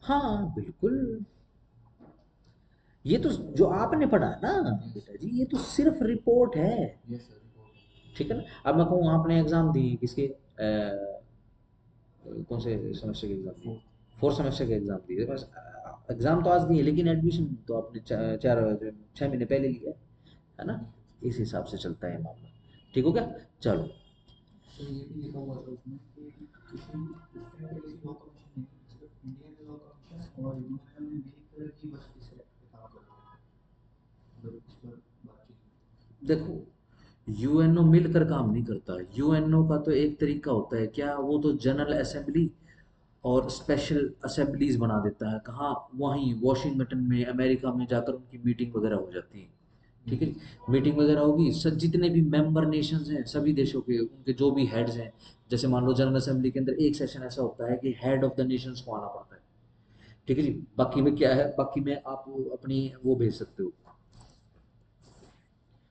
हाँ बिल्कुल। ये तो जो आपने पढ़ा है ना बेटा जी, ये तो सिर्फ रिपोर्ट है। ठीक है ना। अब मैं कहूँ आपने एग्जाम दी किसके कौन से सेमेस्टर के एग्जाम दिए? फोर्थ सेमेस्टर के एग्जाम दिए बस। एग्जाम तो आज दिए लेकिन एडमिशन तो आपने 6 महीने पहले लिया है ना। इस हिसाब से चलता है मामला। ठीक हो गया। चलो। देखो यूएनओ मिलकर काम नहीं करता। यूएनओ का तो एक तरीका होता है क्या, वो तो जनरल असेंबली और स्पेशल असेंबलीज बना देता है। कहाँ? वहीं वॉशिंगटन में अमेरिका में जाकर उनकी मीटिंग वगैरह हो जाती है। ठीक है। मीटिंग वगैरह होगी, जितने भी मेंबर नेशंस हैं सभी देशों के, उनके जो भी हेड्स हैं। जैसे मान लो जनरल असेंबली के अंदर एक सेशन ऐसा होता है कि हेड ऑफ द नेशंस को आना पड़ता है। ठीक है जी। बाकी में क्या है, बाकी में आप अपनी वो भेज सकते हो,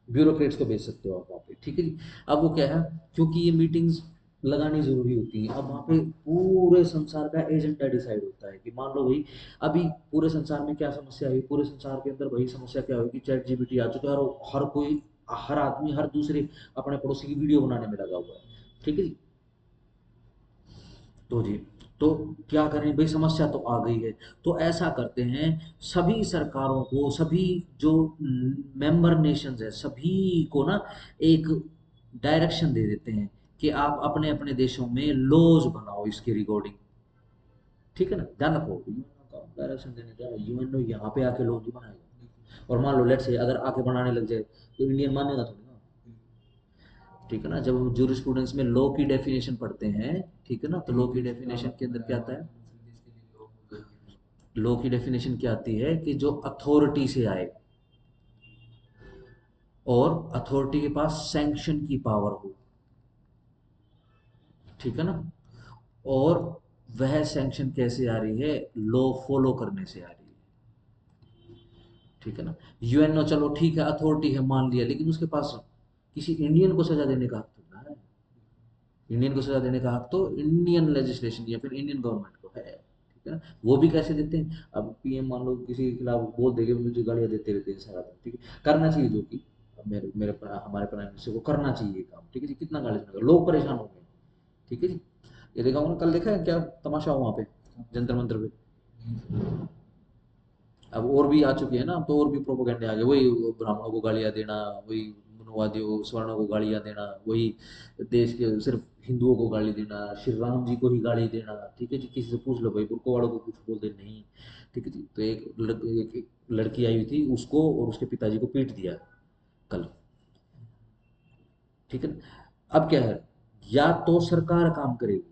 ब्यूरोक्रेट्स को भेज सकते हो आप वहाँ पे। ठीक है जी। अब वो क्या है, क्योंकि ये मीटिंग्स लगानी जरूरी होती है, अब वहाँ पे पूरे संसार का एजेंडा डिसाइड होता है कि मान लो भाई अभी पूरे संसार में क्या समस्या है, पूरे संसार के अंदर वही समस्या क्या होगी, चैट जीपीटी आ चुका है और हर कोई, हर आदमी, हर दूसरे अपने पड़ोसी की वीडियो बनाने में लगा हुआ है। ठीक है जी। तो जी, तो क्या करें भाई, समस्या तो आ गई है। तो ऐसा करते हैं, सभी सरकारों को, सभी जो मेंबर नेशंस है सभी को ना एक डायरेक्शन दे देते हैं कि आप अपने अपने देशों में लॉज बनाओ इसके रिकॉर्डिंग। ठीक है ना। ध्यान रखो, यूएनओ का डायरेक्शन देने जा रहा है, यूएनओ यहाँ पे आके लॉज बनाएगा। और मान लो लेट्स से अगर आके बनाने लग जाए तो इंडियन मानेगा थोड़ी ना। ठीक है ना। जब हम जूरिस्प्रूडेंस में लॉ की डेफिनेशन पढ़ते हैं, ठीक है ना, तो लॉ की डेफिनेशन के अंदर क्या आता है, लॉ की डेफिनेशन क्या आती है कि जो अथॉरिटी से आए और अथॉरिटी के पास सैंक्शन की पावर हो। ठीक है ना। और वह सैंक्शन कैसे आ रही है, लॉ फॉलो करने से आ रही है। ठीक है ना। यूएनओ चलो ठीक है अथॉरिटी है मान लिया, लेकिन उसके पास किसी इंडियन को सजा देने का हक तो ना है। इंडियन को सजा देने का हक तो इंडियन लेजिस्लेशन या फिर इंडियन गवर्नमेंट को है। ठीक है ना। वो भी कैसे देते हैं, अब पीएम मान लो किसी के खिलाफ बोल देंगे, मुझे गालियां देते रहते हैं सारा दिन। ठीक है, करना चाहिए जो कि हमारे प्राइम मिनिस्टर को करना चाहिए काम। ठीक है जी। कितना गाली सुनेगा, लोग परेशान हो गए। ठीक है जी। ये देखा होगा कल, देखा है क्या तमाशा हुआ वहाँ पे जंतर मंतर पे। अब और भी आ चुके हैं ना, अब तो और भी प्रोपोगंडे आ गए, वही ब्राह्मणों को गालियां देना, वही मनुवादियों सवर्णों को गालियां देना, वही देश के सिर्फ हिंदुओं को गाली देना, श्री राम जी को ही गाली देना। ठीक है जी। किसी से पूछ लो भाई, बुरको वालों को कुछ बोल दे नहीं। ठीक है जी। तो एक लड़की आई हुई थी, उसको और उसके पिताजी को पीट दिया कल। ठीक है ना। अब क्या है, या तो सरकार काम करेगी,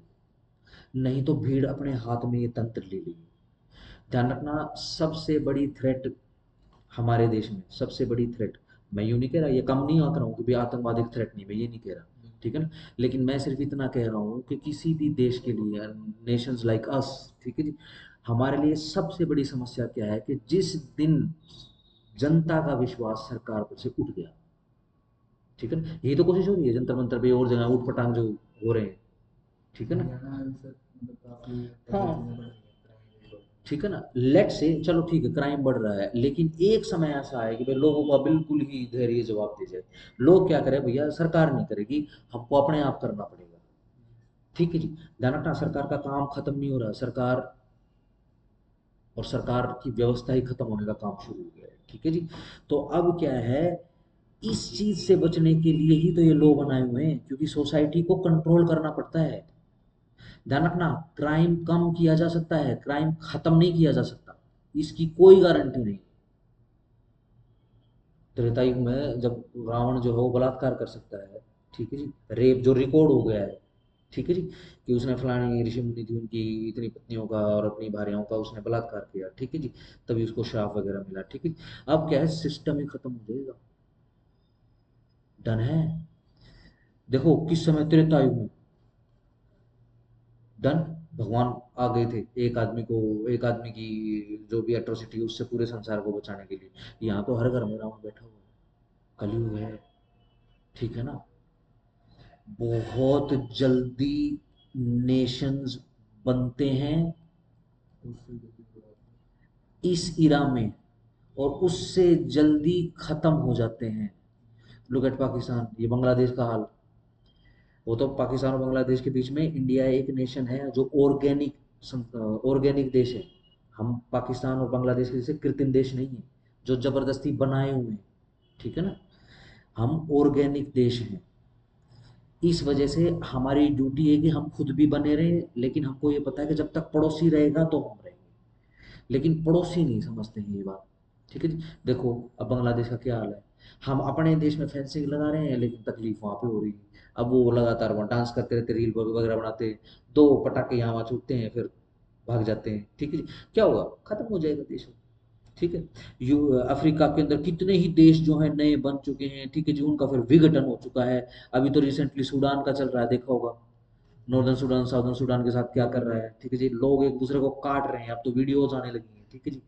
नहीं तो भीड़ अपने हाथ में ये तंत्र ले लेगी। ध्यान रखना, सबसे बड़ी थ्रेट हमारे देश में, सबसे बड़ी थ्रेट, मैं यूँ नहीं कह रहा, ये कम नहीं आंक रहा हूँ कि भाई आतंकवाद एक थ्रेट नहीं, मैं ये नहीं कह रहा। ठीक है ना। लेकिन मैं सिर्फ इतना कह रहा हूँ कि किसी भी देश के लिए, नेशंस लाइक अस, ठीक है जी, हमारे लिए सबसे बड़ी समस्या क्या है कि जिस दिन जनता का विश्वास सरकार पर से उठ गया। ठीक है ना। यही तो कोशिश हो रही है जंतर मंतर पे और जगह उठ पटांग जो हो रहे हैं। ठीक है ना। हाँ। ठीक है ना। लेट से चलो ठीक है क्राइम बढ़ रहा है, लेकिन एक समय ऐसा है कि भाई लोगों का बिल्कुल ही धैर्य जवाब दे जाए। लोग क्या करें भैया, सरकार नहीं करेगी, हमको अपने आप करना पड़ेगा। ठीक है जी। ध्यान रखना, सरकार का काम खत्म नहीं हो रहा, सरकार और सरकार की व्यवस्था ही खत्म होने का काम शुरू हो गया है। ठीक है जी। तो अब क्या है, इस चीज से बचने के लिए ही तो ये लॉ बनाए हुए हैं, क्योंकि सोसाइटी को कंट्रोल करना पड़ता है। ध्यान रखना, क्राइम कम किया जा सकता है, क्राइम खत्म नहीं किया जा सकता, इसकी कोई गारंटी नहीं। त्रेता युग में जब रावण जो है वो बलात्कार कर सकता है, ठीक है जी, रेप जो रिकॉर्ड हो गया है, ठीक है जी, कि उसने फलानी ऋषि मुनि थी उनकी इतनी पत्नियों का और अपनी भार्याओं का उसने बलात्कार किया, ठीक है जी, तभी उसको श्राप वगैरह मिला। ठीक है। अब क्या है, सिस्टम ही खत्म हो जाएगा। डन है। देखो किस समय, त्रेता युग में डन, भगवान आ गए थे एक आदमी को, एक आदमी की जो भी एट्रोसिटी उससे पूरे संसार को बचाने के लिए। यहाँ तो हर घर में रावण बैठा हुआ है, कलयुग है। ठीक है ना। बहुत जल्दी नेशंस बनते हैं, इस इरा में, और उससे जल्दी खत्म हो जाते हैं। लुक एट पाकिस्तान, ये बांग्लादेश का हाल। वो तो पाकिस्तान और बांग्लादेश के बीच में इंडिया एक नेशन है जो ऑर्गेनिक देश है। हम पाकिस्तान और बांग्लादेश के जैसे कृत्रिम देश नहीं है जो जबरदस्ती बनाए हुए हैं। ठीक है ना, हम ऑर्गेनिक देश हैं। इस वजह से हमारी ड्यूटी है कि हम खुद भी बने रहें, लेकिन हमको ये पता है कि जब तक पड़ोसी रहेगा तो हम रहेंगे। लेकिन पड़ोसी नहीं समझते हैं ये बात। ठीक है जी। देखो अब बांग्लादेश का क्या हाल है। हम अपने देश में फेंसिंग लगा रहे हैं लेकिन तकलीफ वहां पे हो रही है। अब वो लगातार वहाँ डांस करते रहते, रील वगैरह बनाते हैं, दो पटाखे यहाँ वहाँ छूटते हैं, फिर भाग जाते हैं। ठीक है जी। क्या होगा, खत्म हो जाएगा देश। ठीक है। यू अफ्रीका के अंदर कितने ही देश जो है नए बन चुके हैं। ठीक है जी, उनका फिर विघटन हो चुका है। अभी तो रिसेंटली सूडान का चल रहा है, देखा होगा। नॉर्दर्न सूडान साउदर्न सूडान के साथ क्या कर रहा है। ठीक है जी, लोग एक दूसरे को काट रहे हैं, अब तो वीडियोज आने लगी हैं। ठीक है जी,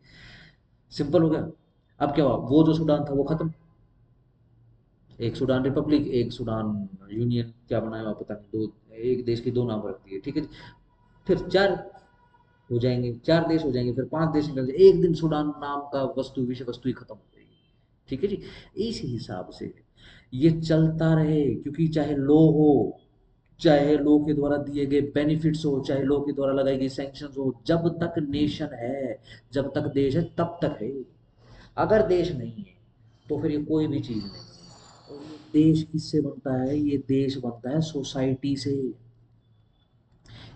सिंपल हो गया। अब क्या हुआ, वो जो सूडान था वो खत्म। एक सूडान रिपब्लिक, एक सूडान यूनियन, क्या बनाया हुआ पता नहीं, दो एक देश की दो नाम रख दिए। ठीक है जी। फिर चार हो जाएंगे, चार देश हो जाएंगे, फिर पांच देश निकल जाए, एक दिन सूडान नाम का वस्तु विषय वस्तु ही खत्म हो जाएगी। ठीक है जी। इस हिसाब से ये चलता रहे, क्योंकि चाहे लो हो, चाहे लो के द्वारा दिए गए बेनिफिट्स हो, चाहे लो के द्वारा लगाई गई सैंक्शंस हो, जब तक नेशन है, जब तक देश है तब तक है। अगर देश नहीं है तो फिर ये कोई भी चीज नहीं है। और ये देश किससे बनता है, ये देश बनता है सोसाइटी से।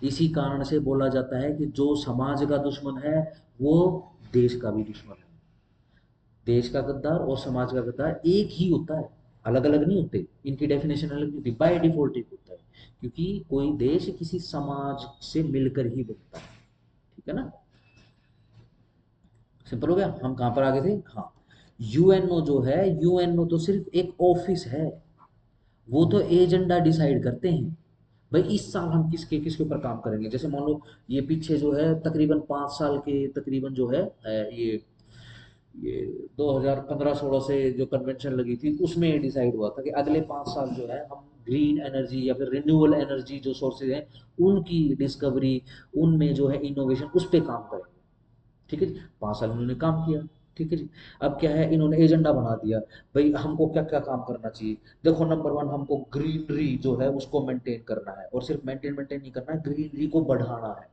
इसी कारण से बोला जाता है कि जो समाज का दुश्मन है वो देश का भी दुश्मन है। देश का गद्दार और समाज का गद्दार एक ही होता है, अलग अलग नहीं होते। इनकी डेफिनेशन अलग नहीं होती, बाय डिफॉल्ट एक होता है। क्योंकि कोई देश किसी समाज से मिलकर ही बनता है। ठीक है ना, सिंपल हो गया। हम कहां पर आगे थे, हाँ। यूएनओ जो है, यूएनओ तो सिर्फ एक ऑफिस है। वो तो एजेंडा डिसाइड करते हैं। भाई इस साल हम किसके किसके ऊपर काम करेंगे। जैसे मान लो ये पीछे जो है तकरीबन 5 साल के तकरीबन जो है ये 2015-16 से जो कन्वेंशन लगी थी उसमें ये डिसाइड हुआ था कि अगले 5 साल जो है हम ग्रीन एनर्जी या फिर रिन्यूएबल एनर्जी जो सोर्सेज हैं उनकी डिस्कवरी, उनमें जो है इनोवेशन, उस पर काम करेंगे। ठीक है जी, 5 साल उन्होंने काम किया। ठीक है जी। अब क्या है, इन्होंने एजेंडा बना दिया। भाई हमको क्या क्या काम करना चाहिए। देखो नंबर वन, हमको ग्रीनरी जो है उसको मेंटेन करना है, और सिर्फ मेंटेन मेंटेन नहीं करना है, ग्रीनरी को बढ़ाना है।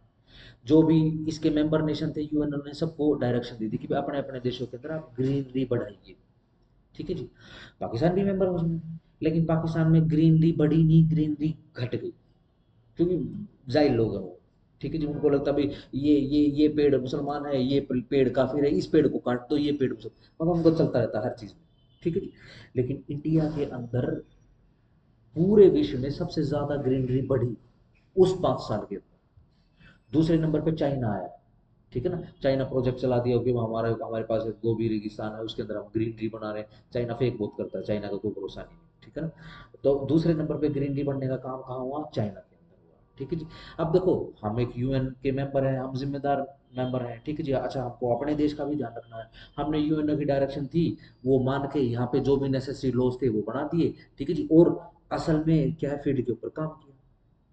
जो भी इसके मेंबर नेशन थे यूएन ने सबको डायरेक्शन दी थी कि अपने अपने देशों के अंदर आप ग्रीनरी बढ़ाइए। ठीक है जी। पाकिस्तान भी मेंबर उसमें, लेकिन पाकिस्तान में ग्रीनरी बढ़ी नहीं, ग्रीनरी घट गई। क्योंकि जाहिल लोग हैं वो। ठीक है जी, उनको लगता है भाई ये पेड़ मुसलमान है, ये पेड़ काफिर है, इस पेड़ को काट दो, ये पेड़ मुसलमान, मतलब उनको चलता रहता है हर चीज में। ठीक है जी। लेकिन इंडिया के अंदर पूरे विश्व में सबसे ज्यादा ग्रीनरी बढ़ी उस 5 साल के अंदर। दूसरे नंबर पे चाइना आया। ठीक है ना, चाइना प्रोजेक्ट चला दिया कि वो हमारे हमारे पास एक गोबी रेगिस्तान है, उसके अंदर हम ग्रीनरी बना रहे हैं। चाइना फेक बहुत करता है, चाइना का कोई भरोसा नहीं है। ठीक है ना, तो दूसरे नंबर पे ग्रीनरी बनने का काम कहाँ हुआ, चाइना के अंदर हुआ। ठीक है जी। अब देखो हम एक यूएन के मेंबर हैं, हम जिम्मेदार मेंबर हैं। ठीक है जी। अच्छा, हमको अपने देश का भी ध्यान रखना है। हमने यूएनओ की डायरेक्शन थी, वो मान के यहाँ पे जो भी नेसेसरी लॉज थे वो बना दिए। ठीक है जी। और असल में क्या है, फील्ड के ऊपर काम किया।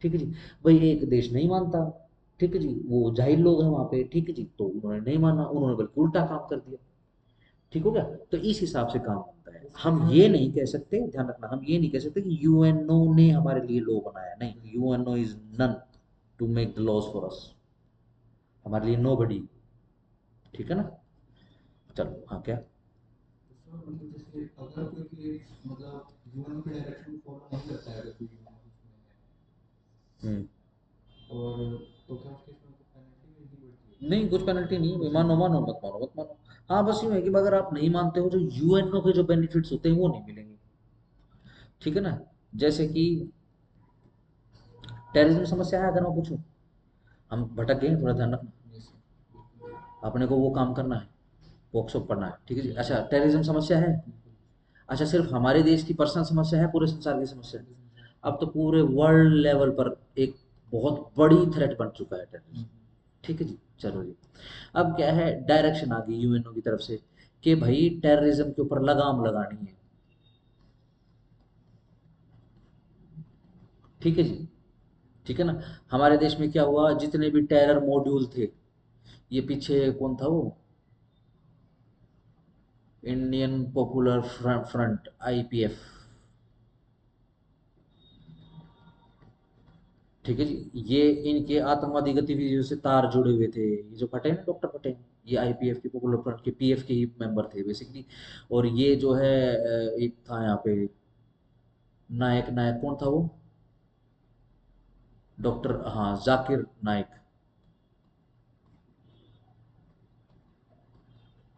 ठीक है जी। भाई एक देश नहीं मानता, ठीक है जी, वो जाहिल लोग हैं वहां पे। ठीक है जी, तो उन्होंने नहीं माना, उन्होंने बल्कि उल्टा काम कर दिया। ठीक हो गया। तो इस हिसाब से काम होता है। हम ये नहीं कह सकते, ध्यान रखना, हम ये नहीं कह सकते कि यूएनओ ने हमारे लिए लॉ बनाया, नहीं, UNO is none to make the laws for us. हमारे लिए नो बडी। ठीक है ना, चलो हाँ क्या। हम्म। नहीं, कुछ पेनल्टी नहीं है, मानो मानो मत मानो मत मानो। हाँ बस यूं है कि अगर आप नहीं मानते हो, जो यूएनओ के जो बेनिफिट्स होते हैं वो नहीं मिलेंगे। ठीक है ना, जैसे कि टेररिज्म समस्या है, अगर मैं पूछूं, हम भटक गए, थोड़ा ध्यान रखना। अपने को वो काम करना है, वर्कशॉप पढ़ना है। ठीक है जी। अच्छा, टेररिज्म समस्या है। अच्छा, सिर्फ हमारे देश की पर्सनल समस्या है, पूरे संसार की समस्या है। अब तो पूरे वर्ल्ड लेवल पर एक बहुत बड़ी थ्रेट बन चुका है टेररिज्म। ठीक है जी। चलो जी, अब क्या है, डायरेक्शन आ गई यूएनओ की तरफ से कि भाई टेररिज्म के ऊपर लगाम लगानी है। ठीक है जी। ठीक है ना, हमारे देश में क्या हुआ, जितने भी टेरर मॉड्यूल थे ये पीछे कौन था वो, इंडियन पॉपुलर फ्रंट, आईपीएफ। ठीक है जी, ये इनके आतंकवादी गतिविधियों से तार जुड़े हुए थे, ये जो फटे हैं डॉक्टर फटे हैं, ये आईपीएफ के पॉपुलर फ्रंट के पीएफ के ही मेंबर थे बेसिकली। और ये जो है एक था यहाँ पे नायक, नायक कौन था वो, डॉक्टर, हाँ जाकिर नायक,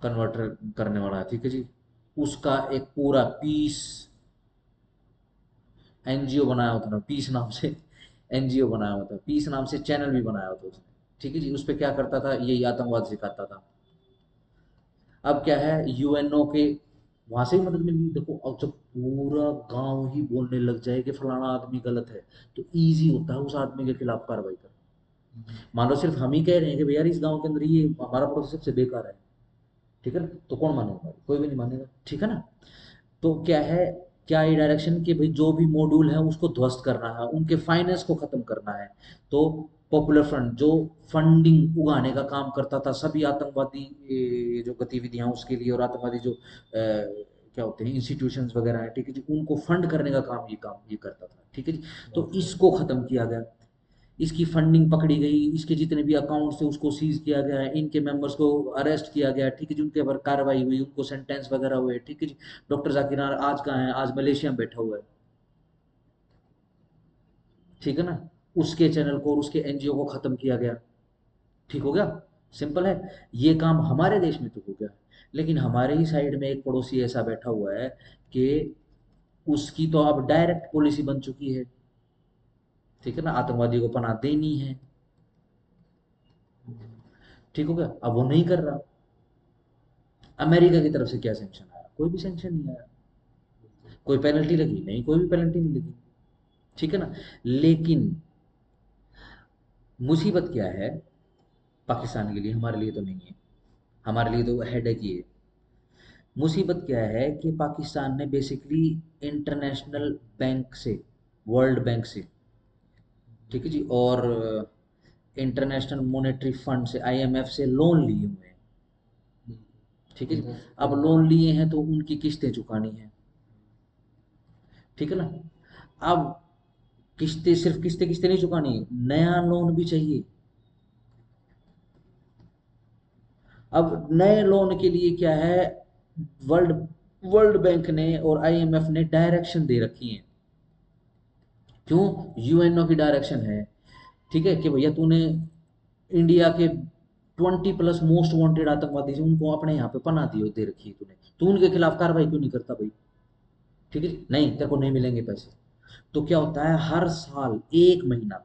कन्वर्टर करने वाला है, ठीक है जी। उसका एक पूरा पीस एनजीओ बनाया होता था, पीस नाम से एनजीओ बनाया होता, पीस नाम से चैनल भी बनाया होता उसने, ठीक है जी। उस पे क्या करता था, ये आतंकवाद सिखाता था। अब क्या है, यूएनओ के वहां से ही मदद मिली। देखो अब जब पूरा गांव ही बोलने लग जाए कि फलाना आदमी गलत है, तो इजी होता है उस आदमी के खिलाफ कार्रवाई करना। मान लो सिर्फ हम ही कह रहे हैं कि भैया इस गांव के अंदर ये हमारा प्रोसेस सबसे बेकार है, ठीक है ना, तो कौन मानेगा, कोई भी नहीं मानेगा, ठीक है ना। तो क्या है, क्या ये डायरेक्शन कि भाई जो भी मॉड्यूल है उसको ध्वस्त करना है, उनके फाइनेंस को खत्म करना है। तो पॉपुलर फ्रंट जो फंडिंग उगाने का काम करता था सभी आतंकवादी जो गतिविधियां उसके लिए, और आतंकवादी जो क्या होते हैं इंस्टीट्यूशंस वगैरह हैं, ठीक है जी, उनको फंड करने का काम ये करता था, ठीक है जी। तो इसको खत्म किया गया, इसकी फंडिंग पकड़ी गई, इसके जितने भी अकाउंट थे उसको सीज किया गया, इनके मेंबर्स को अरेस्ट किया गया, ठीक है जी, उनके ऊपर कार्रवाई हुई, उनको सेंटेंस वगैरह हुए, ठीक है जी। डॉक्टर जाकिर नायक आज कहाँ है, आज मलेशिया में बैठा हुआ है, ठीक है ना। उसके चैनल को और उसके एनजीओ को खत्म किया गया, ठीक हो गया, सिंपल है। ये काम हमारे देश में तो हो गया, लेकिन हमारे ही साइड में एक पड़ोसी ऐसा बैठा हुआ है कि उसकी तो अब डायरेक्ट पॉलिसी बन चुकी है, ठीक है ना, आतंकवादियों को पनाह देनी है, ठीक हो गया, अब वो नहीं कर रहा। अमेरिका की तरफ से क्या सेंक्शन आया, कोई भी सेंक्शन नहीं आया। कोई पेनल्टी लगी नहीं, कोई भी पेनल्टी नहीं लगी, ठीक है ना। लेकिन मुसीबत क्या है पाकिस्तान के लिए, हमारे लिए तो नहीं है, हमारे लिए तो हेडेक ही है। मुसीबत क्या है कि पाकिस्तान ने बेसिकली इंटरनेशनल बैंक से, वर्ल्ड बैंक से, ठीक है जी, और इंटरनेशनल मॉनेटरी फंड से, आईएमएफ से लोन लिए हुए हैं, ठीक है जी। अब लोन लिए हैं तो उनकी किस्तें चुकानी है, ठीक है ना। अब किस्तें, सिर्फ किस्तें किस्तें नहीं चुकानी, नया लोन भी चाहिए। अब नए लोन के लिए क्या है, वर्ल्ड वर्ल्ड बैंक ने और आईएमएफ ने डायरेक्शन दे रखी है। क्यों, यूएनओ की डायरेक्शन है, ठीक है, कि भैया तूने इंडिया के 20+ मोस्ट वांटेड आतंकवादी जो उनको अपने यहाँ पे पनाह दी दे रखी है तूने, तू उनके खिलाफ कार्रवाई क्यों नहीं करता भाई, ठीक है, नहीं तेरे को नहीं मिलेंगे पैसे। तो क्या होता है, हर साल एक महीना,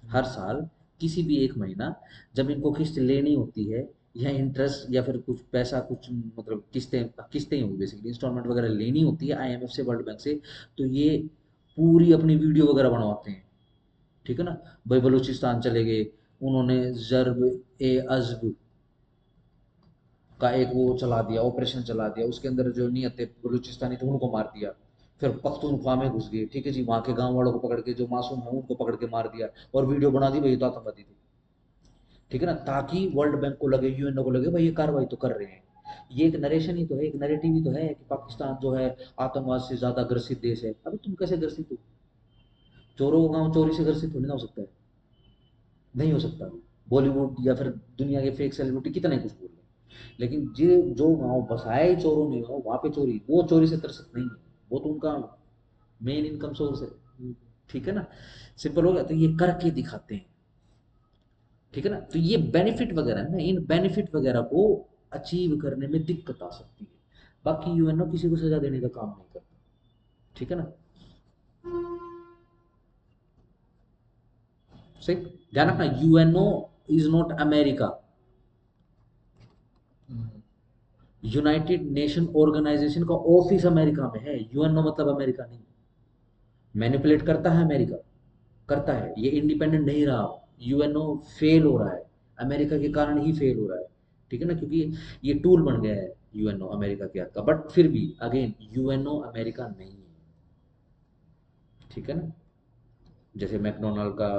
हर साल किसी भी एक महीना जब इनको किस्त लेनी होती है, या इंटरेस्ट या फिर कुछ पैसा, कुछ मतलब किस्तें, किस्तें होगी बेसिकली, इंस्टॉलमेंट वगैरह लेनी होती है आईएमएफ से, वर्ल्ड बैंक से, तो ये पूरी अपनी वीडियो वगैरह बनवाते हैं, ठीक है ना। भाई बलूचिस्तान चले गए, उन्होंने जर्ब ए अजब का एक वो चला दिया, ऑपरेशन चला दिया, उसके अंदर जो नियत थे बलूचिस्तानी थे उनको मार दिया। फिर पख्तूनख्वा में घुस गए, ठीक है जी, वहां के गांव वालों को पकड़ के, जो मासूम है उनको पकड़ के मार दिया, और वीडियो बना दी, भाई तो आतंकवादी थे, ठीक है ना, ताकि वर्ल्ड बैंक को लगे, यूएनओ को लगे भाई ये कार्रवाई तो कर रहे हैं। ये एक नरेशन ही तो है, एक नैरेटिव ही तो है कि पाकिस्तान जो है आतंकवाद से ज्यादा ग्रसित देश है। अभी तुम कैसे ग्रसित हो, चोरों का गांव चोरी से ग्रसित थोड़ी ना हो सकता है, नहीं हो सकता। बॉलीवुड या फिर दुनिया के फेक सेलिब्रिटी कितने कुछ बोल रहे हैं, लेकिन जो गांव बसाया ही चोरों ने हो, वहां पे चोरी, वो चोरी से त्रसित नहीं है, वो तो उनका मेन इनकम सोर्स है, ठीक है ना। सिंपल हो गया, तो ये करके दिखाते हैं, ठीक है ना। तो ये बेनिफिट वगैरह है ना, इन बेनिफिट वगैरह को अचीव करने में दिक्कत आ सकती है। बाकी यूएनओ किसी को सजा देने का काम नहीं करता, ठीक है ना। सही, ध्यान रखना, UNO is not America, United Nation Organisation का ऑफिस अमेरिका में है, यूएनओ मतलब अमेरिका नहीं। मैनिपुलेट करता है अमेरिका, करता है, ये इंडिपेंडेंट नहीं रहा, यूएनओ फेल हो रहा है, अमेरिका के कारण ही फेल हो रहा है, ठीक है ना, क्योंकि ये टूल बन गया है यूएनओ अमेरिका के हाथ का। बट फिर भी अगेन यूएनओ अमेरिका नहीं है, ठीक है ना। जैसे मैकडोनल्ड का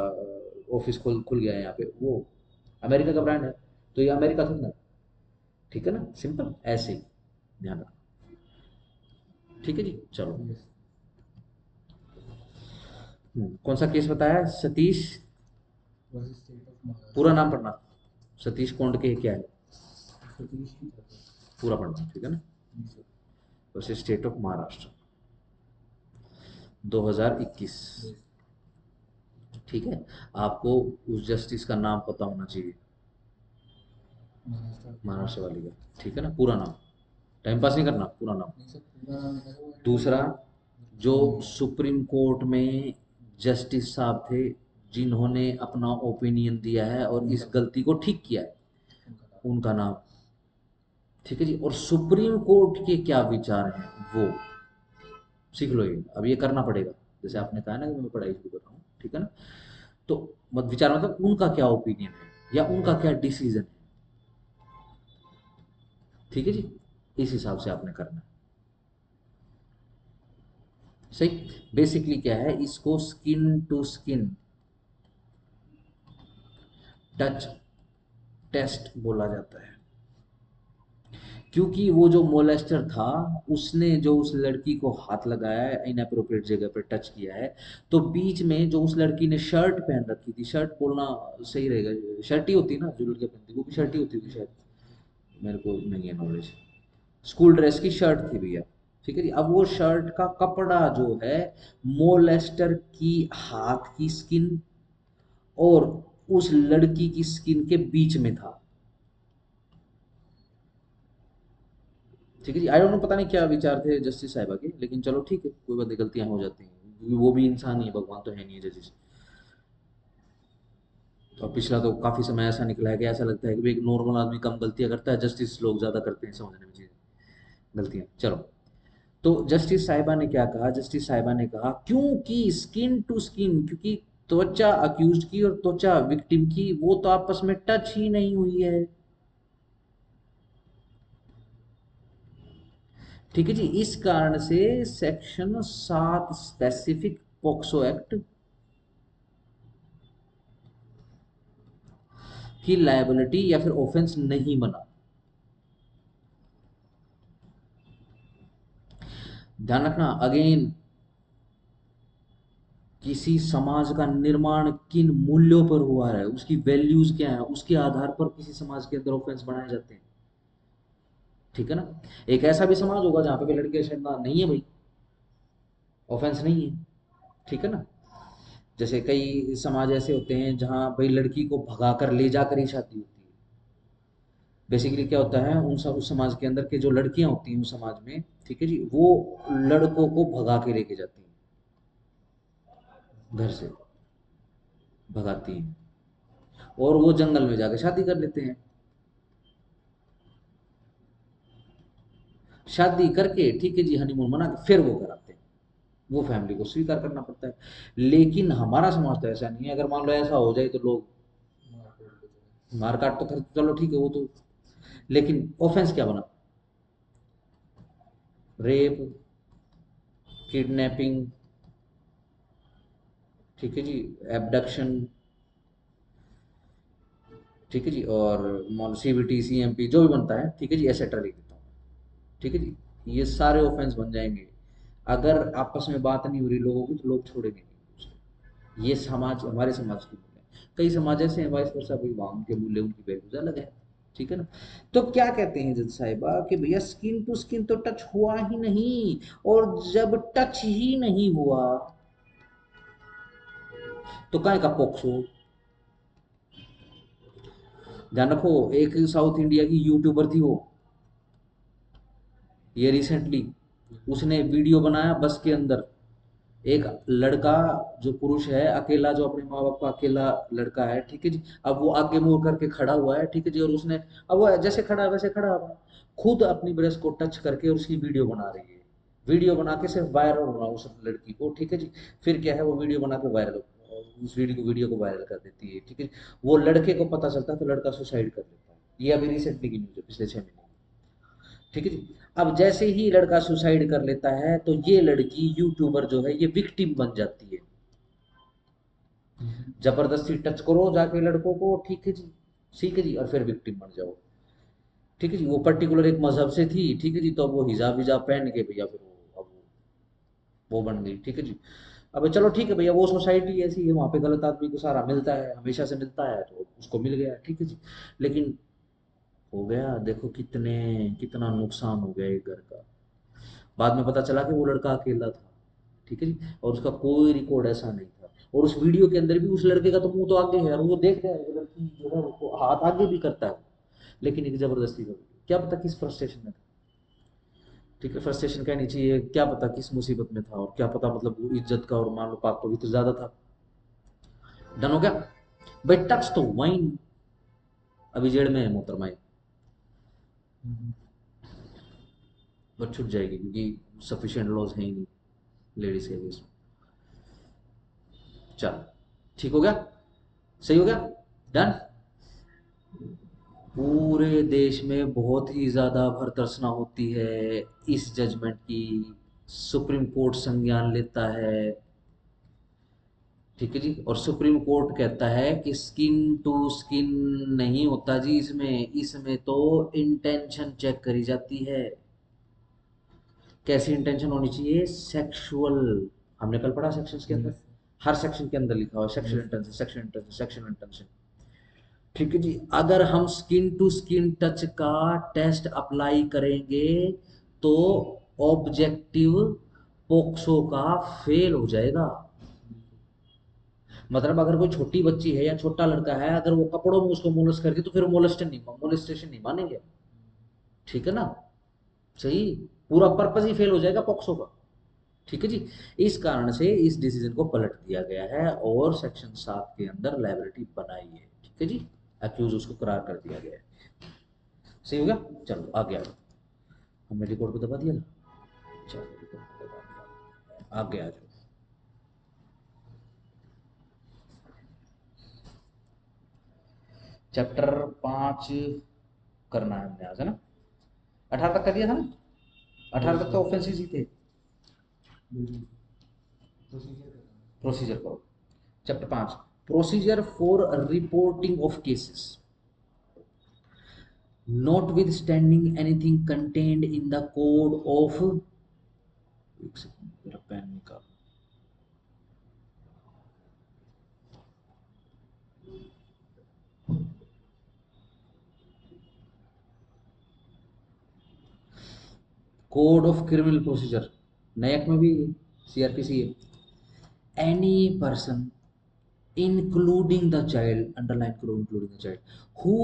ऑफिस खुल खुल गया है यहाँ पे, वो अमेरिका का ब्रांड है, तो ये अमेरिका थोड़ी ना, ठीक है ना, सिंपल ऐसे ही ध्यान रखना। ठीक है जी, चलो। कौन सा केस बताया? सतीश, पूरा नाम पढ़ना, सतीश कोंड के क्या है, पूरा पढ़ना, ठीक है ना। वैसे स्टेट ऑफ महाराष्ट्र 2021, ठीक है। आपको उस जस्टिस का नाम पता होना चाहिए, महाराष्ट्र वाली का, ठीक है ना, पूरा नाम, टाइम पास नहीं करना, पूरा नाम। दूसरा, जो सुप्रीम कोर्ट में जस्टिस साहब थे जिन्होंने अपना ओपिनियन दिया है और इस गलती को ठीक किया है, उनका नाम, ठीक है जी। और सुप्रीम कोर्ट के क्या विचार हैं वो सीख लो, ये अब ये करना पड़ेगा, जैसे आपने कहा ना कि मैं पढ़ाई शुरू कर रहा हूँ, ठीक है ना। तो मत विचार, मतलब उनका क्या ओपिनियन है या उनका क्या डिसीजन है, ठीक है जी, इस हिसाब से आपने करना है, सही। बेसिकली क्या है, इसको skin to skin touch test बोला जाता है, क्योंकि वो जो मोलेस्टर था उसने जो उस लड़की को हाथ लगाया है, इनअप्रोप्रिएट जगह पर टच किया है, तो बीच में जो उस लड़की ने शर्ट पहन रखी थी, शर्ट बोलना सही रहेगा, शर्ट ही होती ना जो लड़कियां पहनती, वो भी शर्ट ही होती थी शायद, मेरे को नहीं है नॉलेज, स्कूल ड्रेस की शर्ट थी भैया, ठीक है जी। अब वो शर्ट का कपड़ा जो है मोलेस्टर की हाथ की स्किन और उस लड़की की स्किन के बीच में था, ठीक है जी। आई डोंट नो, पता नहीं क्या विचार थे जस्टिस साहिबा के, लेकिन चलो ठीक है, कोई बात नहीं, गलतियां हो जाती हैं, वो भी इंसान ही है, भगवान तो है नहीं है जजिस। और पिछला तो काफी समय ऐसा निकला है कि ऐसा लगता है कि भाई एक नॉर्मल आदमी कम गलतियां करता है, जस्टिस लोग ज्यादा करते हैं समझने में चीजें, गलतियां, चलो। तो जस्टिस साहिबा ने क्या कहा, जस्टिस साहिबा ने कहा क्योंकि स्किन टू स्किन, क्योंकि त्वचा अक्यूज की और त्वचा विक्टिम की वो तो आपस में टच ही नहीं हुई है, ठीक है जी। इस कारण से सेक्शन 7 स्पेसिफिक पोक्सो एक्ट की लायबिलिटी या फिर ऑफेंस नहीं बना। ध्यान रखना अगेन, किसी समाज का निर्माण किन मूल्यों पर हुआ है, उसकी वैल्यूज क्या है, उसके आधार पर किसी समाज के अंदर ऑफेंस बनाए जाते हैं, ठीक है ना। एक ऐसा भी समाज होगा जहां पे लड़के छेड़ना नहीं है भाई, ऑफेंस नहीं है, ठीक है ना। जैसे कई समाज ऐसे होते हैं जहां भाई लड़की को भगा कर ले जाकर ही शादी होती है। बेसिकली क्या होता है, उस समाज के अंदर के जो लड़कियां होती हैं उस समाज में, ठीक है जी, वो लड़कों को भगा के लेके जाती हैं, घर से भगाती हैं और वो जंगल में जाके शादी कर लेते हैं, शादी करके, ठीक है जी, हनीमून मना के फिर वो कराते हैं, वो फैमिली को स्वीकार करना पड़ता है। लेकिन हमारा समाज तो ऐसा नहीं है, अगर मान लो ऐसा हो जाए तो लोग मारकाट तो कर, चलो ठीक है वो तो, लेकिन ऑफेंस क्या बना, रेप, किडनैपिंग, ठीक है जी, एबडक्शन, ठीक है जी, और सीबीटी सीएमपी जो भी बनता है, ठीक है जी, एसेट्रा लिख देता हूँ, ठीक है जी, ये सारे ऑफेंस बन जाएंगे। अगर आपस में बात नहीं हो रही लोगों की तो लोग छोड़ेंगे नहीं उसको। ये समाज, हमारे समाज की मूल्य है, कई समाज ऐसे हैं वाइस वर्सा, भाई वहाँ उनके मूल्य उनकी वैल्यूज अलग है, ठीक है ना। तो क्या कहते हैं जज साहिबा कि भैया स्किन टू स्किन तो टच हुआ ही नहीं, और जब टच ही नहीं हुआ तो काय का पोक्सो। ध्यान रखो, एक साउथ इंडिया की यूट्यूबर थी वो, ये रिसेंटली उसने वीडियो बनाया बस के अंदर, एक लड़का जो पुरुष है अकेला, जो अपने माँ बाप का अकेला लड़का है, ठीक है जी, अब वो आगे मुंह करके खड़ा हुआ है, ठीक है जी, और उसने, अब वो जैसे खड़ा है वैसे खड़ा हुआ, खुद अपनी ब्रेस्ट को टच करके और उसकी वीडियो बना रही है, वीडियो बना के सिर्फ वायरल हो रहा उस लड़की को, ठीक है जी। फिर क्या है, वो वीडियो बना के वायरल, उस वीडियो को वायरल कर देती है, ठीक है। वो लड़के को पता चलता है तो लड़का सुसाइड कर लेता है, ये अभी रिसेंटली की न्यूज है, पिछले 6 महीने, ठीक है जी। अब जैसे ही लड़का सुसाइड कर लेता है तो ये लड़की यूट्यूबर जो है ये विक्टिम बन जाती है, जबरदस्ती टच करो जाके लड़कों को, ठीक है जी, ठीक है जी, और फिर विक्टिम बन जाओ। ठीक है जी, वो पर्टिकुलर एक मजहब से थी, ठीक है जी, तो अब वो हिजाब विजाब पहन के भैया फिर वो अब वो बन गई। ठीक है जी। अब चलो ठीक है भैया, वो सोसाइटी ऐसी है, वहां पे गलत आदमी को सारा मिलता है, हमेशा से मिलता है, तो उसको मिल गया। ठीक है जी। लेकिन हो गया, देखो कितने कितना नुकसान हो गया एक घर का। बाद में पता चला कि वो लड़का अकेला था। ठीक है जी, और उसका कोई रिकॉर्ड ऐसा नहीं था, और उस वीडियो के अंदर भी उस लड़के का तो मुंह तो आगे है, और वो देख रहा है वो लड़की जो है उसको हाथ आगे भी करता है, लेकिन एक जबरदस्ती का वीडियो। क्या पता किस फ्रस्ट्रेशन में था। ठीक है, फ्रस्ट्रेशन कहनी चाहिए, क्या पता किस मुसीबत में था, और क्या पता मतलब वो इज्जत का और मान लो पाक पवित्र ज्यादा था। डन हो गया भाई, टच तो वाइन अभी जेड़ में है मोहतरमा, बट छूट जाएगी क्योंकि सफिशिएंट लॉज है ही नहीं लेडीज के केस में। चलो ठीक हो गया, सही हो गया, डन। पूरे देश में बहुत ही ज्यादा भरतर्सना होती है इस जजमेंट की। सुप्रीम कोर्ट संज्ञान लेता है। ठीक है जी, और सुप्रीम कोर्ट कहता है कि स्किन टू स्किन नहीं होता जी, इसमें इसमें तो इंटेंशन चेक करी जाती है। कैसी इंटेंशन होनी चाहिए? सेक्सुअल। हमने कल पढ़ा सेक्शंस के अंदर, हर सेक्शन के अंदर लिखा हुआ sexual intention, sexual intention, sexual intention. ठीक है जी, अगर हम स्किन टू स्किन टच का टेस्ट अप्लाई करेंगे तो ऑब्जेक्टिव पोक्सो का फेल हो जाएगा। मतलब अगर कोई छोटी बच्ची है या छोटा लड़का है, अगर वो कपड़ों में उसको मोलेस्ट करके, तो फिर मोलेस्टेशन नहीं मानेंगे। ठीक है ना? सही। पूरा पर्पस ही फेल हो जाएगा पॉक्सो का। ठीक है जी। इस कारण से इस डिसीजन को पलट दिया गया है और सेक्शन 7 के अंदर लाइबिलिटी बनाई है। ठीक है जी। अक्यूज उसको करार कर दिया गया है। सही हो गया। चलो आगे आ जाओ। हमने रिकॉर्ड को दबा दिया ना। चलो रिकॉर्ड को दबा दिया, आगे आ जाओ। चैप्टर 5 करना है हमने आज, है ना? 18 तक कर दिया था ना? 18 तक तो ऑफेंसेस ही थे। प्रोसीजर करो। Chapter 5, procedure for reporting of cases. Notwithstanding anything contained in the code of, एक सेकंड मेरा पेन निकाल, code of criminal procedure, Naik में भी सीआरपीसी है। Any person including the child, underline karo, including the child, who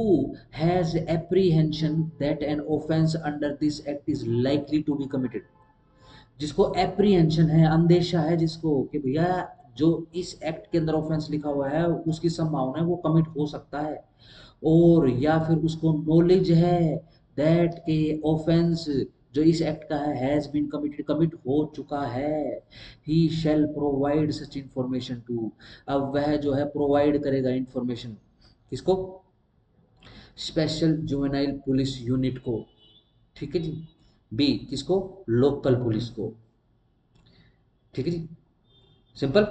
has apprehension that an offense under this act is likely to be committed, जिसको apprehension है, अंदेशा है जिसको कि भैया जो इस एक्ट के अंदर ऑफेंस लिखा हुआ है उसकी संभावना है वो कमिट हो सकता है, और या फिर उसको नॉलेज है दैट के ऑफेंस जो इस एक्ट का है हैज बीन कमिटेड, कमिट हो चुका है, he shall provide such information to. अब वह जो है प्रोवाइड करेगा इंफॉर्मेशन, किसको? स्पेशल जुवेनाइल पुलिस यूनिट को। ठीक है जी। बी किसको? लोकल पुलिस को। ठीक है जी, simple.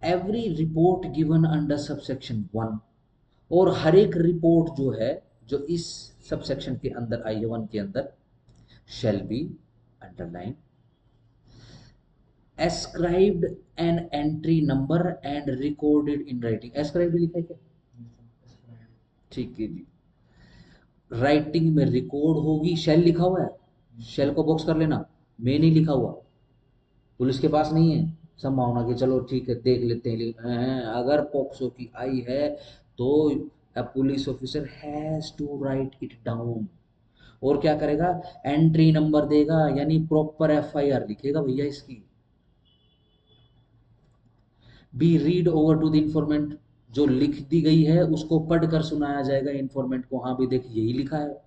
Every report given under subsection 1, और हर एक रिपोर्ट जो है जो इस सबसेक्शन के अंदर आई है 1 के अंदर, shall be underline ascribed an entry number and recorded in writing. Ascribe भी लिखा है क्या? ठीक है जी। राइटिंग में रिकॉर्ड होगी, शैल लिखा हुआ है, शैल को बॉक्स कर लेना। मैं नहीं लिखा हुआ, पुलिस के पास नहीं है संभावना कि चलो ठीक है देख लेते हैं, अगर पॉक्सो की आई है तो a police officer has to write it down. और क्या करेगा? एंट्री नंबर देगा, यानी प्रॉपर एफआईआर लिखेगा भैया इसकी। Be read over to the informant, जो लिख दी गई है उसको पढ़कर सुनाया जाएगा इंफॉर्मेंट को, हाँ भी देख यही लिखा है।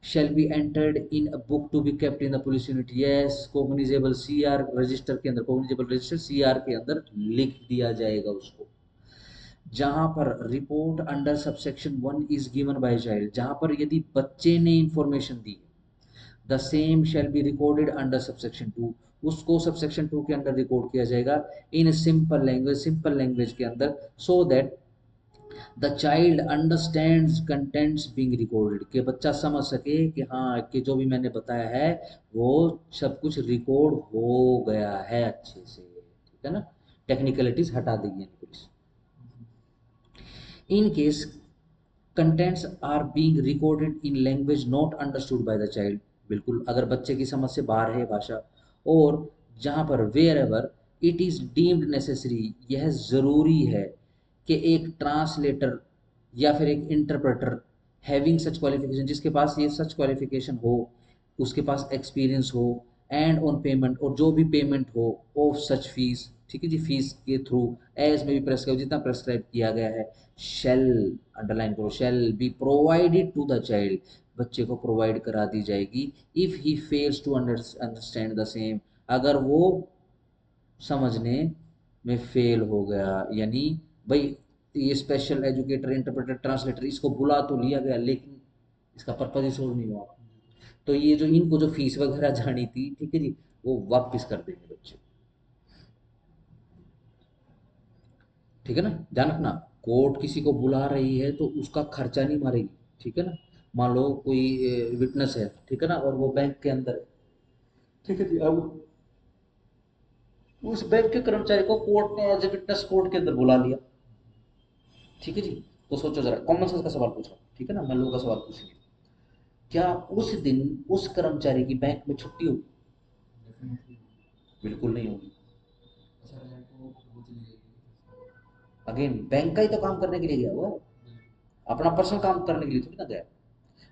shall be entered in a book to be kept in the police unit, yes cognizable CR register के अंदर, cognizable रजिस्टर CR के अंदर लिख दिया जाएगा उसको। जहां पर report under subsection 1 is given by child, जहां पर यदि बच्चे ने information the, the same shall be recorded under subsection 2, उसको सबसेक्शन 2 के अंदर रिकॉर्ड किया जाएगा in simple language, simple language के अंदर, so that the child understands contents being recorded, कि बच्चा समझ सके कि हाँ कि जो भी मैंने बताया है वो सब कुछ रिकॉर्ड हो गया है अच्छे से, ठीक है ना। टेक्निकलिटीज हटा देगी यानी police. In case contents are being recorded in language not understood by the child, बिल्कुल अगर बच्चे की समझ से बाहर है भाषा, और जहाँ पर wherever it is deemed necessary, यह ज़रूरी है कि एक ट्रांसलेटर या फिर एक इंटरप्रेटर हैविंग सच क्वालिफिकेशन, जिसके पास ये सच क्वालिफिकेशन हो, उसके पास एक्सपीरियंस हो, एंड ऑन पेमेंट, और जो भी पेमेंट हो ऑफ सच फीस, ठीक है जी, फीस के through, as may be prescribe, जितना प्रेस्क्राइब किया गया है, शेल, अंडरलाइन करो, shall be provided to the child, बच्चे को प्रोवाइड करा दी जाएगी, if he fails to understand the same, अगर वो समझने में फेल हो गया, यानी भाई ये स्पेशल एजुकेटर इंटरप्रेटर ट्रांसलेटर इसको बुला तो लिया गया लेकिन इसका पर्पज ही सोल्व नहीं हुआ, तो ये जो इनको जो फीस वगैरह जानी थी, ठीक है जी, वो वापस कर देंगे बच्चे, ठीक है ना। ध्यान रखना, कोर्ट किसी को बुला रही है तो उसका खर्चा नहीं मारेगी, ठीक है ना। मान लो कोई विटनेस है, ठीक है ना, और वो बैंक के अंदर है, ठीक है जी, अब उस बैंक के कर्मचारी को कोर्ट ने एज ए विटनेस कोर्ट के अंदर बुला लिया, ठीक है जी। तो सोचो जरा, कॉमन सेंस का सवाल पूछ रहा हूँ, ठीक है ना, हम लोगों का सवाल पूछेंगे, क्या उस दिन उस कर्मचारी की बैंक में छुट्टी होगी? बिल्कुल नहीं होगी। अगेन बैंक का ही तो काम करने के लिए गया हुआ है, अपना पर्सनल काम करने के लिए थोड़ी ना गया।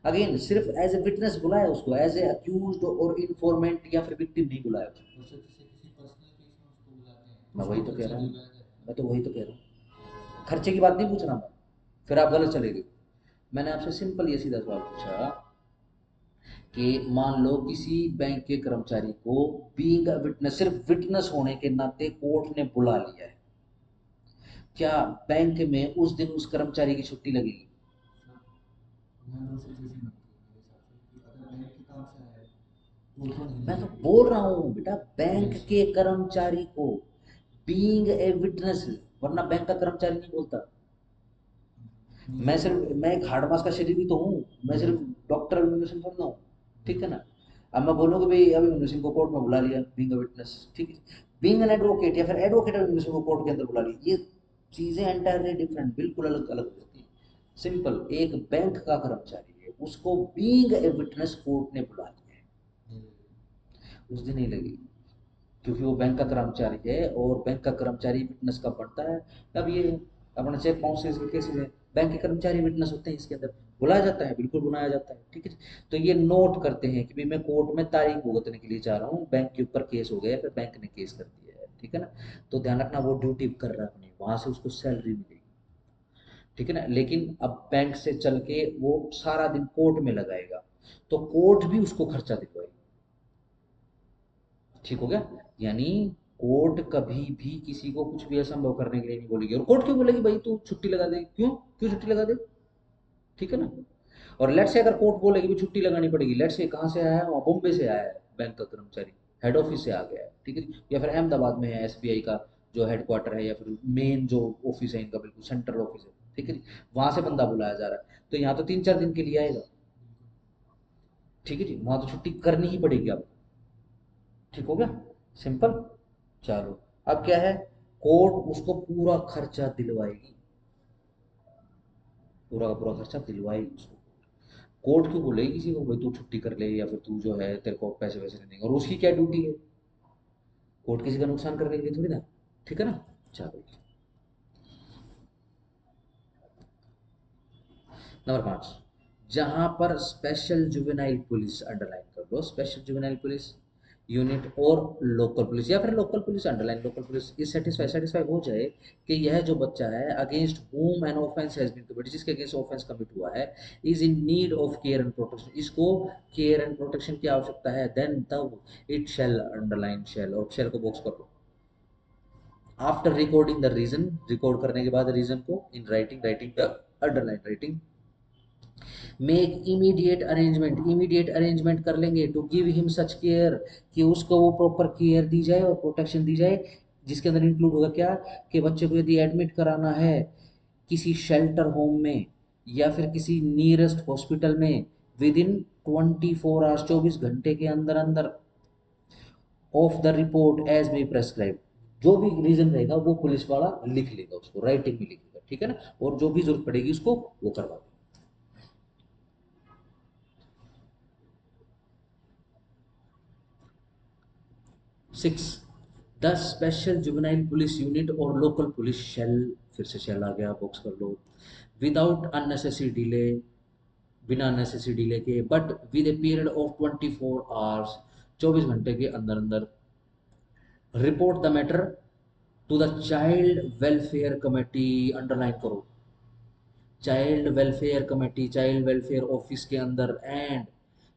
अगेन सिर्फ एज ए विटनेस बुलाया उसको, एज ए अक्यूज्ड और इन्फॉर्मेंट या फिर विक्टिम नहीं बुलाया उसको। मैं वही तो कह रहा हूँ, मैं तो वही तो कह रहा हूँ, खर्चे की बात नहीं पूछ रहा मैं, फिर आप गलत चले गए। मैंने आपसे सिंपल ये सीधा सवाल पूछा कि मान लो किसी बैंक के कर्मचारी को बीइंग अ विटनेस, सिर्फ विटनेस होने के नाते कोर्ट ने बुला लिया है, क्या बैंक में उस दिन उस कर्मचारी की छुट्टी लगेगी? मैं तो बोल रहा हूँ बेटा, बैंक के कर्मचारी को बीइंग ए विटनेस, वरना बैंक का कर्मचारी नहीं बोलता। मैं सिर्फ, मैं एक हार्ड मास का शरीर भी तो हूँ, मैं सिर्फ डॉक्टर अभिमन्यु सिंह थोड़ा ना हूँ, ठीक है ना। अब मैं बोलूँ कि भाई अभिमन्यु सिंह को कोर्ट में बुला लिया बीइंग अ विटनेस, ठीक है, बीइंग एन एडवोकेट या फिर एडवोकेट अभिमन्यु सिंह को कोर्ट के अंदर बुला लिया, ये चीजें एंटायरली डिफरेंट, बिल्कुल अलग अलग हो जाती है। सिंपल, एक बैंक का कर्मचारी है, उसको बीइंग ए विटनेस कोर्ट ने बुला लिया है, उस दिन नहीं लगेगी, क्योंकि वो बैंक का कर्मचारी है, और बैंक का कर्मचारी विटनेस कब बनता है? अब ये अपना चेक बाउंस के केसेस है, बैंक के कर्मचारी विटनेस होते हैं, इसके अंदर बुलाया जाता है, बिल्कुल बुलाया जाता है, ठीक है। तो ये नोट करते हैं कि भाई मैं कोर्ट में तारीख भुगतने के लिए जा रहा हूँ, बैंक के ऊपर केस हो गया, फिर बैंक ने केस कर दिया है, ठीक है ना। तो ध्यान रखना, वो ड्यूटी कर रहा है अपनी, वहां से उसको सैलरी मिलेगी, ठीक है ना। लेकिन अब बैंक से चल के वो सारा दिन कोर्ट में लगाएगा, तो कोर्ट भी उसको खर्चा दिलवाएगी, ठीक हो गया। यानी कोर्ट कभी भी किसी को कुछ भी असंभव करने के लिए नहीं बोलेगी, और कोर्ट क्यों बोलेगी भाई तू छुट्टी लगा दे, क्यों क्यों छुट्टी लगा दे, ठीक है ना। और लेट से अगर कोर्ट बोलेगी भी छुट्टी लगानी पड़ेगी, लेट से कहाँ से आया है, वहाँ बॉम्बे से आया है बैंक का कर्मचारी, हेड ऑफिस से आ गया है, ठीक है, या फिर अहमदाबाद में है एसबीआई का जो हेडक्वार्टर है, या फिर मेन जो ऑफिस है इनका, बिल्कुल सेंट्रल ऑफिस है, ठीक है, वहां से बंदा बुलाया जा रहा है, तो यहाँ तो 3-4 दिन के लिए आएगा, ठीक है जी, वहां तो छुट्टी करनी ही पड़ेगी आपको, ठीक हो गया, सिंपल। चलो, अब क्या है, कोर्ट उसको पूरा खर्चा दिलवाएगी, पूरा का पूरा खर्चा दिलवाएगी उसको। कोर्ट क्यों बोलेगी किसी को भाई तू छुट्टी कर ले, या फिर तू जो है तेरे को पैसे वैसे नहीं देंगे, और उसकी क्या ड्यूटी है, कोर्ट किसी का नुकसान करने के लिए थोड़ी ना, ठीक है ना। चलो, नंबर 5, जहां पर स्पेशल जुवेनाइल पुलिस, अंडरलाइन कर लो, स्पेशल जुवेनाइल पुलिस यूनिट और लोकल पुलिस, या फिर local police, underline local police, इस सेटिस्फाई सेटिस्फाई हो जाए कि यह जो बच्चा है against whom an offense has been committed, जिसके अगेंस्ट ऑफेंस कमिट हुआ है, is in need of care and protection, इसको केयर एंड प्रोटेक्शन की आवश्यकता है, देन तब इट शैल, अंडरलाइन शैल, और शैल को बॉक्स कर दो, after recording the reason, record करने के बाद रीजन को in writing, writing underline writing, make immediate arrangement, immediate arrangement कर लेंगे to give him such care, कि उसको वो प्रॉपर केयर दी जाए और प्रोटेक्शन दी जाए, जिसके अंदर इंक्लूड होगा क्या, कि बच्चे को यदि एडमिट कराना है किसी शेल्टर होम में या फिर किसी नियरेस्ट हॉस्पिटल में विद इन 24 आवर्स, 24 घंटे के अंदर अंदर of the report as may prescribe. जो भी रीजन रहेगा वो पुलिस वाला लिख लेगा, उसको राइटिंग में लिखेगा, ठीक है ना, और जो भी जरूरत पड़ेगी उसको वो करवा देगा। 6, the special juvenile police unit और लोकल पुलिस शेल, फिर से शेल आ गया, बॉक्स कर लो, विदाउट अननेसेसरी डिले, बिना नेसेसरी डिले के, but with a period of 24 hours, 24 घंटे के अंदर अंदर, report the matter to the child welfare committee, underline करो, child welfare committee, child welfare office के अंदर, एंड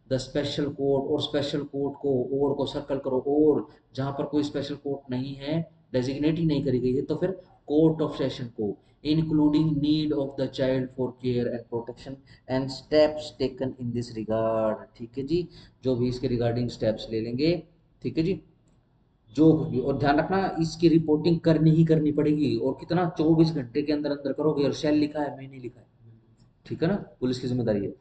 द स्पेशल कोर्ट, और स्पेशल कोर्ट को, और को सर्कल करो, और जहां पर कोई स्पेशल कोर्ट नहीं है, डेजिग्नेट ही नहीं करी गई है, तो फिर कोर्ट ऑफ सेशन को, including need of the child for care and protection and steps taken in this regard, ठीक है जी, जो भी इसके रिगार्डिंग स्टेप्स ले लेंगे, ठीक है जी, जो होगी, और ध्यान रखना इसकी रिपोर्टिंग करनी ही करनी पड़ेगी, और कितना, 24 घंटे के अंदर अंदर करोगे, और शेल लिखा है, मैंने लिखा है, ठीक है ना, पुलिस की जिम्मेदारी है।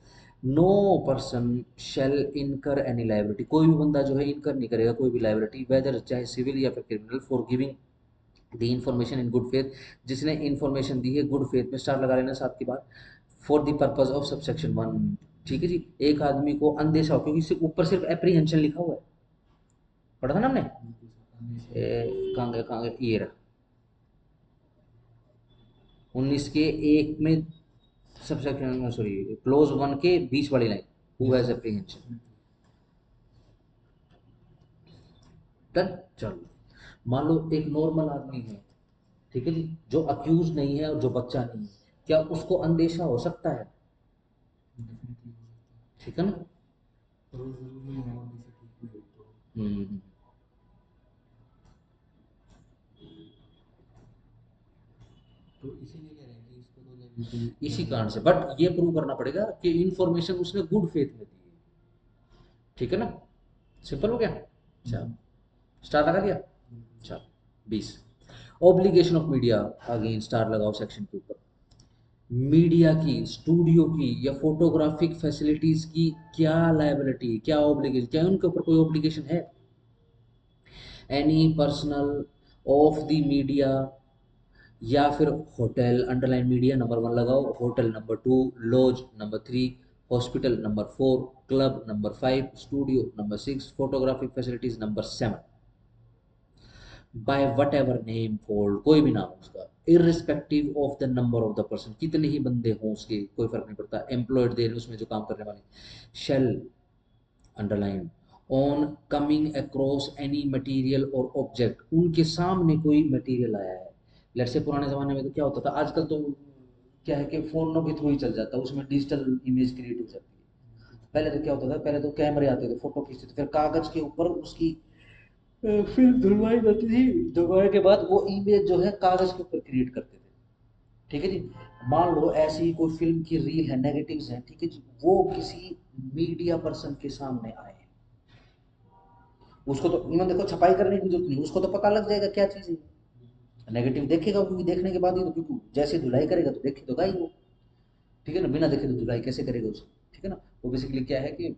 नो पर्सन शेल इनकर एनी लाइबिलिटी, कोई भी बंदा जो है इनकर नहीं करेगा कोई भी लाइबिलिटी, वेदर चाहे सिविल या फिर criminal, for giving the information in good faith, जिसने इन्फॉर्मेशन दी है गुड फेथ में, स्टार लगा लेना साथ की बात, for the purpose of subsection 1, ठीक है जी, एक आदमी को अंदेशा हो, क्योंकि इससे ऊपर सिर्फ एप्रीहेंशन लिखा हुआ है, पढ़ा था ना हमने, कहाँ गया ये रहा, 19 के एक में, सबसेक्शन सॉरी क्लोज 1 के बीच वाली line, who has apprehension, done. चलो मान लो एक नॉर्मल आदमी है, ठीक है जी, जो अक्यूज नहीं है और जो बच्चा नहीं है, क्या उसको अंदेशा हो सकता है, ठीक है ना, हम्म, इसी कारण से, बट ये प्रूव करना पड़ेगा कि इंफॉर्मेशन उसने गुड फेथ में दी है, ठीक है ना, सिंपल हो गया। चलो स्टार लगा दिया, चलो 20, obligation of media, again star लगाओ सेक्शन के ऊपर, मीडिया की, स्टूडियो की या फोटोग्राफिक फैसिलिटीज की क्या लायबिलिटी, क्या ऑब्लिगेशन, क्या उनके ऊपर कोई ऑब्लिगेशन है, any personal of the media, या फिर होटल, अंडरलाइन मीडिया नंबर 1 लगाओ, hotel number 2, lodge number 3, hospital number 4, club number 5, studio number 6, photographic facilities number 7, by whatever name called, कोई भी नाम उसका, irrespective of the number of the person, कितने ही बंदे हों उसके कोई फर्क नहीं पड़ता, एम्प्लॉयड दे उसमें जो काम करने वाले, shall, underline, on coming across any material और ऑब्जेक्ट, उनके सामने कोई मटेरियल आया है, लेट्स से पुराने जमाने में तो क्या होता था, आजकल तो क्या है कि फोनों के थ्रू ही चल जाता है, उसमें डिजिटल इमेज क्रिएट हो जाती है, पहले तो क्या होता था, पहले तो कैमरे आते थे, फोटो खींचते थे, फिर कागज के ऊपर उसकी फिल्म धुलवाई जाती थी, धुलवाने के बाद वो इमेज जो है कागज के ऊपर क्रिएट करते थे, ठीक है जी, मान लो ऐसी कोई फिल्म की रील है, नेगेटिव्स हैं, ठीक है जी, वो किसी मीडिया पर्सन के सामने आए, उसको तो इवन देखो छपाई करने की जरूरत नहीं, उसको तो पता लग जाएगा क्या चीज है, नेगेटिव देखेगा, क्योंकि देखने के बाद ही तो, क्योंकि जैसे धुलाई करेगा तो देखे तो गाई वो, ठीक है ना, बिना देखे तो धुलाई कैसे करेगा उसको, ठीक है ना, वो बेसिकली क्या है कि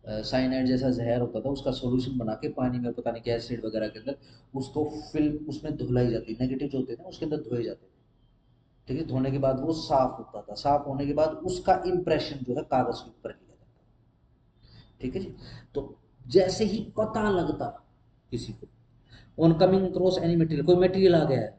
साइनाइड जैसा जहर होता था, उसका सॉल्यूशन बना के पानी में, पता नहीं क्या एसिड वगैरह के अंदर उसको फिल्म उसमें धुलाई जाती, नेगेटिव जो होते थे उसके अंदर धोए जाते थे, ठीक है, धोने के बाद वो साफ होता था, साफ होने के बाद उसका इंप्रेशन जो है कागज के ऊपर लिया जाता, ठीक है जी, तो जैसे ही पता लगता किसी को, on coming cross any material, कोई मटेरियल आ गया है,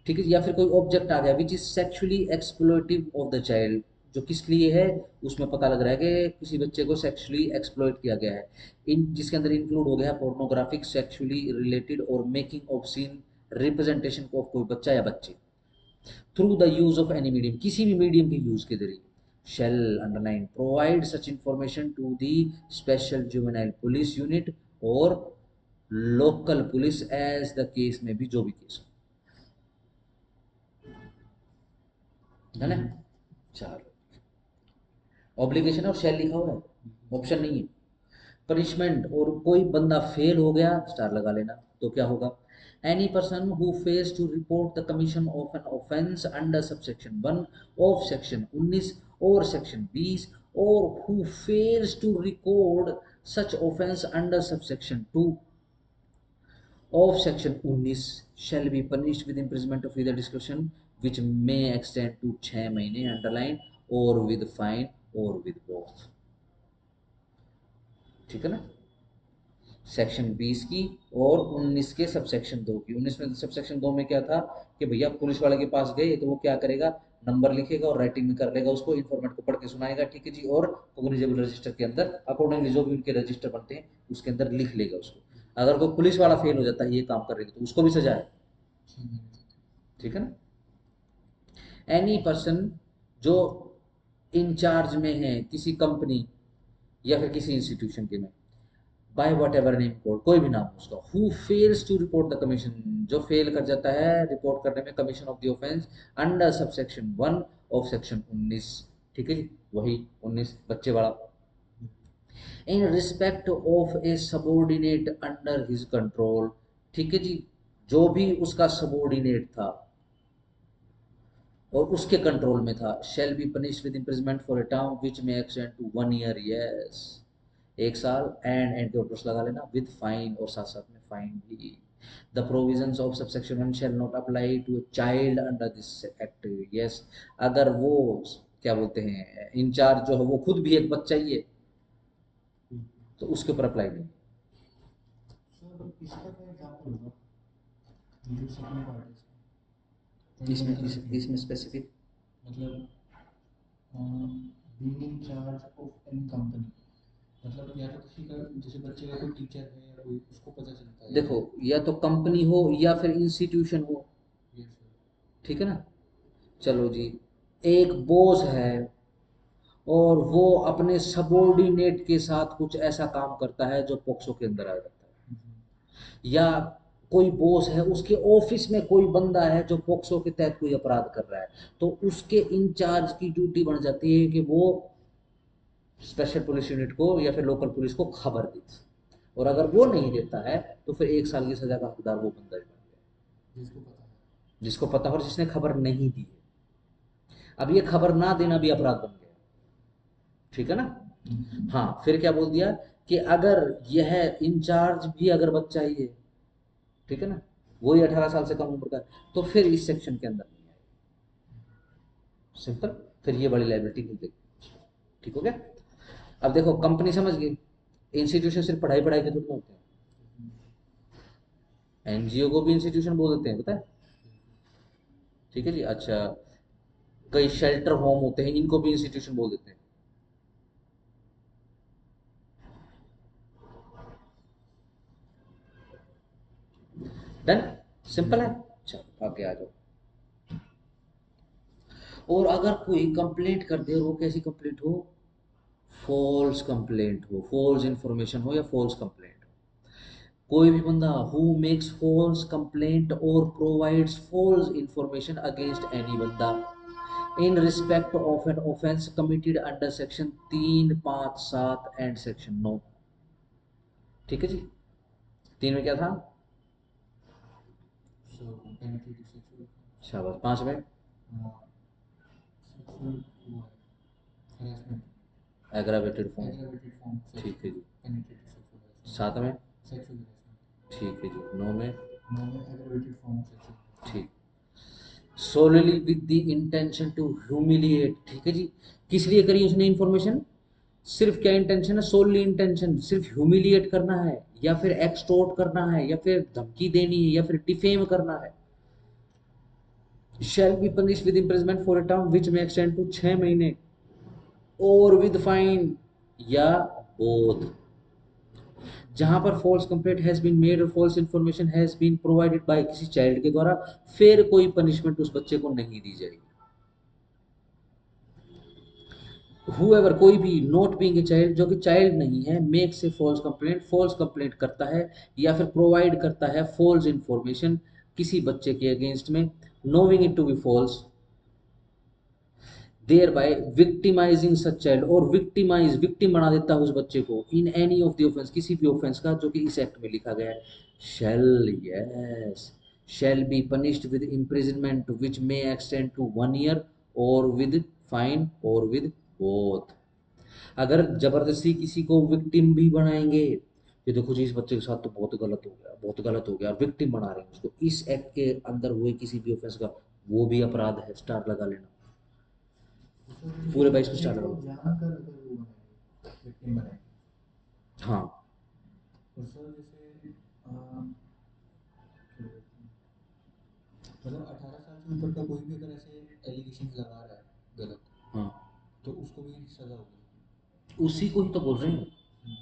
ठीक है, या फिर कोई ऑब्जेक्ट आ गया which is sexually exploitative of the child, जो किस लिए है, उसमें पता लग रहा है कि किसी बच्चे को सेक्सुअली एक्सप्लॉइट किया गया है, इन जिसके अंदर इंक्लूड हो गया पोर्नोग्राफिक, सेक्सुअली रिलेटेड और making of scene representation of कोई बच्चा या बच्चे, through the use of any medium, किसी भी मीडियम के यूज के जरिए, shall, underline, provide such information to the special juvenile police unit और local police as the case में भी, जो भी केस हो, है ना, चलो ऑब्लिगेशन और शेल लिखा हुआ है, ऑप्शन नहीं है, पनिशमेंट, और कोई बंदा फेल हो गया, स्टार लगा लेना, तो क्या होगा, Any person who fails to report the commission of an offence under subsection 1 of section 19 or section 20 or who fails to record such offence under subsection 2 of section 19 shall be punished with imprisonment of either discretion which may extend to 6 महीने underline or with fine or with both. ठीक है ना? Section 20 की और 19 के subsection 2 की। 19 में subsection 2 में क्या था कि भैया पुलिस वाले के पास गए तो वो क्या करेगा, नंबर लिखेगा और राइटिंग में कर लेगा, उसको इन्फॉर्मेट को पढ़ के सुनाएगा, ठीक है जी, और कोग्निजेबल रजिस्टर के अंदर अकॉर्डिंगली जो भी उनके रजिस्टर बनते हैं उसके अंदर लिख लेगा उसको। अगर कोई पुलिस वाला फेल हो जाता है ये काम करने के तो उसको भी सजा है, ठीक है ना। एनी पर्सन जो इंचार्ज में है किसी कंपनी या फिर किसी इंस्टीट्यूशन के में, by whatever name called, कोई भी नाम हो उसका, who fails to report the commission, जो फेल कर जाता है रिपोर्ट करने में commission of the offence under subsection 1 of section 19, ठीक है जी, वही 19 बच्चे वाला, in respect of a subordinate under his control, ठीक है जी, जो भी उसका सबॉर्डिनेट था और उसके कंट्रोल में था, shall be punished with imprisonment for a term which may extend to 1 year, yes 1 साल, एंड के ऊपर लगा लेना विद फाइन, और साथ साथ में फाइन भी। The provisions of subsection 1 shall not apply to a child under this act, yes, अगर वो क्या बोलते हैं इंचार्ज जो है वो खुद भी एक बच्चा ही है तो उसके ऊपर अप्लाई नहीं। सर इसका क्या एग्जांपल होगा, जो सेकंड पार्ट है इसमें स्पेसिफिक मतलब being in charge of any company, मतलब या तो किसी का जैसे बच्चे का कोई टीचर है या कोई उसको पता चलता है, देखो या तो कंपनी हो या फिर इंस्टीट्यूशन हो, ये सर, ठीक है ना। चलो जी, एक बॉस है और वो अपने सबॉर्डिनेट के साथ कुछ ऐसा काम करता है जो पोक्सो के अंदर आ जाता है, या कोई बॉस है उसके ऑफिस में कोई बंदा है जो पोक्सो के तहत कोई अपराध कर रहा है, तो उसके इंचार्ज की ड्यूटी बन जाती है कि वो स्पेशल पुलिस यूनिट को या फिर लोकल पुलिस को खबर दे, और अगर वो नहीं देता है तो फिर 1 साल की सजा का हकदार वो बंदा ही बन गया जिसको पता है, जिसको पता हो और जिसने खबर नहीं दी है। अब ये खबर ना देना भी अपराध बन गया, ठीक है ना। हाँ, फिर क्या बोल दिया कि अगर यह इंचार्ज भी अगर बच्चा ही है, ठीक है ना, वही 18 साल से कम उम्र का है, तो फिर इस सेक्शन के अंदर नहीं आएगा, सिंपल, फिर ये बड़ी लाइबिलिटी नहीं देगी, ठीक हो गया। अब देखो कंपनी समझ गई, इंस्टीट्यूशन सिर्फ पढ़ाई पढ़ाई के थोड़ी ना होते हैं, एनजीओ को भी इंस्टीट्यूशन बोल देते हैं, पता है, ठीक है जी। अच्छा, कई शेल्टर होम होते हैं, इनको भी इंस्टीट्यूशन बोल देते हैं, डन, सिंपल है। चलो आगे आ जाओ। और अगर कोई कंप्लेंट कर दे और वो कैसी कंप्लेंट हो, फॉल्स कंप्लेंट हो, फॉल्स इंफॉर्मेशन हो या फॉल्स कंप्लेंट हो, कोई भी बंदा हु मेक्स फॉल्स कंप्लेंट और provides false information against any बंदा in respect of an offence committed under section 3, 5, 7 and section 9, ठीक है जी। 3 में क्या था, सो पेनिट्रेटिव सेक्सुअल, शाबाश। 5 में sexual harassment, aggravated form, aggravated form, ठीक है जी। पेनिट्रेटिव सेक्सुअल हरासमेंट, 7 में, सेक्सुअल हरासमेंट, ठीक है जी। 9 में, 9 में एग्रावेटेड फॉर्म सेक्सुअल, ठीक, solely with the intention to humiliate, ठीक है जी। किस लिए करी उसने इंफॉर्मेशन, सिर्फ क्या इंटेंशन है, सोलली इंटेंशन सिर्फ ह्यूमिलिएट करना है या फिर एक्सटोर्ट करना है या फिर धमकी देनी है या फिर डिफेम करना है, shall be punished with imprisonment for a term which may extend to 6 महीने और विद फाइन या बोथ। जहां पर false complaint has been made और false information has been provided by किसी चाइल्ड के द्वारा, फिर कोई पनिशमेंट उस बच्चे को नहीं दी जाएगी। whoever, कोई भी, नॉट बीइंग ए चाइल्ड, जो कि चाइल्ड नहीं है, मेक्स ए फॉल्स कंप्लेंट करता है या फिर प्रोवाइड करता है फॉल्स इंफॉर्मेशन किसी बच्चे के अगेंस्ट में, knowing it to be false, thereby victimising such child, और विक्टिम बना देता है उस बच्चे को in any of the offence, किसी भी ऑफेंस का जो कि इस एक्ट में लिखा गया है, shall, yes, shall be punished with imprisonment which may extend to 1 year or with fine or with both. अगर जबरदस्ती किसी को विक्टिम भी बनाएंगे, ये देखो जी इस बच्चे के साथ तो बहुत गलत हो गया, बहुत गलत हो गया, और विक्टिम बना रहे हैं उसको इस एक्ट के अंदर हुए किसी भी ऑफेंस का, वो भी अपराध है, स्टार लगा लेना, तो सर जैसे पूरे 22 पे बच्चे स्टार को लगा लो। जानकर अगर वो बनाएंगे, विक्टिम बनाएंगे, हाँ। तो सर जैसे क्या बोलते हैं, मतलब 18 साल से ऊपर का कोई भी अगर ऐसे एलिगेशन लगा रहा है गलत, हाँ, तो उसको भी सजा होगी। उसी को ही तो बोल रहे उसी हैं। हम्म,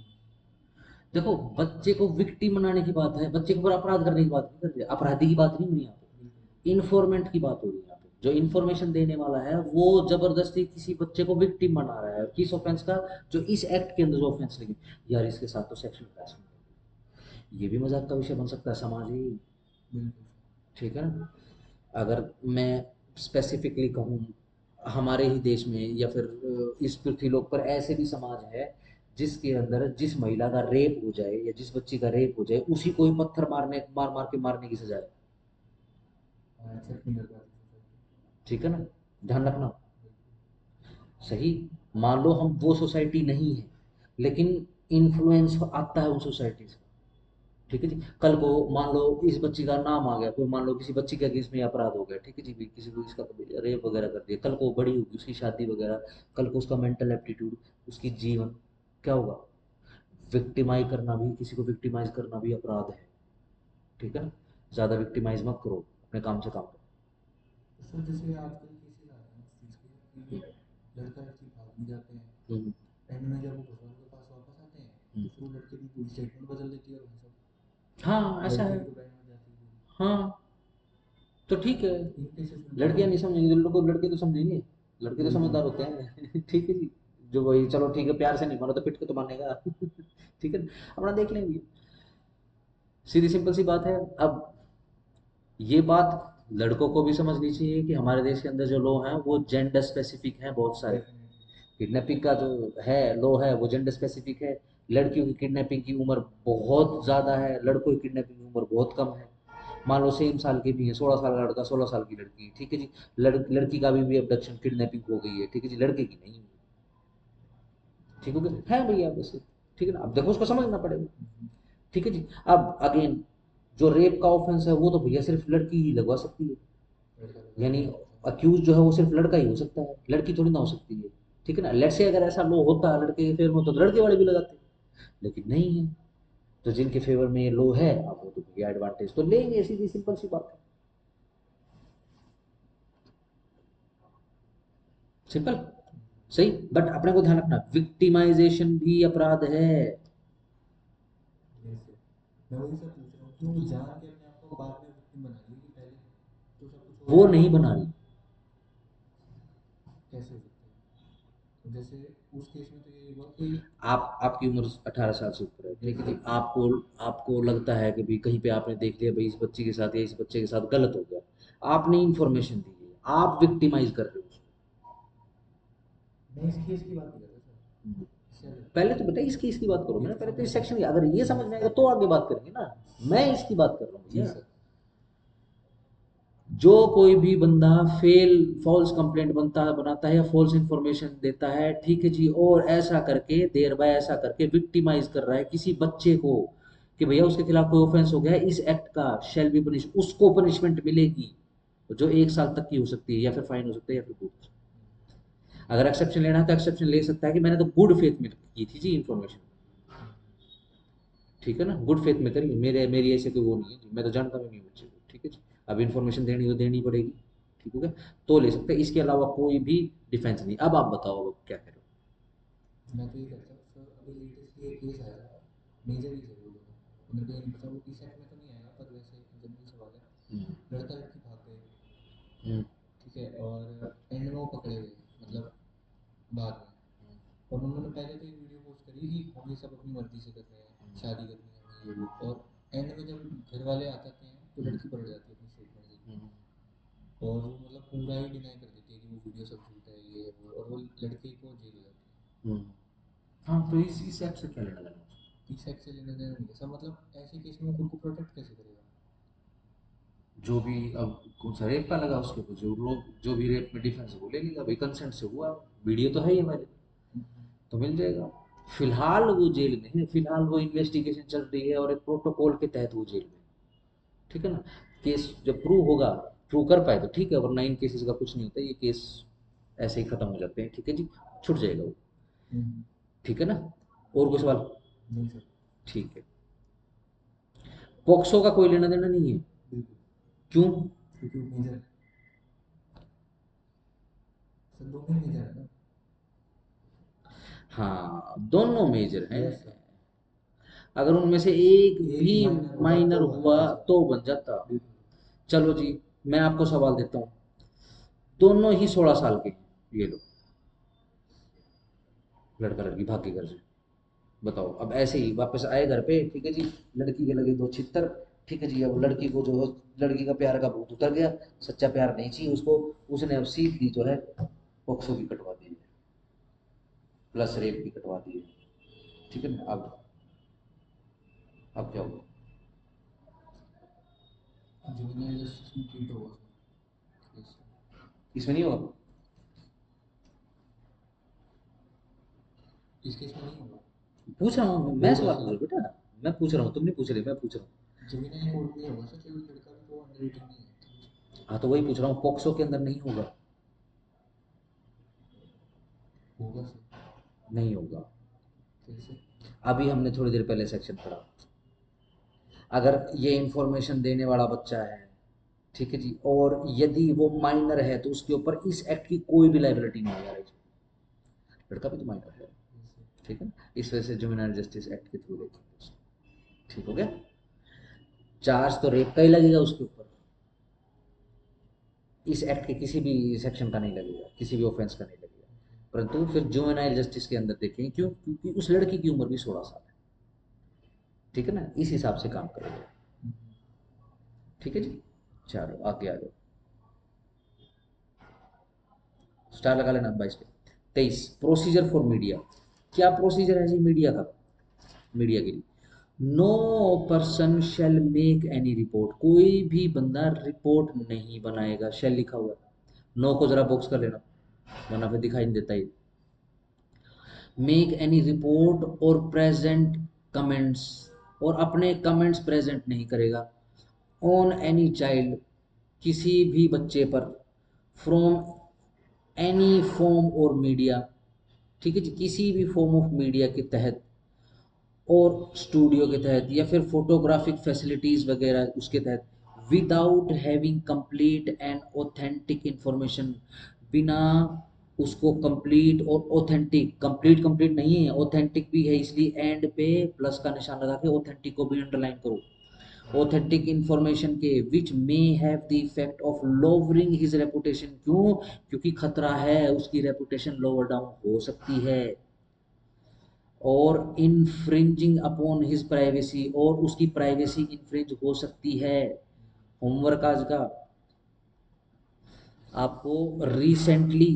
देखो बच्चे को विक्टिम बनाने की बात है, बच्चे के ऊपर अपराध करने की बात नहीं कर रहे, अपराधी की बात नहीं हो रही यहाँ बिल्कुल पे, इन्फॉर्मेंट की बात हो रही है यहाँ पे। जो इन्फॉर्मेशन देने वाला है वो जबरदस्ती किसी बच्चे को विक्टिम बना रहा है, किस ऑफेंस का, जो इस एक्ट के अंदर जो ऑफेंस लगी। यार इसके साथ तो सेक्सुअल हरासमेंट, ये भी मजाक का विषय बन सकता है समाज ही। बिल्कुल ठीक है ना। अगर मैं स्पेसिफिकली कहूँ, हमारे ही देश में या फिर इस पृथ्वीलोक पर ऐसे भी समाज है जिसके अंदर जिस महिला का रेप हो जाए या जिस बच्ची का रेप हो जाए उसी को ही पत्थर मार मार के मारने की सजा है। सर, एक्सेप्ट नहीं कर पाती सोसाइटी। ठीक है ना, ध्यान रखना। बिल्कुल। सही। मान लो हम वो सोसाइटी नहीं है, लेकिन इन्फ्लुएंस आता है उन सोसाइटी से। ठीक है जी, कल को मान लो इस बच्ची का नाम आ गया, कोई मान लो किसी बच्ची के अगेंस्ट में अपराध हो गया, ठीक है जी, भी किसी को इसका रेप वगैरह कर दिया, कल को बड़ी होगी उसकी शादी वगैरह, कल को उसका मेंटल एप्टीट्यूड, उसकी जीवन क्या होगा। विक्टिमाइज करना भी, किसी को विक्टिमाइज करना भी अपराध है। ठीक है ना, ज्यादा विक्टिमाइज मत करो, अपने काम से काम करो। तो सर जैसे आजकल केसेस आ रहे हैं उस चीज़ के कि लड़का लड़की भाग भी जाते हैं, हम्म। एंड में जब वो घर वालों के पास वापस आते हैं हम्म। तो फिर वो लड़के की पूरी स्टेटमेंट बदल देती है और वो हाँ सब ऐसा लड़के है। की तो बैंड हो जाती है पूरी। हाँ तो ठीक है, तो इन केसेस में क्या लड़कियां होगा। नहीं समझेंगी, लड़कों लड़के तो समझेंगे, लड़के तो बिल्कुल। समझदार होते हैं। ठीक है जी, जो वही चलो ठीक है, प्यार से नहीं मानो तो पिट के तो मानेगा। ठीक है, अपना देख लेंगे, सीधी सिंपल सी बात है। अब ये बात लड़कों को भी समझनी चाहिए कि हमारे देश के अंदर जो लॉ हैं वो जेंडर स्पेसिफिक हैं बहुत सारे। डेफिनेटली। किडनैपिंग का जो है लॉ है वो जेंडर स्पेसिफिक है। लड़कियों की किडनैपिंग की उम्र बहुत ज़्यादा है, लड़कों की किडनैपिंग की उम्र बहुत कम है। मान लो सेम साल के भी है, 16 साल का लड़का 16 साल की लड़की, ठीक है जी, लड़की का भी अबडक्शन किडनैपिंग हो गई है, ठीक है जी, लड़के की नहीं हुई। ठीक हो गया है भैया वैसे। ठीक है ना, अब देखो उसको समझना पड़ेगा। ठीक है जी। अब अगेन, जो रेप का ऑफेंस है वो तो भैया सिर्फ लड़की ही लगवा सकती है, लड़का लगा यानी नहीं सकता। अक्यूज जो है वो सिर्फ लड़का ही हो सकता है, लड़की थोड़ी ना हो सकती है। ठीक है ना, लेट्स से अगर ऐसा लो होता है लड़के के फेवर में तो लड़के वाले भी लगाते, लेकिन नहीं है। तो जिनके फेवर में ये लो है अब वो तो भैया एडवांटेज तो लेंगे, सीधी सिंपल सी बात है। सिंपल। सही। बट अपने को ध्यान रखना, विक्टिमाइजेशन भी अपराध है। यस सर, मैं वही सब पूछ रहा हूँ कि वो जान के अपने आप को बाद में विक्टिम बना रही है कि पहले तो सब कुछ हो वो रहा है। नहीं बना रही। कैसे हो सकता है। तो जैसे उस केस में तो ये हुआ कि आप आपकी उम्र 18 साल से ऊपर है, ठीक है जी, डेफिनेटली। आपको आपको लगता है कि भाई कहीं पे आपने देख लिया भाई इस बच्ची के साथ या इस बच्चे के साथ गलत हो गया, आपने इंफॉर्मेशन दी है, आप विक्टिमाइज कर रहे हो मैं इस केस की बात नहीं कर रहा सर, उसको। इससे अलग। पहले तो बेटा इसकी बात करो, ये मैंने तो पहले तो समझ इस में सेक्शन की, आया। अगर ये समझ में आएगा तो आगे बात करेंगे ना। मैं इसकी बात कर रहा हूँ जी भैया। सर। जो कोई भी बंदा फेल फॉल्स कंप्लेंट बनाता है या फॉल्स इंफॉर्मेशन देता है, ठीक है जी, और ऐसा करके देर बाय ऐसा करके विक्टिमाइज कर रहा है किसी बच्चे को कि भैया उसके खिलाफ कोई ऑफेंस हो गया है, इस एक्ट का शैल बी पनिश, उसको पनिशमेंट मिलेगी, जो 1 साल तक की हो सकती है या फिर फाइन हो सकता है या फिर कुछ। अगर एक्सेप्शन लेना है तो एक्सेप्शन ले सकता है कि मैंने तो गुड फेथ में की थी जी इन्फॉर्मेशन। ठीक है ना, गुड फेथ में करिए, मेरी ऐसे कोई वो नहीं है जी, मैं तो जानता भी नहीं बच्चे को, ठीक है जी। अब इन्फॉर्मेशन देनी तो देनी पड़ेगी, ठीक हो गया, तो ले सकते हैं, इसके अलावा कोई भी डिफेंस नहीं। अब आप बताओ अब क्या कह रहे मैं तो ये कहता हूँ सर, अभी लेटेस्टली एक केस आया था, मेजर ही है वो दोनों, तो मेरे को ये नहीं पता वो इस एक्ट में तो नहीं आएगा पर वैसे जनरल सवाल है। हो। लड़का लड़की भाग गए, हम्म। ठीक है, और एंड में वो पकड़े गए, मतलब बाद में, और उन्होंने पहले तो एक वीडियो पोस्ट करी कि हम ये सब अपनी मर्जी से कर रहे हैं, शादी करनी है हमें ये वो, और एंड में जब घर वाले आते हैं तो लड़की पलट जाती है अपनी स्टेटमेंट देके, हम्म। और वो मतलब पूरा ही डिनाई कर देती है कि वो वीडियो सब झूठ है ये है वो, और वो लड़के को जेल हो जाती है। हम्म। हाँ तो इस एक्ट से क्या लेना देना। इस एक्ट से लेना देना नहीं है सब, मतलब ऐसे केस में वो खुद को प्रोटेक्ट कैसे करेगा? जो भी अब कौन सा रेप का लगा उसके ऊपर, जो लोग जो भी रेप में डिफेंस है वो ले लेगा भाई, कंसेंट से हुआ, वीडियो तो है ही हमारे, तो मिल जाएगा। फिलहाल वो जेल में है, फिलहाल वो इन्वेस्टिगेशन चल रही है और एक प्रोटोकॉल के तहत वो जेल में है, ठीक है ना। केस जब प्रूव होगा, प्रूव कर पाए तो ठीक है, वरना इन केसेस का कुछ नहीं होता, ये केस ऐसे ही खत्म हो जाते हैं, ठीक है जी, छूट जाएगा वो, हम्म, ठीक है ना। और कोई सवाल? नहीं सर। ठीक है। पॉक्सो का कोई लेना देना नहीं है। बिल्कुल। क्यों? क्योंकि वो मेजर, सर दोनों ही मेजर है ना। हाँ दोनों मेजर हैं। Yes sir. अगर उनमें से एक एक भी माइनर होगा माइनर तो हुआ बनेगा सर। तो बन जाता। बिल्कुल। चलो जी, मैं आपको सवाल देता हूँ, दोनों ही 16 साल के हैं, ये लो, लड़का लड़की भाग के घर से, बताओ, अब ऐसे ही वापस आए घर पे, ठीक है जी, लड़की के लगे दो छितर, ठीक है जी, अब लड़की को जो, लड़की का प्यार का भूत उतर गया, सच्चा प्यार नहीं चाहिए उसको, उसने अब सीधी जो है पॉक्सो की कटवा दी है, प्लस रेप की कटवा दी है, ठीक है ना। अब क्या होगा? जुवेनाइल जस्टिस में ट्रीट होगा सर केस। इसमें नहीं होगा? इस केस में नहीं होगा। पूछ रहा हूँ मैं, होगा सवाल पूछ रहा सर। हूँ बेटा, मैं पूछ रहा हूँ, तुम नहीं पूछ रहे, मैं पूछ रहा हूँ। जुवेनाइल कोर्ट में होगा सर, क्योंकि लड़का भी तो अंडर 18 नहीं है। हाँ तो वही पूछ रहा हूँ, पॉक्सो के अंदर नहीं होगा? होगा सर। नहीं होगा। कैसे? अभी हमने थोड़ी देर पहले सेक्शन पढ़ा, अगर ये इंफॉर्मेशन देने वाला बच्चा है, ठीक है जी, और यदि वो माइनर है तो उसके ऊपर इस एक्ट की कोई भी लाइबिलिटी नहीं है, लड़का भी तो माइनर है, कैसे? ठीक है, इस वजह से जुवेनाइल जस्टिस एक्ट के थ्रू देखेंगे, ठीक हो गया। चार्ज तो रेप का ही लगेगा उसके ऊपर, इस एक्ट के किसी भी सेक्शन का नहीं लगेगा, किसी भी ऑफेंस का नहीं लगेगा, परंतु फिर जुवेनाइल जस्टिस के अंदर देखेंगे, क्यों? क्योंकि उस लड़की की उम्र भी 16 साल है, ठीक है ना, इस हिसाब से काम करेगा, ठीक है जी। चलो आगे आ जाओ, स्टार लगा लेना 22 पे। 23, प्रोसीजर फॉर मीडिया, क्या प्रोसीजर है जी मीडिया का? मीडिया के लिए, no person shall make any report, कोई भी बंदा रिपोर्ट नहीं बनाएगा, शेल लिखा हुआ है, नो को जरा बॉक्स कर लेना, वरना फिर दिखाई नहीं देता ये। मेक एनी रिपोर्ट और प्रेजेंट कमेंट्स, और अपने कमेंट्स प्रेजेंट नहीं करेगा, ऑन एनी चाइल्ड, किसी भी बच्चे पर, फ्रॉम एनी फॉर्म और मीडिया, ठीक है जी, किसी भी फॉर्म ऑफ मीडिया के तहत और स्टूडियो के तहत या फिर फोटोग्राफिक फैसिलिटीज वगैरह उसके तहत, without having complete and authentic information, बिना उसको कंप्लीट और ऑथेंटिक, कंप्लीट कंप्लीट नहीं है, ऑथेंटिक भी है, इसलिए एंड पे प्लस का निशान लगा के ऑथेंटिक को भी अंडरलाइन करो, ऑथेंटिक इंफॉर्मेशन के which may have the effect of lowering his reputation, क्यों? क्योंकि खतरा है, उसकी रेपुटेशन लोअर डाउन हो सकती है, और इनफ्रिंजिंग अपॉन हिज प्राइवेसी, और उसकी प्राइवेसी इनफ्रिंज हो सकती है। होमवर्क आज का, आपको रिसेंटली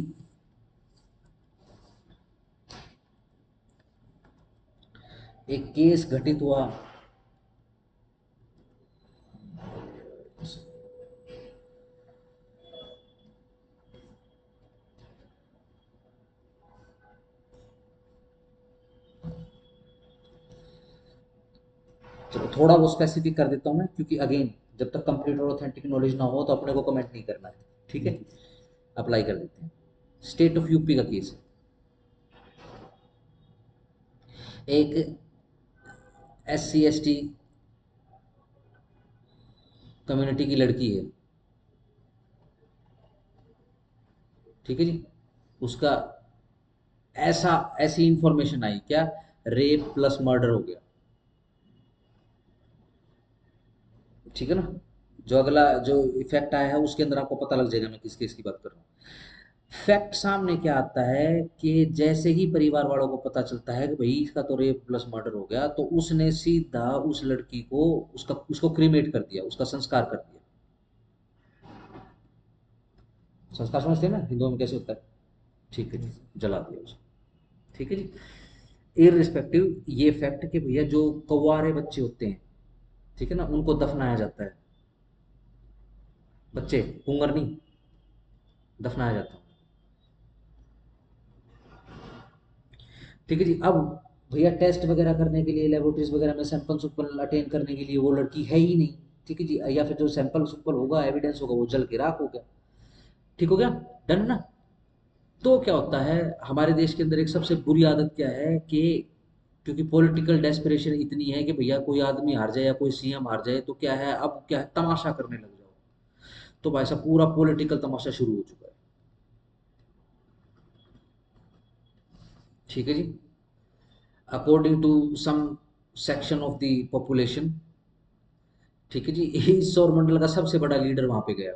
एक केस घटित हुआ, चलो थोड़ा वो स्पेसिफिक कर देता हूँ मैं, क्योंकि अगेन जब तक कंप्लीट और ऑथेंटिक नॉलेज ना हो तो अपने को कमेंट नहीं करना है, ठीक है, अप्लाई कर देते हैं। स्टेट ऑफ यूपी का केस है, एक SC ST कम्युनिटी की लड़की है, ठीक है जी, उसका ऐसा ऐसी इंफॉर्मेशन आई क्या, रेप प्लस मर्डर हो गया, ठीक है ना, जो अगला जो इफेक्ट आया है उसके अंदर आपको पता लग जाएगा मैं किस केस की बात कर रहा हूँ। फैक्ट सामने क्या आता है कि जैसे ही परिवार वालों को पता चलता है कि भाई इसका तो रेप प्लस मर्डर हो गया, तो उसने सीधा उस लड़की को, उसका उसको क्रीमेट कर दिया, उसका संस्कार कर दिया, संस्कार समझते हैं ना हिंदुओं में कैसे होता है, ठीक है जी, यस सर। जला दिया उसको, ठीक है जी। इररिस्पेक्टिव ये फैक्ट कि भैया जो कौआरे बच्चे होते हैं, ठीक है ना, उनको दफनाया जाता है। बच्चे पुंगर नहीं, दफनाया जाता है। ठीक है जी। अब भैया टेस्ट वगैरह करने के लिए लेबोरेटरीज वगैरह में सैंपल सुपल अटेंड करने के लिए वो लड़की है ही नहीं। ठीक है जी, या फिर जो सैंपल सुपल होगा, एविडेंस होगा, वो जल के राख हो गया। ठीक हो गया, डन ना। तो क्या होता है, हमारे देश के अंदर एक सबसे बुरी आदत क्या है कि क्योंकि पॉलिटिकल डेस्परेशन इतनी है कि भैया कोई आदमी हार जाए या कोई सीएम हार जाए तो क्या है, अब क्या है, तमाशा करने लग जाओ। तो भाई साहब पूरा पॉलिटिकल तमाशा शुरू हो चुका है। ठीक है जी। According to some section of the population, ठीक है जी, इस सौर मंडल का सबसे बड़ा लीडर वहां पे गया।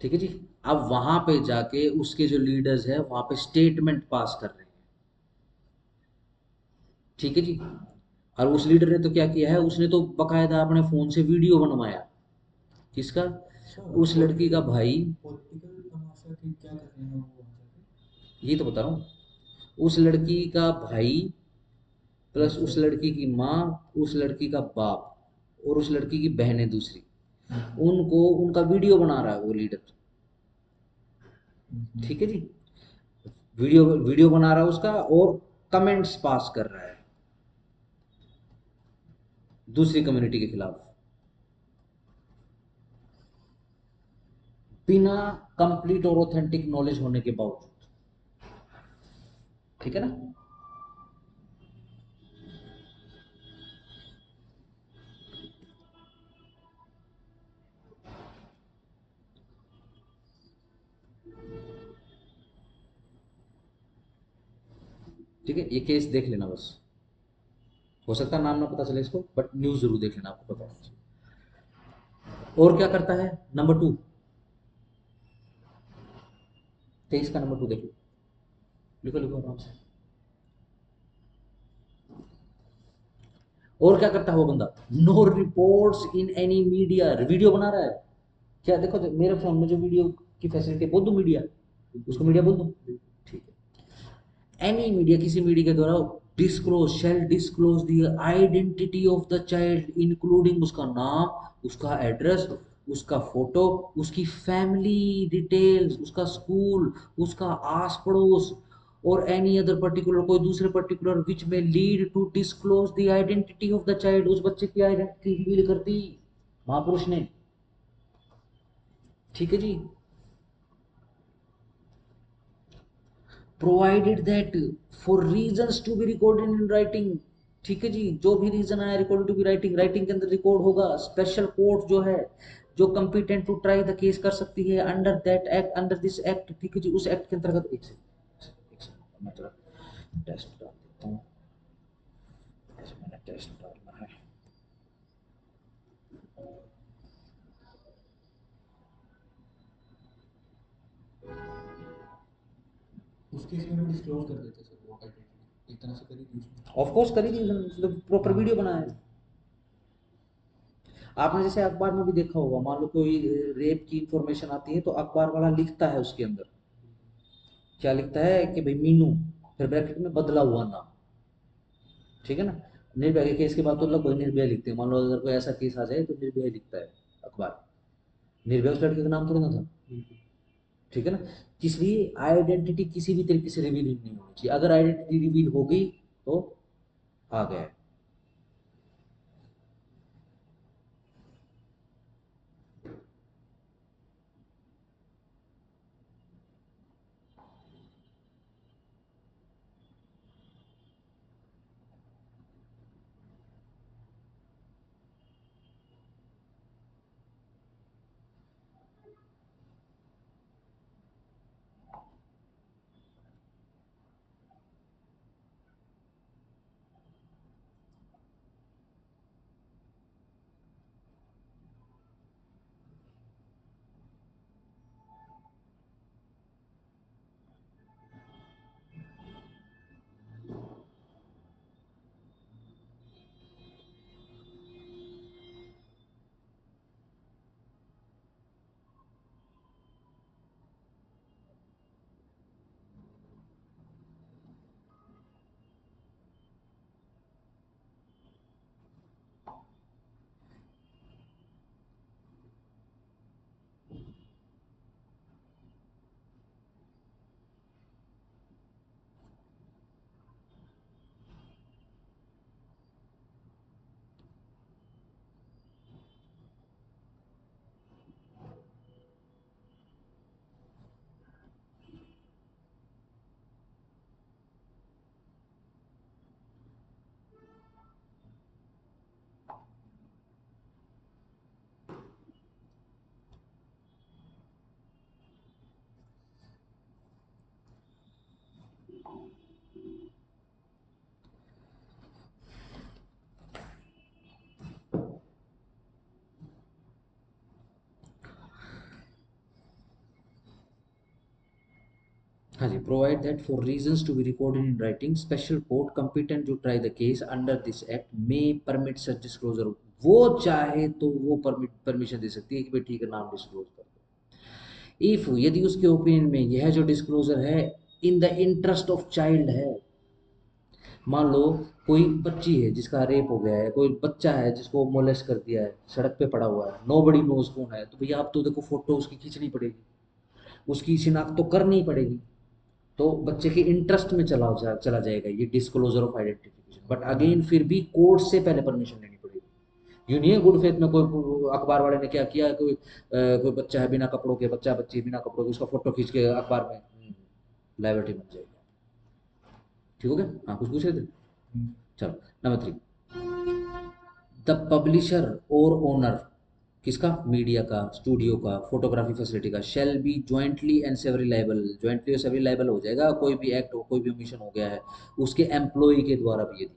ठीक है जी। अब वहां पे जाके उसके जो लीडर्स है वहां पे स्टेटमेंट पास कर रहे हैं। ठीक है जी। और उस लीडर ने तो क्या किया है, उसने तो बकायदा अपने फोन से वीडियो बनवाया। किसका? अच्छा, उस लड़की का भाई। पॉलिटिकल तमाशा की क्या कर रहे हैं वो वहाँ जाके? ये तो बता रहा हूँ। उस लड़की का भाई प्लस अच्छा। उस लड़की की माँ, उस लड़की का बाप और उस लड़की की बहनें दूसरी, हम्म। उनको उनका वीडियो बना रहा है वो लीडर। हम्म। ठीक है जी। वीडियो वीडियो बना रहा है उसका और कमेंट्स पास कर रहा है दूसरी कम्युनिटी के खिलाफ, बिना कंप्लीट और ऑथेंटिक नॉलेज होने के बावजूद। ठीक है ना। ठीक है, ये केस देख लेना बस। हो सकता है नाम ना पता चले इसको, बट न्यूज जरूर देख लेना, आपको पता होना चाहिए। और क्या करता है, नंबर टू, 23 का नंबर टू देखो। लिखो लिखो आराम से। और क्या करता है वो बंदा, no reports in any media, video बना रहा है। क्या देखो, मेरे फोन में जो वीडियो की फैसिलिटी बोल दूं मीडिया, उसको मीडिया बोल दूं। ठीक है, एनी मीडिया, किसी मीडिया के द्वारा disclose, shell disclose the identity of the child including उसका नाम, उसका एड्रेस, उसका फोटो, उसकी फैमिली डिटेल्स, उसका स्कूल, उसका आस पड़ोस, और एनी अदर पर्टिकुलर, कोई दूसरे particular which may lead to disclose the identity of the child, उस बच्चे की आइडेंटिटी रिवील कर दी महापुरुष ने। ठीक है जी। Provided that for reasons to be recorded in writing. ठीक है जी, जो भी रीजन आया recorded to be writing, writing के अंदर रिकॉर्ड होगा। स्पेशल कोर्ट जो है, जो competent to try the case कर सकती है under that act, under this act. ठीक है जी, उस एक्ट के अंतर्गत। एक सेकंड मैं जरा टेस्ट डाल देता हूँ। ऐसे मैंने टेस्ट डालना है। उस केस में भी डिस्क्लोज कर देते सर वो आइडेंटिटी, एक तरह से करी थी उसने। ऑफ कोर्स करी थी उसने, प्रॉपर वीडियो बनाया है। आपने जैसे अखबार में भी देखा होगा, मान लो कोई रेप की इंफॉर्मेशन आती है तो अखबार वाला लिखता है उसके अंदर, क्या लिखता है कि भाई मीनू, फिर ब्रैकेट में बदला हुआ नाम। ठीक है ना। निर्भया के केस के बाद तो लगभग निर्भया लिखते हैं, मान लो अगर कोई ऐसा केस आ जाए तो निर्भया लिखता है अखबार। निर्भया उस लड़के का नाम थोड़ा ना था। ठीक है ना। इसलिए आइडेंटिटी किसी भी तरीके से रिवील नहीं होनी चाहिए, अगर आइडेंटिटी रिवील हो गई तो आ गया। हाँ जी, provide that for reasons to be recorded in writing special court competent to try the case under this act may permit such disclosure. वो चाहे तो वो परमिशन दे सकती है कि भाई ठीक है, नाम डिस्क्लोज कर दो, इफ यदि उसके ओपिनियन में यह जो डिस्क्लोजर है in the interest of child है। मान लो कोई बच्ची है जिसका रेप हो गया है, कोई बच्चा है जिसको मोलेस्ट कर दिया है, सड़क पे पड़ा हुआ है, नो बडी नोज कौन है, तो भैया आप तो देखो फोटो उसकी खींचनी पड़ेगी, उसकी शिनाख्त तो करनी पड़ेगी। तो बच्चे के इंटरेस्ट में चला जाएगा ये disclosure of identification, but again फिर भी कोर्ट से पहले परमिशन लेनी पड़ेगी। यूं नहीं है गुड फेथ में कोई अखबार वाले ने क्या किया, कोई बच्चा है बिना कपड़ों के, बच्चा बच्ची बिना कपड़ों के, उसका फोटो खींच के अखबार में, लाइबिलिटी बन जाएगी। ठीक हो गया? हाँ, कुछ पूछ रहे थे? चलो, नंबर 3, द पब्लिशर और ओनर, किसका? मीडिया का, स्टूडियो का, फोटोग्राफी फैसिलिटी का, shall be jointly and severally liable. Jointly और सेवरली लाइबल हो जाएगा कोई भी एक्ट हो, कोई भी ओमिशन हो गया है उसके एम्प्लॉय के द्वारा भी। यदि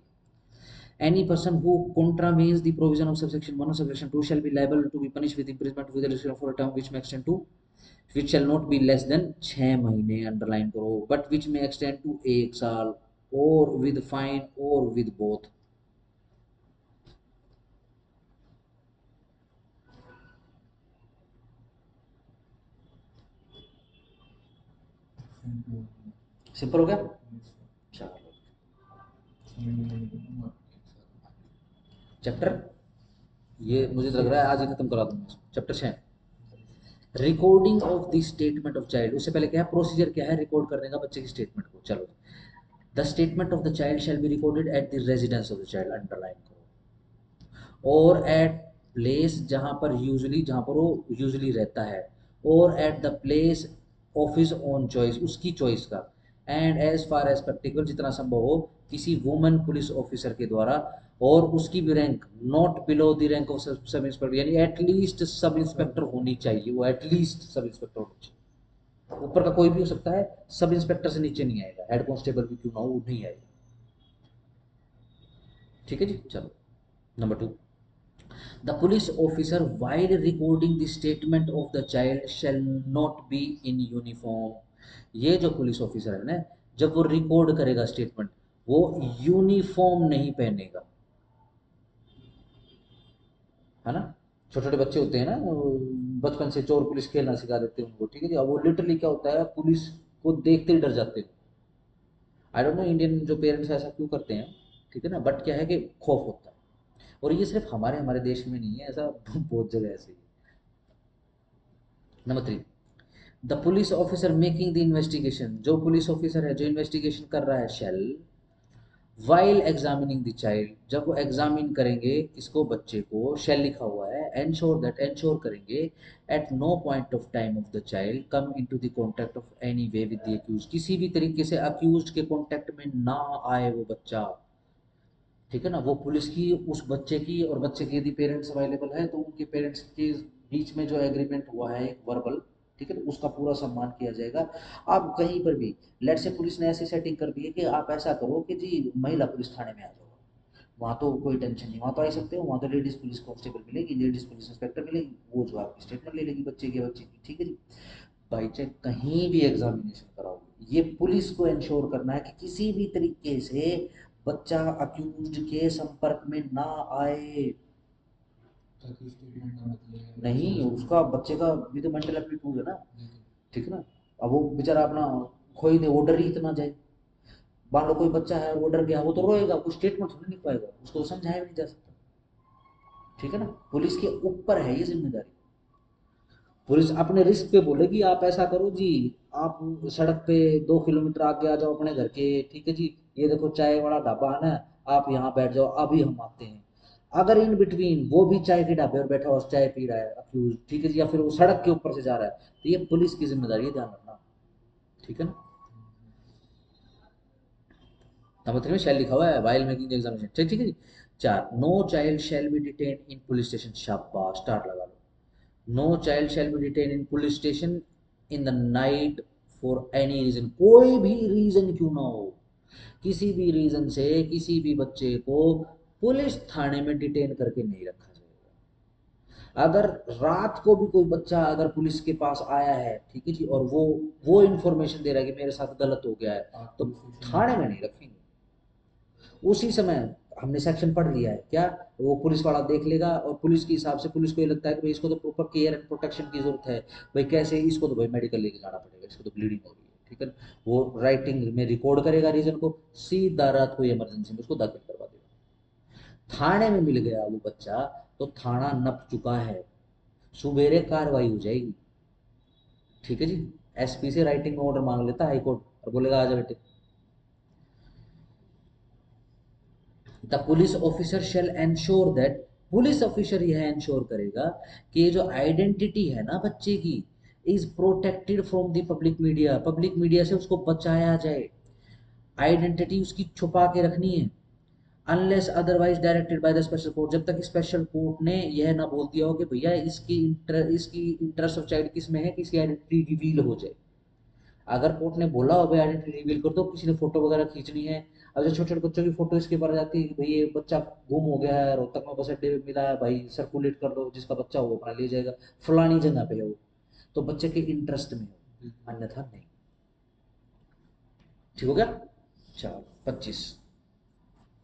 any person who contravenes the provision of subsection 1 or subsection 2 shall be liable to be punished with imprisonment with restriction for a term which may extend to, which shall not be less than 6 महीने, underline करो, but which may extend to 1 साल, or with fine or with both। Simple हो गया? चलो, chapter, ये मुझे लग रहा है आज ही खत्म करा दूंगा। Chapter 6, recording of the statement of child. उससे पहले क्या है, प्रोसीजर क्या है रिकॉर्ड करने का बच्चे की स्टेटमेंट को। चलो, the statement of the child shall be recorded at the residence of the child, underline करो, और एट प्लेस जहां पर यूजली, जहां पर वो यूजली रहता है, और at the place of his own choice, उसकी चॉइस का, and as far as practical, जितना संभव हो, किसी वुमन पुलिस ऑफिसर के द्वारा, और उसकी भी rank not below the rank of sub inspector, यानी एटलीस्ट सब इंस्पेक्टर होनी चाहिए, वो एटलीस्ट सब इंस्पेक्टर होनी चाहिए। ऊपर का कोई भी हो सकता है, सब इंस्पेक्टर से नीचे नहीं आएगा, हेड कांस्टेबल भी क्यों ना हो, वो नहीं आएगा। ठीक है जी, चलो, number 2, the police officer while recording the statement of the child shall not be in uniform। ये जो पुलिस ऑफिसर है ना, जब वो रिकॉर्ड करेगा स्टेटमेंट, वो यूनिफॉर्म नहीं पहनेगा, है ना। छोटे छोटे बच्चे होते हैं ना, बचपन से चोर पुलिस खेलना सिखा देते हैं उनको, ठीक है जी। अब वो लिटरली क्या होता है, पुलिस को देखते ही डर जाते हैं। आई डोंट नो इंडियन जो पेरेंट्स ऐसा क्यों करते हैं, ठीक है ना, बट क्या है कि खौफ होता है। और ये सिर्फ हमारे हमारे देश में नहीं है ऐसा, बहुत जगह ऐसे ही है। Number 3, the police officer making the investigation, जो पुलिस ऑफिसर है जो इन्वेस्टिगेशन कर रहा है, shall while examining the child, जब वो एग्जामिन करेंगे इसको, बच्चे को, शेल लिखा हुआ है, एंश्योर दैट, एंश्योर करेंगे, at no point of time of the child come into the contact of any way with the accused, किसी भी तरीके से अक्यूज्ड के कांटेक्ट में ना आए वो बच्चा। ठीक है ना, वो पुलिस की उस बच्चे की, और बच्चे के यदि पेरेंट्स अवेलेबल है तो उनके पेरेंट्स के बीच में जो एग्रीमेंट हुआ है एक वर्बल, ठीक है ना, उसका पूरा सम्मान किया जाएगा। आप कहीं पर भी, लेट से पुलिस ने ऐसी सेटिंग कर दी है कि आप ऐसा करो कि जी महिला पुलिस थाने में आ जाओ, वहाँ तो कोई टेंशन नहीं, वहाँ तो आ सकते हो, वहाँ तो लेडीज पुलिस कांस्टेबल मिलेगी, लेडीज पुलिस इंस्पेक्टर मिलेगी, वो जो आपकी स्टेटमेंट ले लेगी बच्चे की, बच्चे की, ठीक है जी। बाई चाहे कहीं भी एग्जामिनेशन कराओगे, ये पुलिस को इंश्योर करना है कि किसी भी तरीके से बच्चा अक्यूज के संपर्क में ना आए। ताकि स्टेटमेंट ना बदले या कुछ नहीं, ऐसा उसका बच्चे का भी तो मेंटल एप्टीट्यूड है ना, ठीक है ना। अब वो बेचारा अपना खोई दे, वो डर ही इतना जाए। मान लो कोई बच्चा है वो डर गया, वो तो रोएगा, कुछ स्टेटमेंट थोड़ी लिख पाएगा, उसको तो समझाया भी नहीं जा सकता। ठीक है ना, पुलिस के ऊपर है ये जिम्मेदारी। पुलिस अपने रिस्क पे बोलेगी आप ऐसा करो जी, आप सड़क पे 2 किलोमीटर आगे आ जाओ अपने घर के, ठीक है जी, ये देखो चाय वाला ढाबा है ना, आप यहाँ बैठ जाओ, अभी हम आते हैं। अगर इन बिटवीन वो भी चाय के ढाबे पर बैठा हुआ चाय पी रहा है अक्यूज, ठीक है जी, या फिर वो सड़क के ऊपर से जा रहा है, तो ये पुलिस की जिम्मेदारी है, ध्यान रखना। ठीक है ना, नंबर 3 में शैल लिखा हुआ है, वाइल मेकिंग एग्जामिनेशन, ठीक ठीक है जी। 4, no child shall be detain in police station, शाबाश, स्टार्ट लगा लो। No child shall be detain in police station in the night for any reason, कोई भी रीजन क्यों ना हो, किसी भी रीजन से किसी भी बच्चे को पुलिस थाने में डिटेन करके नहीं रखा जाएगा। अगर रात को भी कोई बच्चा अगर पुलिस के पास आया है, ठीक है जी, और वो इंफॉर्मेशन दे रहा है कि मेरे साथ गलत हो गया है, आप तो पुलिस स्टेशन नहीं थाने में जाएंगे। नहीं रखेंगे। उसी समय हमने सेक्शन पढ़ लिया है क्या, वो पुलिस वाला देख लेगा, और पुलिस के हिसाब से पुलिस को ये लगता है कि भाई इसको तो प्रॉपर केयर एंड प्रोटेक्शन की जरूरत है, भाई कैसे इसको तो भाई मेडिकल लेके जाना पड़ेगा, इसको तो ब्लीडिंग हो रही है, ठीक है। वो राइटिंग में रिकॉर्ड करेगा रीजन को, सीधा रात को इमरजेंसी में उसको दाखिल करवा देगा। थाने में मिल गया वो बच्चा, तो थाना नप चुका है, सुबेरे कार्रवाई हो जाएगी, ठीक है जी। एसपी से राइटिंग में ऑर्डर मांग लेता हाई कोर्ट, और बोलेगा आजा बेटे। The police officer shall ensure that, police officer यह एंश्योर करेगा कि ये जो आइडेंटिटी है ना बच्चे की, is protected from the public media, public media से उसको बचाया जाए, आइडेंटिटी उसकी छुपा के रखनी है, unless otherwise directed by the special court, जब तक स्पेशल कोर्ट ने यह ना बोल दिया हो कि भैया इसकी इंटरेस्ट ऑफ चाइल्ड किस में है कि इसकी आइडेंटिटी रिवील हो जाए। अगर कोर्ट ने बोला हो भाई आइडेंटिटी रिवील कर दो, किसी ने फोटो वगैरह खींचनी है, अब जो छोटे छोटे बच्चों की फोटो इसके ऊपर आ जाती है कि भाई ये बच्चा गुम हो गया है, रोहतक में बस अड्डे में मिला है, भाई सर्कुलेट कर दो, जिसका बच्चा हो वो अपना ले जाएगा, फलानी जगह पे है वो, तो बच्चे के इंटरेस्ट में हो, बिल्कुल। अन्यथा नहीं। ठीक हो गया। चलो 25,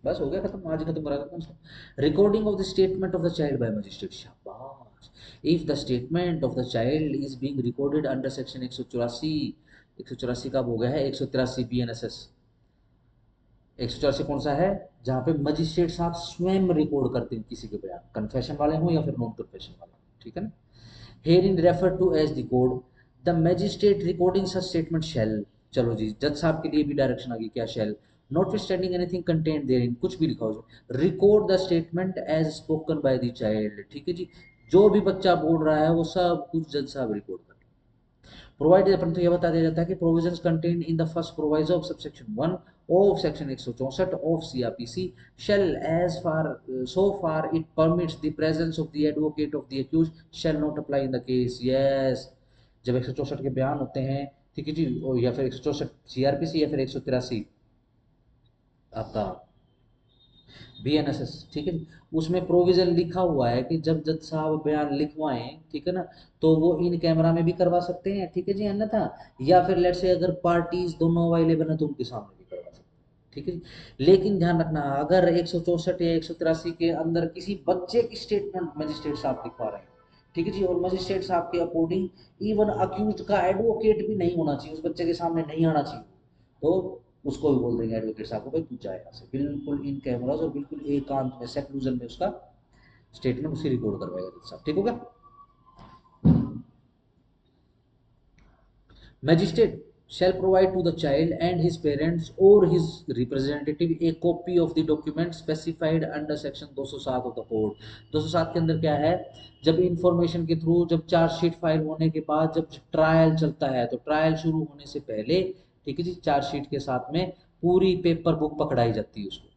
बस हो गया खत्म, आज खत्म करा देता हूँ। Recording of the statement of the child by magistrate, शाबाश। If the statement of the child is being recorded under section 184, 184 का हो गया है 183 बीएनएसएस। 184 कौन सा है, जहाँ पे मजिस्ट्रेट साहब स्वयं रिकॉर्ड करते हैं किसी के बयान, कन्फेशन वाले हों या फिर नॉन कन्फेशन वाले, ठीक है ना। Herein refer to as the code, the magistrate recording such statement shall, चलो जी जज साहब के लिए भी डायरेक्शन आ गई क्या, shall not standing anything contained therein, कुछ भी लिखा हो, record the statement as spoken by the child, ठीक है जी, जो भी बच्चा बोल रहा है वो सब कुछ जज साहब रिकॉर्ड कर। प्रोवाइडेड, अपन तो ये बता दिया जाता है कि provisions contained in the first proviso of subsection 1 of section 164 of CrPC shall as far so far it permits the presence of the advocate of the accused shall not apply in the case, yes. जब 164 के बयान होते हैं, ठीक है जी, या फिर 164 CrPC या फिर 183 आपका बीएनएसएस, ठीक है, उसमें प्रोविजन लिखा हुआ है कि जब जज साहब बयान लिखवाएं, ठीक है ना, तो वो इन कैमरा में भी करवा सकते हैं, ठीक है जी, अन्यथा या फिर लेट से अगर पार्टीज दोनों अवेलेबल है तो उनके सामने भी करवा सकते हैं, ठीक है जी। लेकिन ध्यान रखना, अगर 164 या 183 के अंदर किसी बच्चे की स्टेटमेंट मजिस्ट्रेट साहब लिखवा रहे हैं, ठीक है जी, और मजिस्ट्रेट साहब के अकॉर्डिंग इवन अक्यूज का एडवोकेट भी नहीं होना चाहिए, उस बच्चे के सामने नहीं आना चाहिए, तो उसको भी बोल देंगे एडवोकेट साहब को, भाई तू जाए यहाँ से, बिल्कुल इन कैमरास और बिल्कुल एकांत में सेक्लूजन में उसका स्टेटमेंट उसी रिकॉर्ड करवाएगा जज साहब, ठीक हो गया। Magistrate shall provide to the child and his parents or his representative a copy of the document specified under section 207 of the code। 207 के अंदर क्या है, जब इंफॉर्मेशन के थ्रू, जब चार्जशीट फाइल होने के बाद, जब ट्रायल चलता है, तो ट्रायल शुरू होने से पहले, ठीक है जी, चार्जशीट के साथ में पूरी पेपर बुक पकड़ाई जाती है उसको।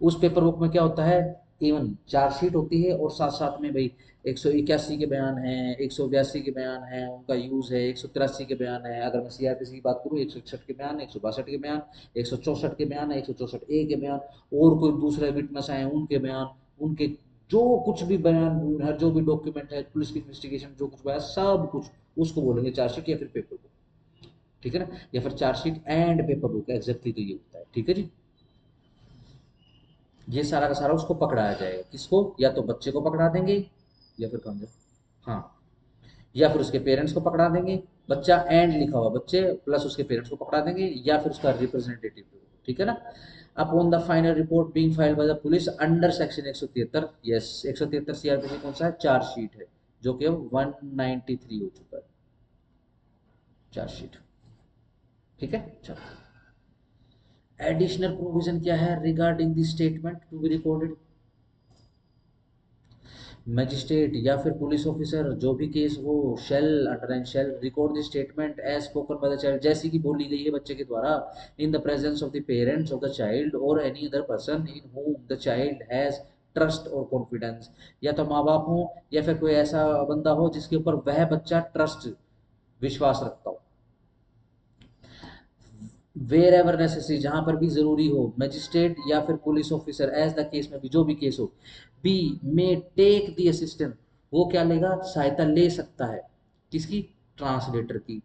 उस पेपर बुक में क्या होता है, इवन चार्जशीट होती है और साथ साथ में भाई 181 के बयान हैं, 182 के बयान हैं, उनका यूज है, 183 के बयान है, अगर मैं सीआरपीसी की बात करूँ 161 के बयान, 162 के बयान, 164 के बयान है, 164 ए के बयान, और कोई दूसरे विटनेस आए उनके बयान, उनके जो कुछ भी बयान है, जो भी डॉक्यूमेंट है, पुलिस की इन्वेस्टिगेशन जो कुछ है, सब कुछ उसको बोलेंगे चार्जशीट या फिर पेपर बुक, ठीक है ना, या फिर chargesheet and paper book, exactly तो ये होता है, ठीक है जी। ये सारा का सारा उसको पकड़ाया जाएगा, किसको, या तो बच्चे को पकड़ा देंगे, या फिर कौन, हाँ, या फिर उसके पेरेंट्स को पकड़ा देंगे, बच्चा एंड लिखा हुआ बच्चे प्लस उसके पेरेंट्स को पकड़ा देंगे, या फिर उसका रिप्रेजेंटेटिव, ठीक है ना। Upon the final report being filed by the police under section 173, yes 173 CrPC कौन सा है, चार्जशीट है, जो कि 193 हो चुका है चार्जशीट, ठीक है। चलो एडिशनल प्रोविजन क्या है regarding the statement to be recorded, magistrate या फिर पुलिस ऑफिसर जो भी केस हो, shall underline shall record the statement as spoken by the child, जैसी कि बोली गई है बच्चे के द्वारा, in the presence of the parents of the child और any other person in whom the child has trust और कॉन्फिडेंस, या तो माँ बाप हो या फिर कोई ऐसा बंदा हो जिसके ऊपर वह बच्चा ट्रस्ट, विश्वास रखता हो, वेर एवर नेसेसरी, जहां पर भी जरूरी हो, मजिस्ट्रेट या फिर police officer as the case में भी, जो भी केस हो, be may take the assistant, वो क्या लेगा, सहायता ले सकता है, किसकी, ट्रांसलेटर की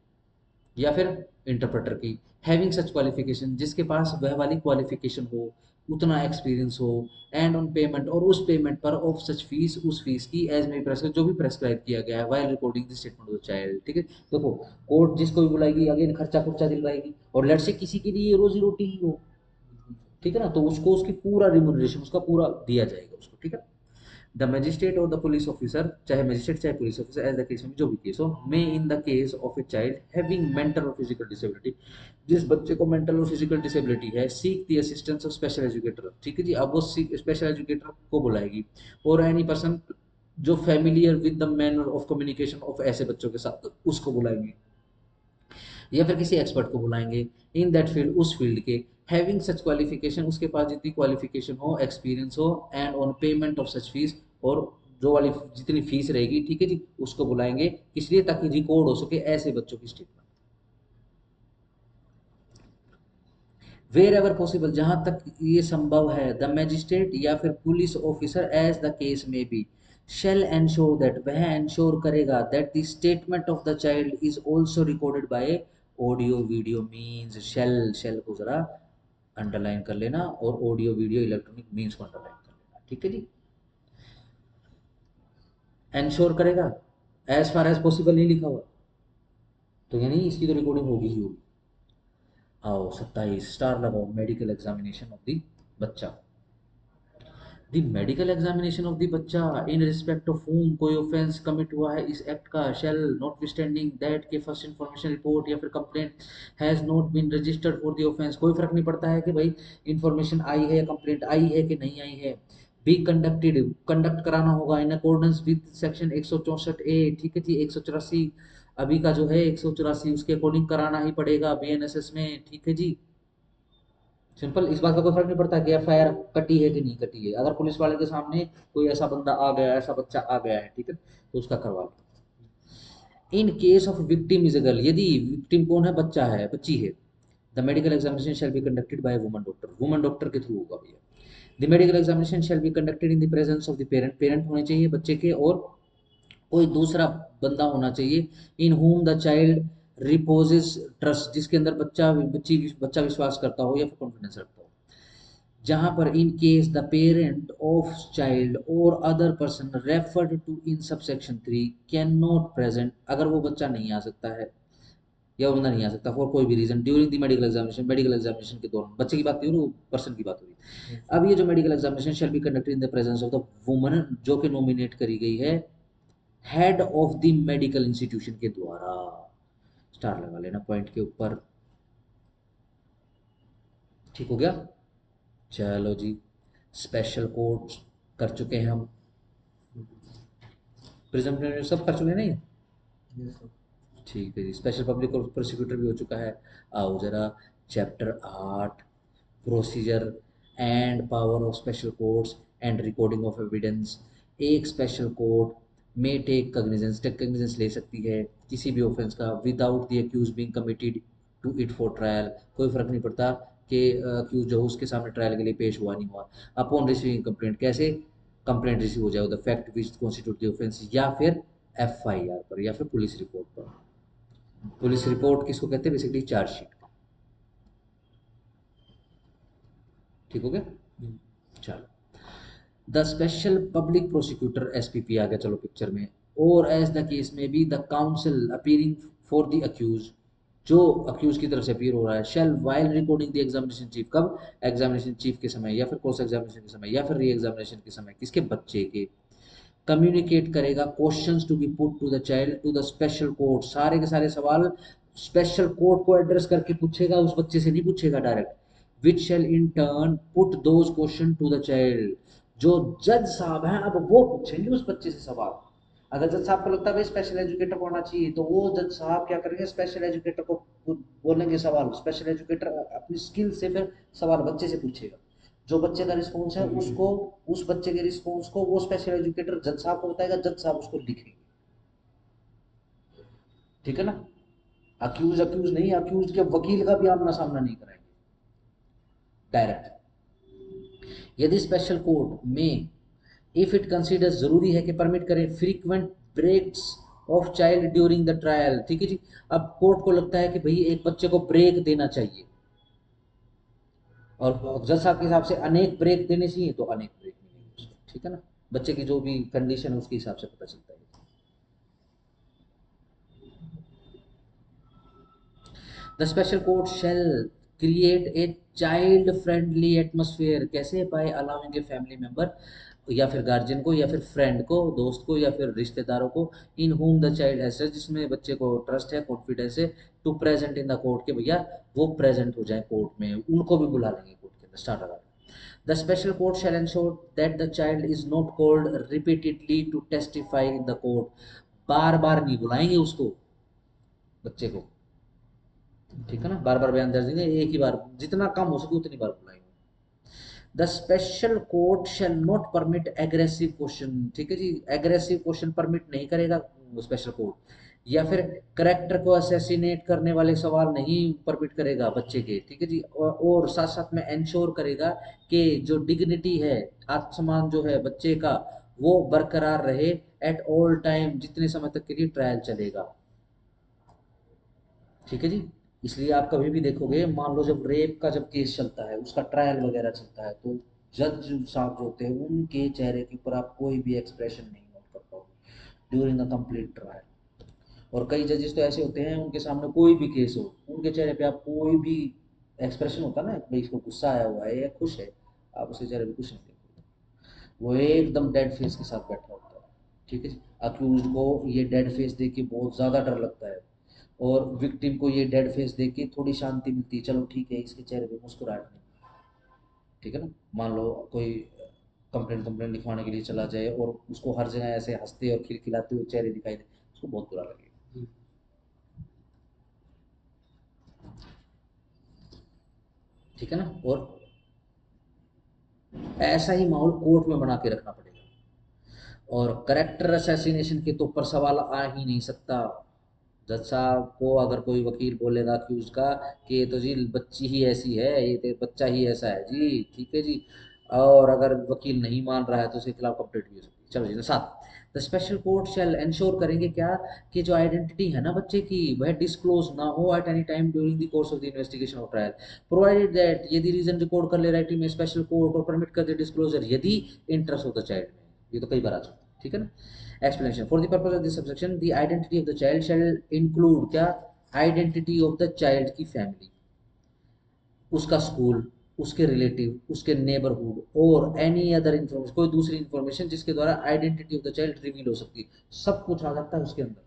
या फिर इंटरप्रेटर की, हैविंग सच क्वालिफिकेशन, जिसके पास वह वाली क्वालिफिकेशन हो, उतना एक्सपीरियंस हो, एंड ऑन पेमेंट, और उस पेमेंट पर ऑफ सच फीस, उस फीस की, एज में प्रेस्क्राइब, जो भी प्रेस्क्राइब किया गया है, while recording the statement of the child. ठीक है, देखो कोर्ट जिसको भी बुलाएगी अगेन खर्चा खुर्चा दिलवाएगी, और लेट से किसी के लिए रोजी रोटी ही हो, बिल्कुल सर। ठीक है ना, तो उसको उसकी पूरा रिम्यूनरेशन उसका पूरा दिया जाएगा उसको, ठीक है। द मजिस्ट्रेट और द पुलिस ऑफिसर, चाहे मजिस्ट्रेट चाहे police officer, as the case में जो भी केस हो, may in the case of a child having mental और फिजिकल डिसेबिलिटी, जिस बच्चे को मेंटल और फिजिकल डिसेबिलिटी है, seek the assistance of special educator, ठीक है जी, अब वो स्पेशल एजुकेटर को बुलाएगी, और एनी पर्सन जो familiar with the manner of communication of ऐसे बच्चों के साथ, उसको बुलाएंगे, या फिर किसी एक्सपर्ट को बुलाएंगे इन दैट फील्ड, उस फील्ड के, हैविंग सच क्वालिफिकेशन, उसके पास जितनी क्वालिफिकेशन हो, एक्सपीरियंस हो, and on payment of such fees, और जो वाली जितनी फीस रहेगी, ठीक है जी, उसको बुलाएंगे, किस लिए, ताकि रिकॉर्ड हो सके ऐसे बच्चों की स्टेटमेंट। वेर एवर पॉसिबल, जहां तक ये संभव है, द मैजिस्ट्रेट या फिर police officer as the case में बी, शेल एंश्योर दैट, वह एंश्योर करेगा that the statement of the child is also recorded by audio video means, shall को जरा अंडरलाइन कर लेना, और ऑडियो वीडियो इलेक्ट्रॉनिक मीन्स को अंडरलाइन कर लेना, ठीक है जी। एंश्योर करेगा, एज फार एज पॉसिबल नहीं लिखा हुआ, तो यानी इसकी तो रिकॉर्डिंग होगी ही होगी। आओ 27 स्टार लगाओ, मेडिकल एग्जामिनेशन ऑफ द बच्चा, the medical examination of the बच्चा इन रिस्पेक्ट ऑफ whom कोई ऑफेंस कमिट हुआ है इस एक्ट का, शेल नॉटविस्टैंडिंग दैट के फर्स्ट इन्फॉर्मेशन रिपोर्ट या फिर complaint has not been registered for the offence, कोई फर्क नहीं पड़ता है कि भाई इन्फॉर्मेशन आई है या कंप्लेंट आई है कि नहीं आई है, बी कंडक्टेड, कंडक्ट कराना होगा इन अकॉर्डेंस विद सेक्शन 164 ए, ठीक है जी, 184 अभी का जो है 184, उसके अकॉर्डिंग कराना ही पड़ेगा बीएनएसएस में, ठीक है जी। सिंपल, इस बात का कोई फर्क नहीं पड़ता कि एफआईआर कटी है कि नहीं कटी है, अगर पुलिस वाले के सामने कोई ऐसा बंदा आ गया, ऐसा बच्चा आ गया है, ठीक है, तो उसका करवा लो। In case of victim is a girl, यदि विक्टिम कौन है, बच्चा है, बच्ची है, the medical examination shall be conducted by woman doctor, woman doctor के थ्रू होगा भैया। The medical examination shall be conducted in the presence of the parent, parent होने चाहिए बच्चे के, और कोई दूसरा बंदा होना चाहिए, in whom the child reposes trust, जिसके अंदर बच्चा विश्वास करता हो या फिर कॉन्फिडेंस रखता हो, जहां पर in case the parent of child और other person referred to in subsection 3 can not present, अगर वो बच्चा नहीं आ सकता है या वो बंदा नहीं आ सकता फॉर कोई भी reason during the medical examination, medical examination के दौरान, बच्चे की बात नहीं हो रही, पर्सन की बात हो रही। Yes sir. अब ये जो medical examination shall be conducted in the presence of the woman, जो कि नॉमिनेट करी गई है head of the medical institution के द्वारा, स्टार लगा लेना पॉइंट के ऊपर, ठीक हो गया। चलो जी, स्पेशल कोर्ट कर चुके हैं हम, प्रिजम्पटिव सब कर चुके हैं नहीं, यस सर। ठीक है जी, स्पेशल पब्लिक प्रोसिक्यूटर भी हो चुका है। आओ जरा chapter 8, procedure and power of special courts and recording of evidence. एक स्पेशल कोर्ट में टेक कग्निजेंस ले सकती है किसी भी ऑफेंस का without the accused being committed to it for trial, कोई फर्क नहीं पड़ता कि अक्यूज जो है उसके सामने ट्रायल के लिए पेश हुआ नहीं हुआ, अपॉन रिसीविंग कंप्लेंट, कैसे कंप्लेंट रिसीव हो जाए the fact which constitute the offence, या फिर एफआईआर पर या फिर पुलिस रिपोर्ट पर। पुलिस रिपोर्ट किसको कहते हैं, बेसिकली चार्जशीट, ठीक हो गया। चलो, the special public prosecutor SPP आ गया, चलो पिक्चर में, और एज द केस में be the counsel appearing for the accused, जो अक्यूज की तरफ से अपीयर हो रहा है, shall while recording the examination chief, कब, एग्जामिनेशन चीफ के समय या फिर क्रॉस एग्जामिनेशन के समय या फिर री एग्जामिनेशन के समय, किसके, बच्चे के, कम्युनिकेट करेगा questions to be put to the child to the special court, सारे के सारे सवाल स्पेशल कोर्ट को एड्रेस करके पूछेगा, उस बच्चे से नहीं पूछेगा direct, which shall in turn put those question to the child, जो जज साहब हैं अब वो पूछेंगे उस बच्चे से सवाल। अगर जज साहब को लगता है भाई स्पेशल एजुकेटर को होना चाहिए, तो वो जज साहब क्या करेंगे, स्पेशल एजुकेटर को बोलेंगे सवाल, स्पेशल एजुकेटर अपनी स्किल से फिर सवाल बच्चे से पूछेगा, जो बच्चे का रिस्पॉन्स है उसको, उस बच्चे के रिस्पॉन्स को वो स्पेशल एजुकेटर जज साहब को बताएगा, जज साहब उसको लिखेंगे, ठीक है ना। अक्यूज नहीं, अक्यूज के वकील का भी आमना सामना नहीं कराएंगे डायरेक्ट। यदि स्पेशल कोर्ट में इफ इट कंसीडर जरूरी है कि परमिट करें frequent breaks of child during the trial, ठीक है जी। अब कोर्ट को लगता है कि भाई एक बच्चे को ब्रेक देना चाहिए, और जज साहब के हिसाब से अनेक ब्रेक देने चाहिए, तो अनेक ब्रेक मिलेंगे उसको, ठीक है ना। बच्चे की जो भी कंडीशन है उसके हिसाब से पता चलता है। The special court shall create a child friendly atmosphere, कैसे? By allowing a family member या फिर गार्जियन को या फिर फ्रेंड को, दोस्त को या फिर रिश्तेदारों को, in whom the child has, जिसमें बच्चे को ट्रस्ट है, कॉन्फिडेंस है, to present in the court, के भैया वो प्रेजेंट हो जाए कोर्ट में, उनको भी बुला लेंगे कोर्ट के अंदर। स्टार्ट अगर the special court shall ensure that the child is not called repeatedly to testify in the court, बार बार नहीं बुलाएंगे उसको, बच्चे को, ठीक है ना। बार बार बयान दर्ज देंगे, एक ही बार, जितना कम हो सके उतनी बार बुलाएंगे। The special court shall not permit aggressive question, ठीक है जी, एग्रेसिव क्वेश्चन परमिट नहीं करेगा स्पेशल कोर्ट, या फिर करेक्टर को असैसिनेट करने वाले सवाल नहीं परमिट करेगा बच्चे के, ठीक है जी। और साथ साथ में इंश्योर करेगा कि जो डिग्निटी है, आत्मसम्मान जो है बच्चे का, वो बरकरार रहे एट ऑल टाइम, जितने समय तक के लिए ट्रायल चलेगा, ठीक है जी। इसलिए आप कभी भी देखोगे, मान लो जब रेप का जब केस चलता है, उसका ट्रायल वगैरह चलता है, तो जज साहब जो होते हैं उनके चेहरे के ऊपर आप कोई भी एक्सप्रेशन नहीं नोट कर पाओगे ड्यूरिंग द कंप्लीट ट्रायल। और कई जजेस तो ऐसे होते हैं, उनके सामने कोई भी केस हो, उनके चेहरे पे आप कोई भी एक्सप्रेशन होता है ना, भाई इसको गुस्सा आया हुआ है या खुश है, आप उसके चेहरे पे कुछ नहीं देखोगे, वो एकदम डेड फेस के साथ बैठा होता है, ठीक है जी। अक्यूज को ये डेड फेस देख के बहुत ज़्यादा डर लगता है, और विक्टिम को ये डेड फेस देख के थोड़ी शांति मिलती है, चलो ठीक है इसके चेहरे पे मुस्कुराहट नहीं, ठीक है ना। मान लो कोई कंप्लेंट कंप्लेंट लिखवाने के लिए चला जाए और उसको हर जगह ऐसे हंसते और खिलखिलाते हुए चेहरे दिखाई दे, उसको बहुत बुरा लगेगा, ठीक है ना। और ऐसा ही माहौल कोर्ट में बना के रखना पड़ेगा। और करेक्टर असैसिनेशन के तो ऊपर सवाल आ ही नहीं सकता। जज साहब को अगर कोई वकील बोलेगा कि उसका कि ये तो जी बच्ची ही ऐसी है, ये तो बच्चा ही ऐसा है जी, ठीक है जी, और अगर वकील नहीं मान रहा है तो उसके खिलाफ कंप्लेंट भी हो सकती है। चलो जी, साथ the special court shell ensure करेंगे क्या, कि जो आइडेंटिटी है ना बच्चे की, वह डिस्क्लोज ना हो eight any time during the course of the investigation of trial, provided that, यदि रीजन रिकॉर्ड कर ले राइटिंग में स्पेशल कोर्ट और परमिट कर दे डिस्क्लोजर, यदि इंटरेस्ट ऑफ द चाइल्ड में, ये तो कई बार आ चुका है, ठीक है ना। Explanation. For the purpose of this subsection, the identity of the child shall include क्या, आइडेंटिटी ऑफ द चाइल्ड की फैमिली, उसका स्कूल, उसके रिलेटिव, उसके नेबरहुड और एनी अदर इन्फॉर्मेशन, कोई दूसरी इन्फॉर्मेशन जिसके द्वारा identity of the child reveal हो सकती है, सब कुछ आ जाता है उसके अंदर।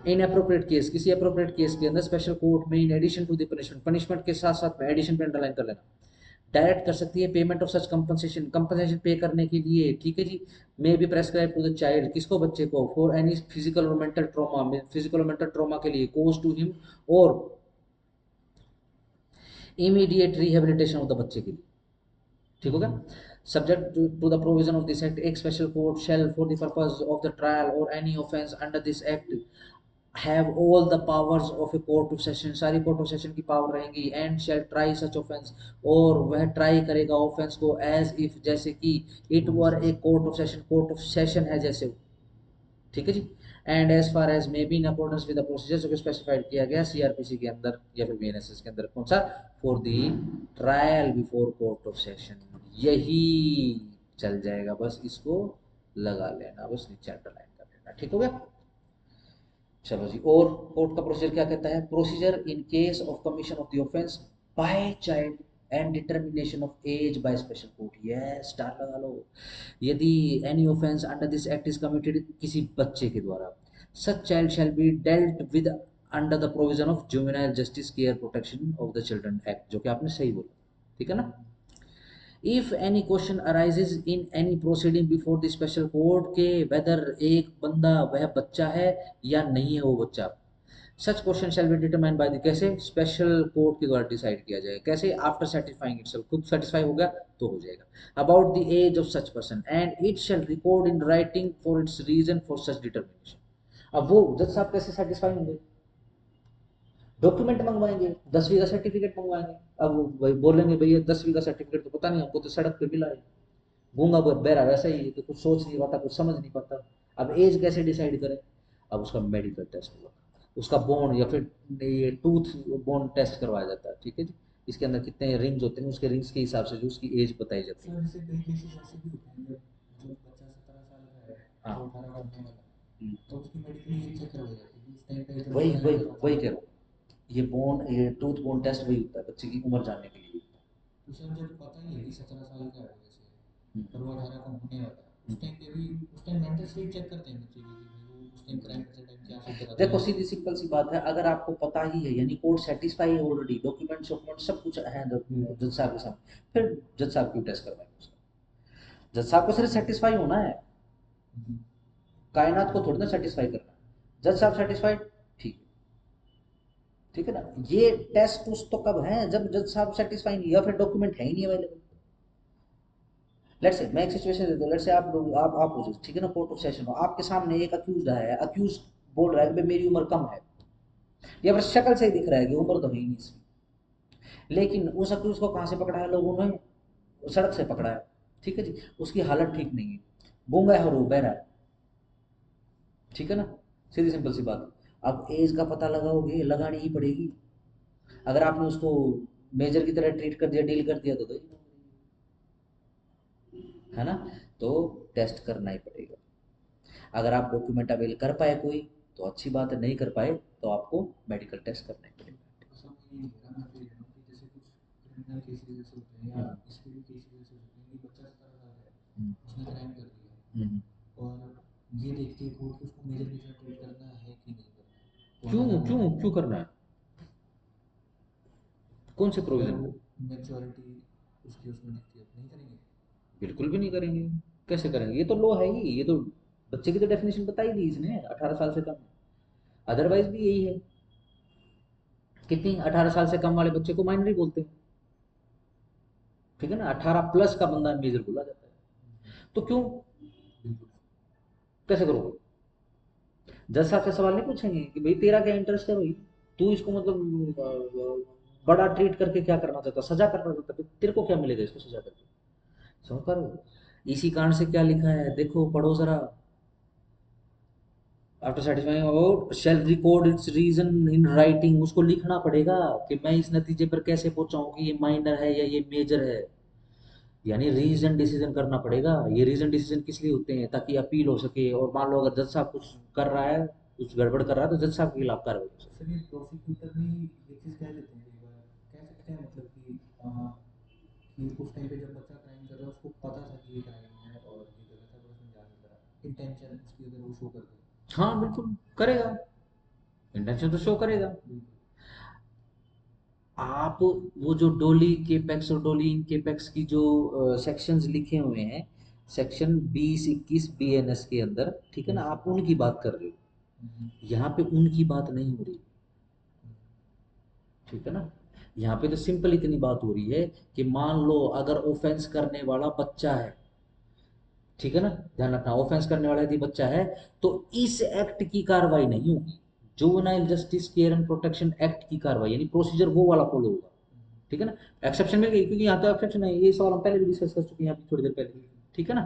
इन अप्रोप्रिएट केस, किसी अप्रोप्रिएट केस के अंदर स्पेशल कोर्ट में in addition to the punishment, punishment के साथ साथ में एडिशन पे अंडरलाइन कर लेना, डायरेक्ट कर सकती है payment of such compensation, compensation pay करने के लिए, ठीक है जी। May be prescribe to the child, किसको, बच्चे को, फॉर एनी फिजिकल और मेंटल ट्रॉमा, फिजिकल और मेंटल ट्रॉमा के लिए, कोज टू हिम, और इमीडिएट रिहेबिलिटेशन ऑफ द बच्चे के लिए, ठीक हो गया। Subject to the provision of this act, एक special court shall for the purpose of the trial और any offence under this act have all the powers of A court of session, सारी court of session की power रहेंगी, and shall try such offence, और वह try करेगा offence को as if, जैसे कि it were a court of session, court of session है जैसे, ठीक है जी। And as far as may be in accordance with the procedure जो स्पेसिफाइड किया गया सीआरपीसी के अंदर या फिर बीएनएसएस के अंदर, कौन सा, for the trial before court of session, यही चल जाएगा, बस इसको लगा लेना, बस नीचे अंडरलाइन कर लेना, ठीक हो गया। चलो जी, और कोर्ट का प्रोसीजर क्या कहता है, procedure in case of commission of the offence by child and determination of age by special court, yes star लगा लो। यदि any offence under this act is committed किसी बच्चे के द्वारा, such child shall be dealt with under the provision of juvenile justice care protection of the children act, जो कि आपने सही बोला, ठीक है ना। If any question arises in any proceeding before the special court के वेदर एक बंदा वह बच्चा है या नहीं है वो बच्चा, such question shall be determined by the, कैसे, स्पेशल कोर्ट के द्वारा डिसाइड किया जाएगा, कैसे, आफ्टर सेटिस्फाइंग इटसेल्फ, खुद सेटिस्फाई हो गया तो हो जाएगा, about the age of such person and it shall record in writing for its reason for such determination. अब वो जज साहब कैसे सेटिस्फाई होंगे, डॉक्यूमेंट मंगवाएंगे, 10वीं का सर्टिफिकेट मंगवाएंगे। अब वही बोलेंगे भैया 10वीं का सर्टिफिकेट तो पता नहीं हमको, तो सड़क पे मिला है, गूंगा बहरा वैसा ही है कि कुछ सोच नहीं पाता, कुछ समझ नहीं पाता। अब एज कैसे डिसाइड करें, अब उसका मेडिकल टेस्ट होगा, उसका बोन या फिर ये टूथ बोन टेस्ट करवाया जाता है, ठीक है जी, इसके अंदर कितने रिंग्स होते हैं, उसके रिंग्स के हिसाब से जो उसकी एज बताई जाती है। सर जैसे कई केसेस ऐसे भी होते हैं जब मतलब बच्चा 17 साल का है हाँ। तो 18 का होने वाला है, हम्म। तो उसकी मेडिकली एज चेक करवाई जाती है कि उस टाइम पे जब वही वो ज्वाइन वही कर रहा वही था। कह रहा हूँ, ये बोन, ये टूथ बोन टेस्ट वही होता है, बच्चे की उम्र जानने के लिए। तो सर जब पता ही है कि 17 साल का है वो जैसे, हम्म। और वो 18 का होने वाला है, हम्म। उस टाइम पे भी उस टाइम मेंटल स्टेट चेक करते हैं बच्चे की कि भाई वो उस टाइम क्राइम करते टाइम क्या सोच रहा था देखो या सीधी सिंपल सी बात है, अगर आपको पता ही है, यानी कोर्ट सेटिस्फाई है ऑलरेडी, डॉक्यूमेंट डॉक्यूमेंट सब कुछ है जज साहब के सामने, फिर जज साहब क्यों टेस्ट करवाएंगे उसका, जज साहब को सिर्फ सेटिस्फाई होना है, कायनात को थोड़ी ना सेटिस्फाई करना है। जज साहब सेटिस्फाइड, ठीक है, ठीक है ना। ये टेस्ट उस तो कब है जब जज साहब सेटिस्फाई नहीं, या फिर डॉक्यूमेंट है ही नहीं अवेलेबल। लेट्स से मैं एक सिचुएशन देता हूँ, लेट्स से आप हो जाए, ठीक है ना, कोर्ट ऑफ सेशन हो, आपके सामने एक अक्यूज है, अक्यूज बोल रहा है कि मेरी उम्र कम है, या फिर शक्ल से ही दिख रहा है कि उम्र तो है ही नहीं इसकी, लेकिन उस अक्यूज को कहाँ से पकड़ा है लोगों ने, सड़क से पकड़ा है, ठीक है जी, उसकी हालत ठीक नहीं है, गूंगा है और वो बहरा है, ठीक है ना, सीधी सिंपल सी बात। अब एज का पता लगाओगे, लगानी ही पड़ेगी, अगर आपने उसको मेजर की तरह ट्रीट कर दिया, डील कर दिया, तो है ना, तो टेस्ट करना ही पड़ेगा। अगर आप डॉक्यूमेंट अवेल कर पाए कोई तो अच्छी बात है, नहीं कर पाए तो आपको मेडिकल टेस्ट करना ही पड़ेगा। सब मैं ये नहीं कह रहा, मैं तो ये कह रहा हूँ कि जैसे कुछ क्रिमिनल केसेस ऐसे होते हैं या हम्म। इसके भी केसेस ऐसे होते हैं कि बच्चा 17 साल का है, हम्म। उसने क्राइम कर दिया, हम्म। और ये देखती है कोर्ट कि उसको मेजर की तरह ट्रीट करना है कि नहीं करना है, तो क्यों अगर क्यों क्यों करना है, कौन से अगर प्रोविजन वो में, मैच्योरिटी उसकी उसमें दिखती है तो नहीं करेंगे। बिल्कुल भी नहीं करेंगे, कैसे करेंगे, ये तो लॉ है ही, ये तो बच्चे की तो डेफिनेशन बताई दी इसने, 18 साल से कम, अदरवाइज भी यही है, कितनी 18 साल से कम वाले बच्चे को माइनर ही बोलते हैं, ठीक है ना, 18 प्लस का बंदा मेजर बोला जाता है, तो क्यों, बिल्कुल। कैसे करोगे, जज साहब से सवाल नहीं पूछेंगे कि भाई तेरा क्या इंटरेस्ट है भाई, तू इसको मतलब बड़ा ट्रीट करके क्या करना चाहता, सजा करना चाहता, तो तेरे को क्या मिलेगा इसको सजा करके, समझ पा रहे हो, इसी कारण से क्या लिखा है देखो, पढ़ो जरा, after satisfying about shall record its reason in writing, उसको लिखना पड़ेगा कि मैं इस नतीजे पर कैसे पहुंचा हूं कि ये माइनर है या ये मेजर है, यानी रीजन डिसीजन करना पड़ेगा। ये रीजन डिसीजन किस लिए होते हैं, ताकि अपील हो सके, और मान लो अगर जज साहब कुछ कर रहा है, कुछ गड़बड़ कर रहा है, तो जज साहब के खिलाफ कार्रवाई हो सकती सर ये प्रोसिक्यूटर भी ये चीज़ कह देते हैं कई बार, कह सकते हैं मतलब कि उस टाइम पे जब बच्चा क्राइम कर रहा है उसको पता था कि ये क्राइम है और ये गलत है, पर उसने जान नहीं करा, इंटेंशन उसकी अगर वो शो कर दे। है। हाँ बिल्कुल करेगा, इंटेंशन तो शो करेगा। बिल्कुल। आप वो जो डोली केपेक्स और डोली इन केपेक्स की जो सेक्शंस लिखे हुए हैं, सेक्शन 20-21 BNS के अंदर, ठीक है ना, आप उनकी बात कर रहे हम्म, हो, यहाँ पे उनकी बात नहीं हो रही, हम्म, ठीक है ना, यहाँ पे तो सिंपल इतनी बात हो रही है कि मान लो अगर ऑफेंस करने वाला बच्चा है, ठीक है ना, ध्यान रखना, ऑफेंस करने वाला यदि बच्चा है तो इस एक्ट की कार्रवाई नहीं होगी, juvenile justice care and protection act की कार्रवाई, यानी प्रोसीजर वो वाला फॉलो होगा, ठीक है ना, एक्सेप्शन मिल गई, क्योंकि यहाँ तो एक्सेप्शन है, ये सवाल हम पहले भी डिस्कस कर चुके हैं अभी थोड़ी देर पहले, बिल्कुल। ठीक है ना।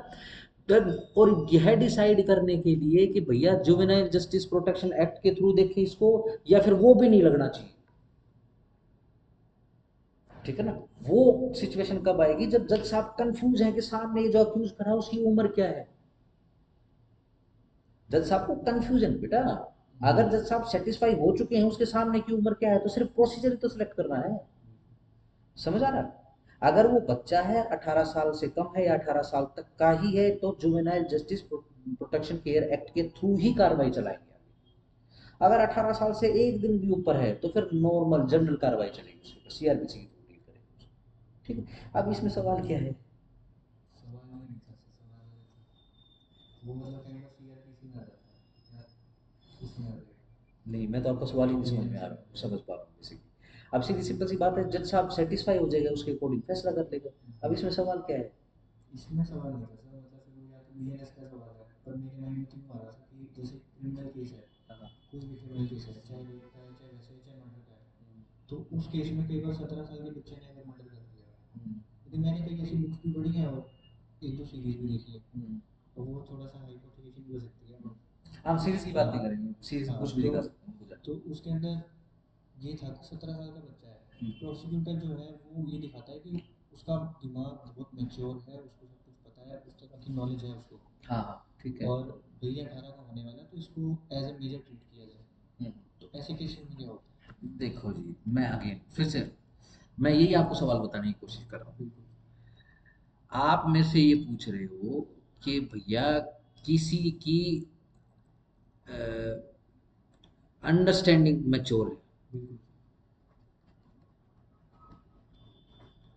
तब और यह डिसाइड करने के लिए कि भैया जुवेनाइल जस्टिस प्रोटेक्शन एक्ट के थ्रू देखें इसको, या फिर वो भी नहीं लगना चाहिए, ठीक है ना, वो सिचुएशन कब आएगी जब जज साहब कंफ्यूज है कि सामने ये जो अक्यूज खड़ा है उसकी उम्र क्या है, जज साहब को कंफ्यूजन बेटा, अगर जज साहब सेटिस्फाई हो चुके हैं उसके सामने की उम्र क्या है, तो सिर्फ प्रोसीजर ही तो सिलेक्ट करना है, समझ आ रहा है। अगर वो बच्चा है, 18 साल से कम है या 18 साल तक का ही है, तो juvenile justice protection care act के थ्रू ही कार्रवाई चलाएंगे, अगर 18 साल से एक दिन भी ऊपर है तो फिर नॉर्मल जनरल कार्रवाई चलेगी, उसके सीआरपीसी की थ्रू डील करेंगे, ठीक है। अब इसमें सवाल क्या है, सवाल ये नहीं था सर, सवाल वो मतलब काइंड ऑफ सीआरपीसी में आ जाता है या उसमें आ जाएगा। नहीं, मैं तो आपका सवाल ही नहीं समझ में आ रहा हूँ, समझ पा रहा हूँ बेसिकली। अब सीधी सिंपल सी बात है, जज साहब सेटिस्फाई हो जाएगा, उसके अकॉर्डिंग फैसला कर लेगा। अब इसमें सवाल क्या है? इसमें सवाल नहीं था सर, मतलब फिर वो या तो बीएनएस का सवाल है, पर मेरे माइंड में तो यूँ आ रहा था कि जैसे क्रिमिनल केस है, हाँ। कोई भी क्रिमिनल केस है, चाहे रेप का है, चाहे वैसे है, चाहे मर्डर का है, तो उस केस में कई बार 17 साल के बच्चे ने अगर मर्डर कर दिया, हम्म, क्योंकि मैंने कई ऐसी बुक्स भी पढ़ी हैं और एक दो सीरीज भी देखी है, हम्म। तो वो थोड़ा सा हाइपोथेटिकल भी हो सकती है। हम सीरीज की बात नहीं हाँ करेंगे, सीरीज हाँ, कुछ भी दिखा सकते हैं, हमको जानना तो उसके अंदर ये था कि 17 साल का बच्चा है, है। प्रोसिक्यूटर जो है वो ये दिखाता है कि उसका दिमाग बहुत मैच्योर है, उसको सब कुछ पता है, उस तरह की नॉलेज है उसको, हाँ हाँ, ठीक है। और भैया 18 का होने वाला है, तो इसको एज ए मेजर ट्रीट किया जाए। हम्म। तो ऐसे केसेस में क्या होता है? देखो जी, मैं अगेन फिर से, मैं यही आपको सवाल बताने की कोशिश कर रहा हूँ। बिल्कुल। आप मेरे से ये पूछ रहे हो कि भैया किसी की अंडरस्टैंडिंग मैच्योर है, बिल्कुल।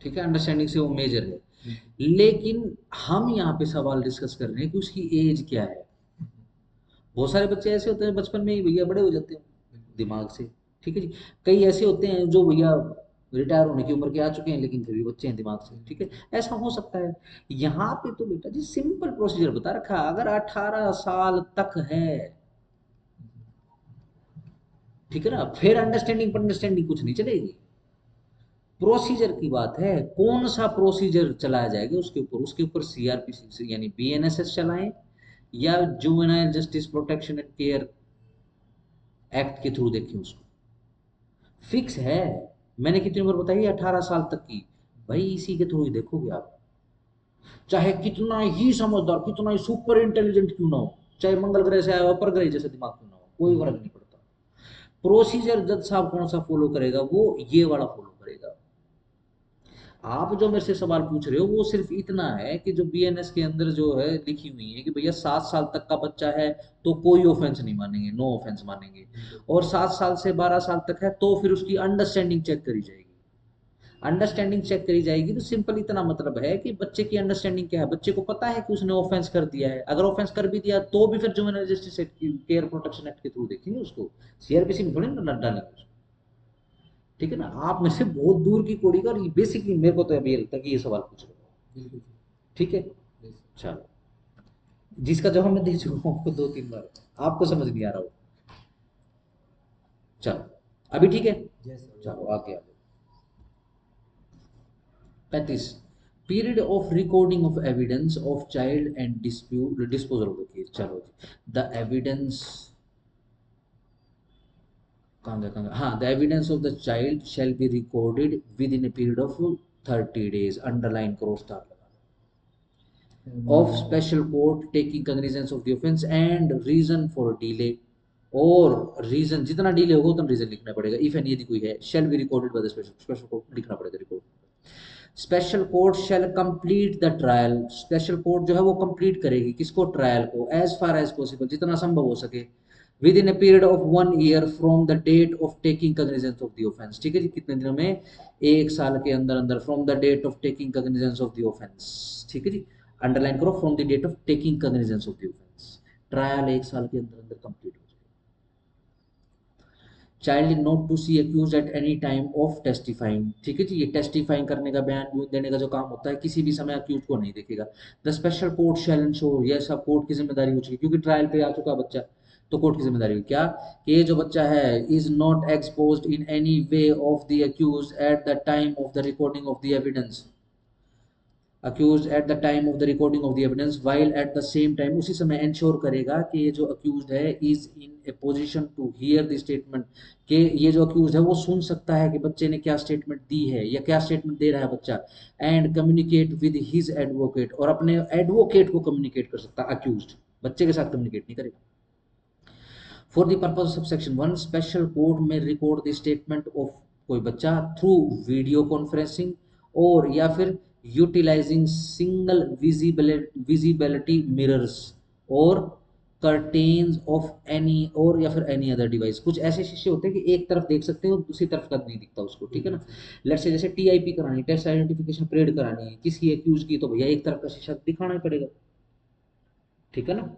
ठीक है, अंडरस्टैंडिंग से वो मेजर है, बिल्कुल। लेकिन हम यहाँ पे सवाल डिस्कस कर रहे हैं कि उसकी एज क्या है। बहुत सारे बच्चे ऐसे होते हैं बचपन में ही भैया बड़े हो जाते हैं बिल्कुल। दिमाग से, ठीक है जी। कई ऐसे होते हैं जो भैया रिटायर होने की उम्र के आ चुके हैं लेकिन फिर भी बच्चे हैं दिमाग से, ठीक बिल्कुल है, सर। ऐसा हो सकता है। यहाँ पे तो बेटा जी सिंपल प्रोसीजर बता रखा है, अगर 18 साल तक है, ठीक है ना, फिर अंडरस्टैंडिंग अंडरस्टैंडिंग कुछ नहीं चलेगी। प्रोसीजर की बात है, कौन सा प्रोसीजर चलाया जाएगा उसके ऊपर सीआरपीसी यानी बीएनएसएस चलाएं, या juvenile justice protection and care act के थ्रू देखें उसको। फिक्स है, मैंने कितनी उम्र बताई, 18 साल तक की। भाई इसी के थ्रू ही देखोगे आप, चाहे कितना ही समझदार, कितना ही सुपर इंटेलिजेंट क्यों ना हो, चाहे मंगल ग्रह से आया हो, अपर ग्रह जैसे दिमाग क्यों ना हो, कोई फर्क बिल्कुल। नहीं पड़ता। प्रोसीजर जज साहब कौन सा फॉलो करेगा, वो ये वाला फॉलो करेगा। आप जो मेरे से सवाल पूछ रहे हो वो सिर्फ इतना है कि जो बीएनएस के अंदर जो है लिखी हुई है कि भैया 7 साल तक का बच्चा है तो कोई ऑफेंस नहीं मानेंगे, नो ऑफेंस मानेंगे। बिल्कुल। और 7 साल से 12 साल तक है तो फिर उसकी अंडरस्टैंडिंग चेक करी जाएगी। अंडरस्टैंडिंग चेक करी जाएगी तो सिंपल इतना मतलब है कि बच्चे की अंडरस्टैंडिंग क्या है, बच्चे को पता है कि उसने ऑफेंस कर दिया है, अगर ऑफेंस कर भी दिया तो भी फिर juvenile justice act care protection act के थ्रू देखेंगे उसको, सीआरपीसी में थोड़ी ना डालेंगे उसको, ठीक है ना। आप मेरे से बहुत दूर की कोड़ी का, और बेसिकली मेरे को तो अभी लगता है कि ये सवाल पूछ रहे हो, बिल्कुल। ठीक है। यस। चलो, जिसका जवाब मैं दे चुका हूँ आपको 2-3 बार, आपको समझ नहीं आ रहा हो। चलो, अभी ठीक है। यस सर, चलो बिल्कुल। आगे आगे। 35, period of recording of evidence of child and dispute disposal of the case. चलो जी, द एविडेंस, कहाँ गया कहाँ गया, हाँ, the evidence of the child shall be recorded with in a period of 30 days, underline cross star लगा, of special court taking cognizance of the offense and reason for delay, और reason जितना delay होगा उतना reason लिखना पड़ेगा, if any यदि कोई है, shall be recorded by the special special court लिखना पड़ेगा record. Special court shell complete the trial, special court जो है वो कंप्लीट करेगी किसको, ट्रायल को, एज फार एज पॉसिबल, जितना संभव हो सके, within a period of 1 year from the date of taking cognizance of the offence, ठीक है जी, कितने दिनों में, 1 साल के अंदर अंदर, from the date of taking cognizance of the offence, ठीक है जी, अंडरलाइन करो, from the date of taking cognizance of the offence, trial 1 साल के अंदर अंदर कंप्लीट हो जाए। Child not to see accused at any time of testifying, ठीक है जी, ये टेस्टिफाइंग करने का, बयान देने का जो काम होता है, किसी भी समय अक्यूज को नहीं देखेगा। The special court shell ensure, ये सब कोर्ट की जिम्मेदारी हो चुकी है क्योंकि ट्रायल पे आ चुका बच्चा, तो कोर्ट की जिम्मेदारी हुई क्या, कि ये जो बच्चा है is not exposed in any way of the accused at the time of the recording of the evidence, accused at the time of the recording of the evidence, while at the same time, उसी समय ensure करेगा कि ये जो अक्यूज्ड है is in a position to hear the statement, कि ये जो अक्यूज्ड है वो सुन सकता है कि बच्चे ने क्या स्टेटमेंट दी है या क्या स्टेटमेंट दे रहा है बच्चा, and communicate with his advocate, और अपने एडवोकेट को कम्युनिकेट कर सकता है अक्यूज्ड, बच्चे के साथ कम्युनिकेट नहीं करेगा। For the purpose of section 1, special court में रिकॉर्ड द स्टेटमेंट ऑफ कोई बच्चा थ्रू वीडियो कॉन्फ्रेंसिंग, और या फिर यूटिलाइजिंग सिंगल विजिबिलिटी मिरर्स और कर्टेन्स ऑफ एनी, और या फिर एनी अदर डिवाइस, कुछ ऐसे शीशे होते हैं कि एक तरफ देख सकते हैं और दूसरी तरफ का नहीं दिखता उसको, ठीक है बिल्कुल ना। सर। लेट्स से जैसे टीआईपी करानी, टेस्ट आइडेंटिफिकेशन परेड करानी है किसी एक्यूज की, तो भैया एक तरफ का शीशा दिखाना ही पड़ेगा, ठीक है ना,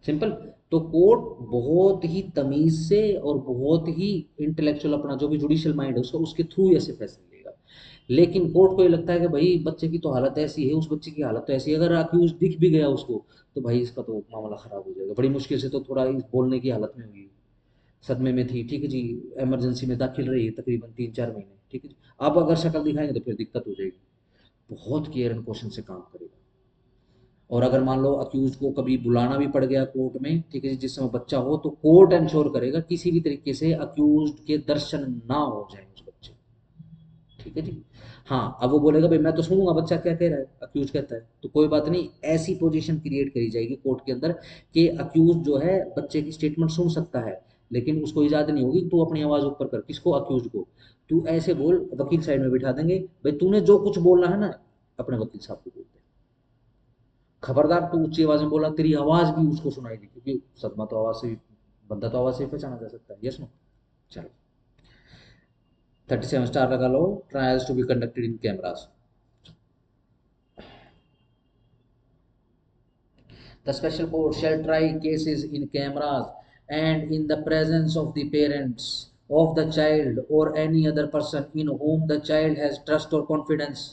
सिंपल। तो कोर्ट बहुत ही तमीज से और बहुत ही इंटेलेक्चुअल, अपना जो भी जुडिशियल माइंड है उसका, उसके थ्रू ऐसे फैसले लेगा। लेकिन कोर्ट को ये लगता है कि भाई बच्चे की तो हालत ऐसी है, उस बच्चे की हालत तो ऐसी है, अगर अक्यूज दिख भी गया उसको तो भाई इसका तो मामला खराब हो जाएगा, बड़ी मुश्किल से तो थोड़ा इस बोलने की हालत में हुई, सदमे में थी, ठीक है जी, इमरजेंसी में दाखिल रही तकरीबन 3-4 महीने, ठीक है जी, अब अगर शक्ल दिखाएंगे तो फिर दिक्कत हो जाएगी। बहुत केयर एंड कॉशन से काम करेगा। और अगर मान लो अक्यूज को कभी बुलाना भी पड़ गया कोर्ट में, ठीक है जी, जिस समय बच्चा हो, तो कोर्ट इंश्योर करेगा किसी भी तरीके से अक्यूज के दर्शन ना हो जाए उस बच्चे, ठीक है जी। हाँ, अब वो बोलेगा भाई मैं तो सुनूंगा बच्चा क्या कह रहा है, अक्यूज कहता है, तो कोई बात नहीं, ऐसी पोजीशन क्रिएट करी जाएगी कोर्ट के अंदर कि अक्यूज जो है बच्चे की स्टेटमेंट सुन सकता है, लेकिन उसको इजाजत नहीं होगी तू अपनी आवाज ऊपर कर, किसको, अक्यूज को, तू ऐसे बोल, वकील साइड में बिठा देंगे, भाई तूने जो कुछ बोलना है ना अपने वकील साहब को बोल दे, खबरदार तू ऊंची आवाज में बोला, तेरी आवाज भी उसको सुनाई दी, क्योंकि सदमा तो आवाज से भी, बंदा तो आवाज से ही पहचाना जा सकता है, यस नो। चलो, 37 स्टार लगा लो, trials to be conducted in cameras. The special court shall try cases in cameras and in the presence of the parents of the child or any other person in whom the child has trust or confidence,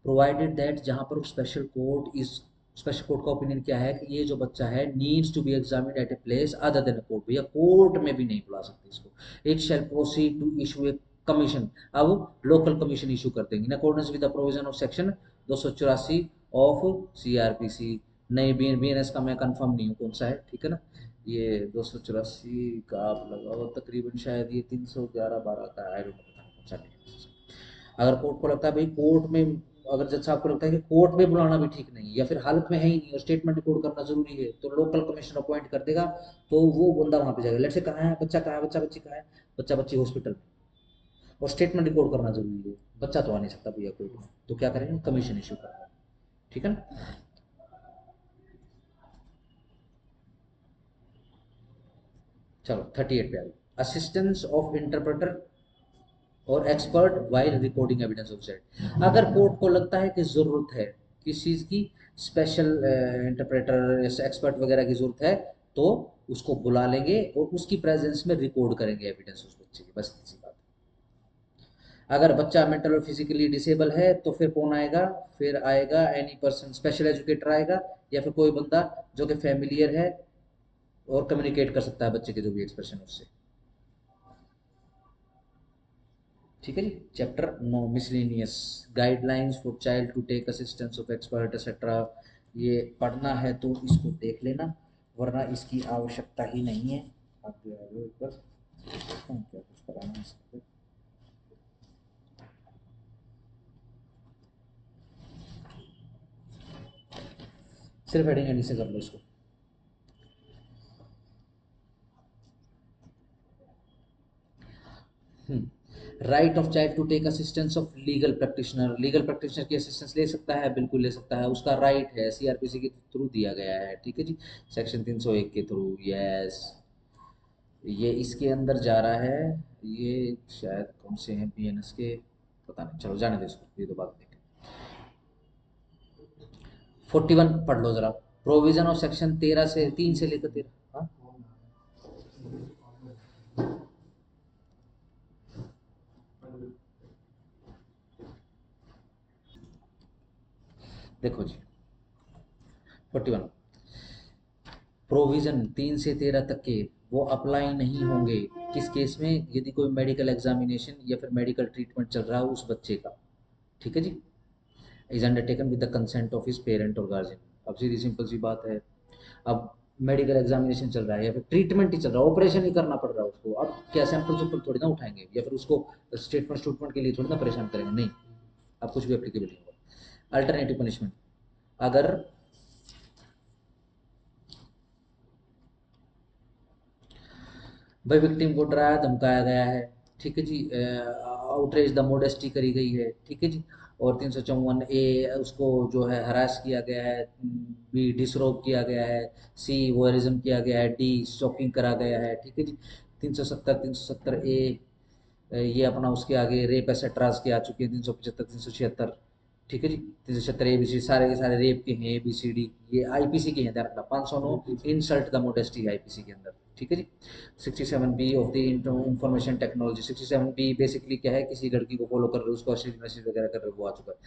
provided that, जहाँ पर special court इस, special court का opinion क्या है कि ये जो बच्चा है needs to be examined at a place other than court, भैया कोर्ट में भी नहीं बुला सकते इसको, it shall proceed to issue a commission, अब लोकल कमीशन इशू कर देंगे in accordance with the provision of section 284 of CrPC. नहीं, बीएनएस का मैं कंफर्म नहीं हूँ कौन सा है, ठीक है ना, ये 284 का आप लगाओ, तकरीबन शायद ये 311-12 का, आई डोंट नो, कौन सा नहीं। अगर कोर्ट को लगता है भाई कोर्ट में, अगर जज साहब को लगता है कि कोर्ट में बुलाना भी ठीक नहीं है या फिर हालत में है ही नहीं और स्टेटमेंट रिकॉर्ड करना जरूरी है, तो लोकल कमिश्नर अपॉइंट कर देगा, तो वो बंदा वहां पे जाएगा, लेट से कहाँ है बच्चा, कहाँ है बच्चा, बच्ची कहाँ है, बच्चा बच्ची हॉस्पिटल में, और स्टेटमेंट रिकॉर्ड करना जरूरी है, बच्चा तो आ नहीं सकता भैया कोर्ट में, तो क्या करेंगे, कमीशन इशू करना है, ठीक है ना। चलो 38 पे आ गए, असिस्टेंस ऑफ इंटरप्रेटर और expert while recording evidence of set, अगर कोर्ट को लगता है कि जरूरत है किस चीज की, स्पेशल इंटरप्रेटर एक्सपर्ट वगैरह की जरूरत है, तो उसको बुला लेंगे और उसकी प्रेजेंस में रिकॉर्ड करेंगे एविडेंस उस बच्चे की, बस इसी बात। अगर बच्चा मेंटल और फिजिकली डिसेबल है तो फिर कौन आएगा, फिर आएगा एनी पर्सन, स्पेशल एजुकेटर आएगा, या फिर कोई बंदा जो कि फैमिलियर है और कम्युनिकेट कर सकता है बच्चे के जो भी एक्सप्रेशन उससे, ठीक है जी। Chapter 9 miscellaneous guidelines for child to take assistance of expert etcetera, ये पढ़ना है तो इसको देख लेना, वरना इसकी आवश्यकता ही नहीं है। आप जो है वो एक बार क्या कुछ कराना है इसको, सिर्फ हेडिंग हेडिंग से कर लो इसको। Right of child to take assistance of legal practitioner, legal practitioner की असिस्टेंस ले सकता है, बिल्कुल ले सकता है, उसका राइट है, सीआरपीसी के थ्रू दिया गया है, ठीक है जी, सेक्शन 301 के थ्रू, यस। ये इसके अंदर जा रहा है, ये शायद कौन से हैं बीएनएस के, पता नहीं, चलो जाने दो इसको, ये तो बात देखें। 41 पढ़ लो जरा, प्रोविजन ऑफ सेक्शन 13 से 3 से लेकर 13, हाँ देखो जी, 41 प्रोविजन 3 से 13 तक के वो अप्लाई नहीं होंगे किस केस में, यदि कोई मेडिकल एग्जामिनेशन या फिर मेडिकल ट्रीटमेंट चल रहा है उस बच्चे का, ठीक है जी, is undertaken with the consent of his parent और गार्जियन। अब सीधी सिंपल सी बात है, अब मेडिकल एग्जामिनेशन चल रहा है या फिर ट्रीटमेंट ही चल रहा है, ऑपरेशन ही करना पड़ रहा है उसको, अब क्या सैंपल सैंपल थोड़ी ना उठाएंगे या फिर उसको स्टेटमेंट स्टूटमेंट के लिए थोड़ी ना परेशान करेंगे, नहीं, अब कुछ भी एप्लीकेबल नहीं होगा। अल्टरनेटिव पनिशमेंट, अगर भाई विक्टिम को डराया धमकाया गया है, ठीक है जी, आउटरेज द मोडेस्टी करी गई है, ठीक है जी, और 354 ए उसको जो है हरास किया गया है, बी डिसरोब किया गया है, सी वोयरिज्म किया गया है, डी स्टॉकिंग करा गया है, ठीक है जी। 370 ए ये अपना उसके आगे रेप एसेट्रास के आ चुके हैं, 375 376, ठीक है जी। 73 एबीसी सारे के सारे रेप के हैं, एबीसीडी ये आईपीसी के हैं, ध्यान रखना। 509 बिल्कुल sir. Insult the modesty IPC के अंदर, ठीक है जी। 67 B of the information technology, 67 B basically क्या है, किसी लड़की को फॉलो कर रहे हो, उसको अश्लील मैसेज वगैरह कर रहे हो, वो आ चुका है।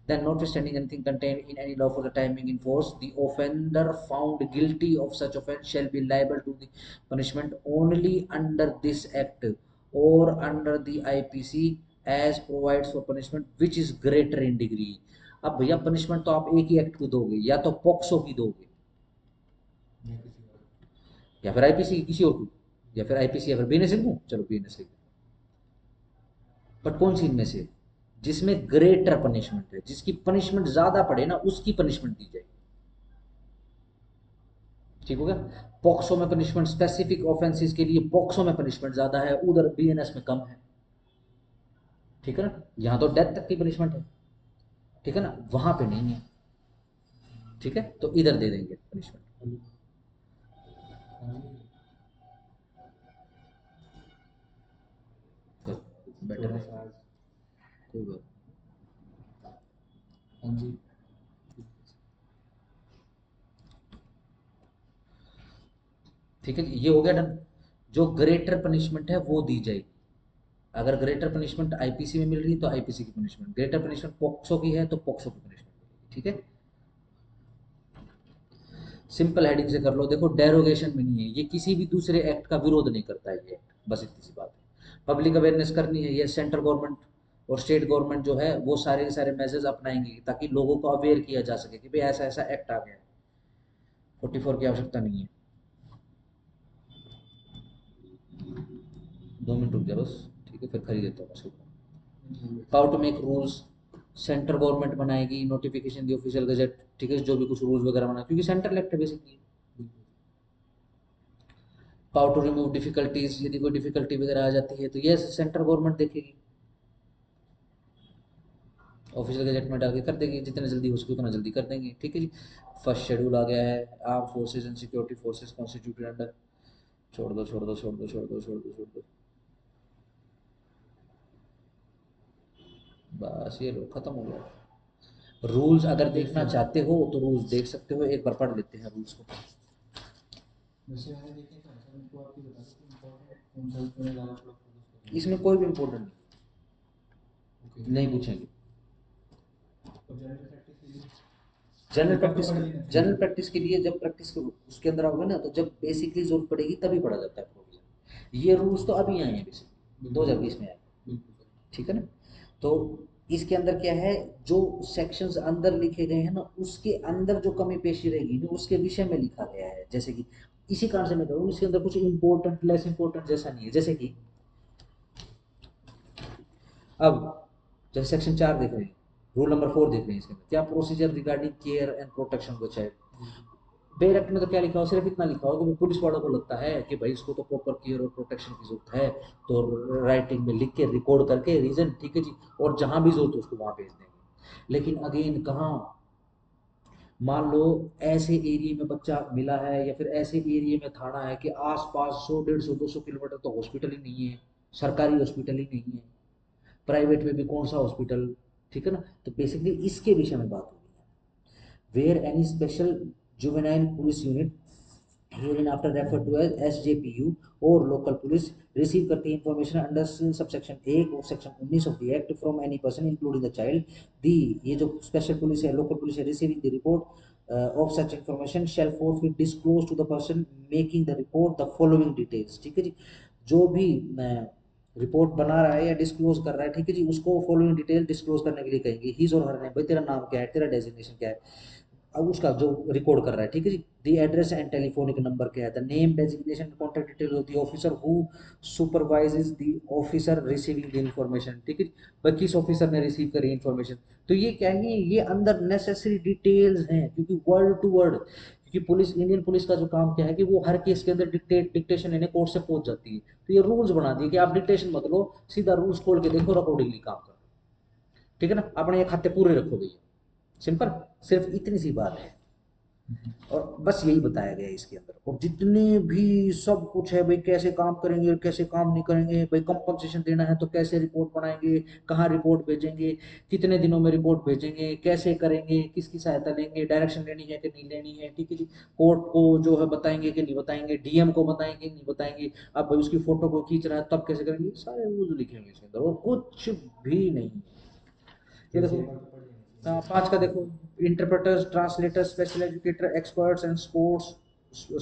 Then not standing anything contain in any law for the timing in force the offender found guilty of such offence shall be liable to the punishment only under this act और under the IPC as provides for punishment which is greater in degree. अब भैया punishment तो आप एक ही act को दोगे, या तो पॉक्सो की दोगे, या किसी और। या फिर आईपीसी की किसी और को, या फिर आईपीसी या फिर बीएनएस लिखूं, चलो बीएनएस लिख। बट कौन सी इनमें से, जिसमें ग्रेटर पनिशमेंट है, जिसकी पनिशमेंट ज्यादा पड़े ना, उसकी पनिशमेंट दी जाएगी, ठीक हो गया। पॉक्सो में पनिशमेंट स्पेसिफिक ऑफेंसेस के लिए पॉक्सो में पनिशमेंट ज्यादा है, उधर बीएनएस में कम है, ठीक है ना। यहां तो डेथ तक की पनिशमेंट है, ठीक है ना, वहां पे नहीं है, ठीक है, तो इधर दे देंगे पनिशमेंट। हाँ जी। तो बेटर थोड़ा है, सा आज। कोई बात। हाँ जी। ठीक है, ये हो गया डन। जो ग्रेटर पनिशमेंट है वो दी जाएगी। अगर ग्रेटर पनिशमेंट आईपीसी में मिल रही है तो आईपीसी की पनिशमेंट, ग्रेटर पनिशमेंट पॉक्सो की है तो पॉक्सो की पनिशमेंट मिलेगी, ठीक है। सिंपल हेडिंग से कर लो, देखो डेरोगेशन में नहीं है, ये किसी भी दूसरे एक्ट का विरोध नहीं करता है ये एक्ट, बस इतनी सी बात है। पब्लिक अवेयरनेस करनी है, ये सेंट्रल गवर्नमेंट और स्टेट गवर्नमेंट जो है वो सारे के सारे मेजर्स अपनाएंगे ताकि लोगों को अवेयर किया जा सके कि भाई ऐसा ऐसा एक्ट आ गया है। 44 की आवश्यकता नहीं है। 2 मिनट रुक जा बस, ठीक है, फिर खरीद देता हूँ उसको। Power to make rules, central government बनाएगी, नोटिफिकेशन दी ऑफिशियल गजट, ठीक है, जो भी कुछ रूल्स वगैरह बना, क्योंकि सेंट्रल एक्ट है basically. Power to remove difficulties, यदि कोई डिफिकल्टी वगैरह आ जाती है तो ये सेंट्रल गवर्नमेंट देखेगी, ऑफिशियल गजट में डाल के कर देगी, जितने जल्दी हो सके उतना जल्दी कर देंगे, ठीक है जी। फर्स्ट शेड्यूल आ गया है, arm forces and security forces constituted under, छोड़ दो छोड़ दो छोड़ दो छोड़ दो छोड़ दो छोड़ दो, बस ये लो खत्म हो गया। रूल्स अगर देखना चाहते हो तो रूल्स देख सकते हो, एक बार पढ़ लेते हैं रूल्स को। वैसे मैंने देखे थे सर, उनको आप ही बता दो कि इम्पोर्टेंट कौन सा उसमें ज़्यादा आप लोग फोकस करेंगे। इसमें कोई भी इंपॉर्टेंट नहीं, ओके। नहीं पूछेंगे। और जनरल प्रैक्टिस के लिए जनरल पेपर तो प्रैक्टिस, पढ़ लेना जनरल चाहिए। प्रैक्टिस के लिए जब प्रैक्टिस उसके अंदर आओगे ना, तो जब बेसिकली जरूरत पड़ेगी तभी पढ़ा जाता है प्रोविजन। ये रूल्स तो अभी आए हैं बेसिकली, बिल्कुल 2020 में आए, बिल्कुल सर। ठीक है ना। तो इसके अंदर क्या है, जो सेक्शंस अंदर लिखे गए हैं ना, उसके अंदर जो कमी पेशी रहेगी ना, उसके विषय में लिखा गया है। जैसे कि इसी कारण से मैं करूँ, इसके अंदर कुछ इंपॉर्टेंट लेस इंपॉर्टेंट जैसा नहीं है। जैसे कि अब जैसे सेक्शन 4 देख रहे हैं, रूल नंबर 4 देख रहे हैं, इसके अंदर क्या procedure regarding care and protection को चाइल्ड। जी जी। बेल एक्ट में तो क्या लिखा हो, सिर्फ इतना लिखा हो कि भाई पुलिस वालों को लगता है कि भाई इसको तो प्रॉपर केयर और प्रोटेक्शन की जरूरत है, तो राइटिंग में लिख के रिकॉर्ड करके रीजन, ठीक है जी, और जहां भी जरूरत है उसको वहां भेज देंगे। लेकिन अगेन कहाँ, मान लो ऐसे एरिया में बच्चा मिला है, या फिर ऐसे एरिया में थाना है कि आसपास 100 150 200 किलोमीटर तो हॉस्पिटल ही नहीं है, सरकारी हॉस्पिटल ही नहीं है, प्राइवेट में भी कौन सा हॉस्पिटल, ठीक है ना। तो बेसिकली इसके विषय में बात हो रही है। where any special juvenile police unit hereinafter referred to as SJPU or local police receive करती है information under subsection 1 और section 19 of the act from any person including the child, the ये जो special police है, local police है, receiving the report of such information shall forthwith disclose to the person making the report the following details, ठीक है जी। जो भी report बना रहा है या डिस्क्लोज कर रहा है, ठीक है जी, उसको फॉलोइंग डिटेल डिस्क्लोज करने के लिए कहेंगे, हिज और हर नेम, भाई तेरा नाम क्या है, तेरा डेजिग्नेशन क्या है, अब उसका जो रिकॉर्ड कर रहा है, ठीक है जी। The address and telephonic number क्या है, the name designation contact detail of the officer who supervises the officer receiving the information, ठीक है जी, भाई किस ऑफिसर ने रिसीव करी इंफॉर्मेशन। तो ये क्या है, ये अंदर नेसेसरी डिटेल्स हैं, क्योंकि वर्ड टू वर्ड, क्योंकि पुलिस, इंडियन पुलिस का जो काम क्या है कि वो हर केस के अंदर डिक्टेशन लेने कोर्ट से पहुंच जाती है। तो ये रूल्स बना दिए कि आप डिक्टेशन मत लो, सीधा रूल्स खोल के देखो, अकॉर्डिंगली काम करो, ठीक है ना। अपने ये खाते पूरे रखो भैया, सिंपल, सिर्फ इतनी सी बात है। और बस यही बताया गया है इसके अंदर। और जितने भी सब कुछ है भाई, कैसे काम करेंगे, कैसे काम नहीं करेंगे भाई, कंपनसेशन देना है तो कैसे रिपोर्ट बनाएंगे, कहाँ रिपोर्ट भेजेंगे, कितने दिनों में रिपोर्ट भेजेंगे, कैसे करेंगे, किसकी सहायता लेंगे, डायरेक्शन लेनी है कि नहीं लेनी है, ठीक है जी। कोर्ट को जो है बताएंगे कि नहीं बताएंगे, डीएम को बताएंगे नहीं बताएंगे, अब भाई उसकी फोटो को खींच रहा है तब कैसे करेंगे, सारे रूल्स लिखे हुए हैं इसके अंदर और कुछ भी नहीं है। ये तो देखो, इसे एक बार तो पढ़ लेना चाहिए। पांच का देखो, interpreters, translators, special educator, experts and sports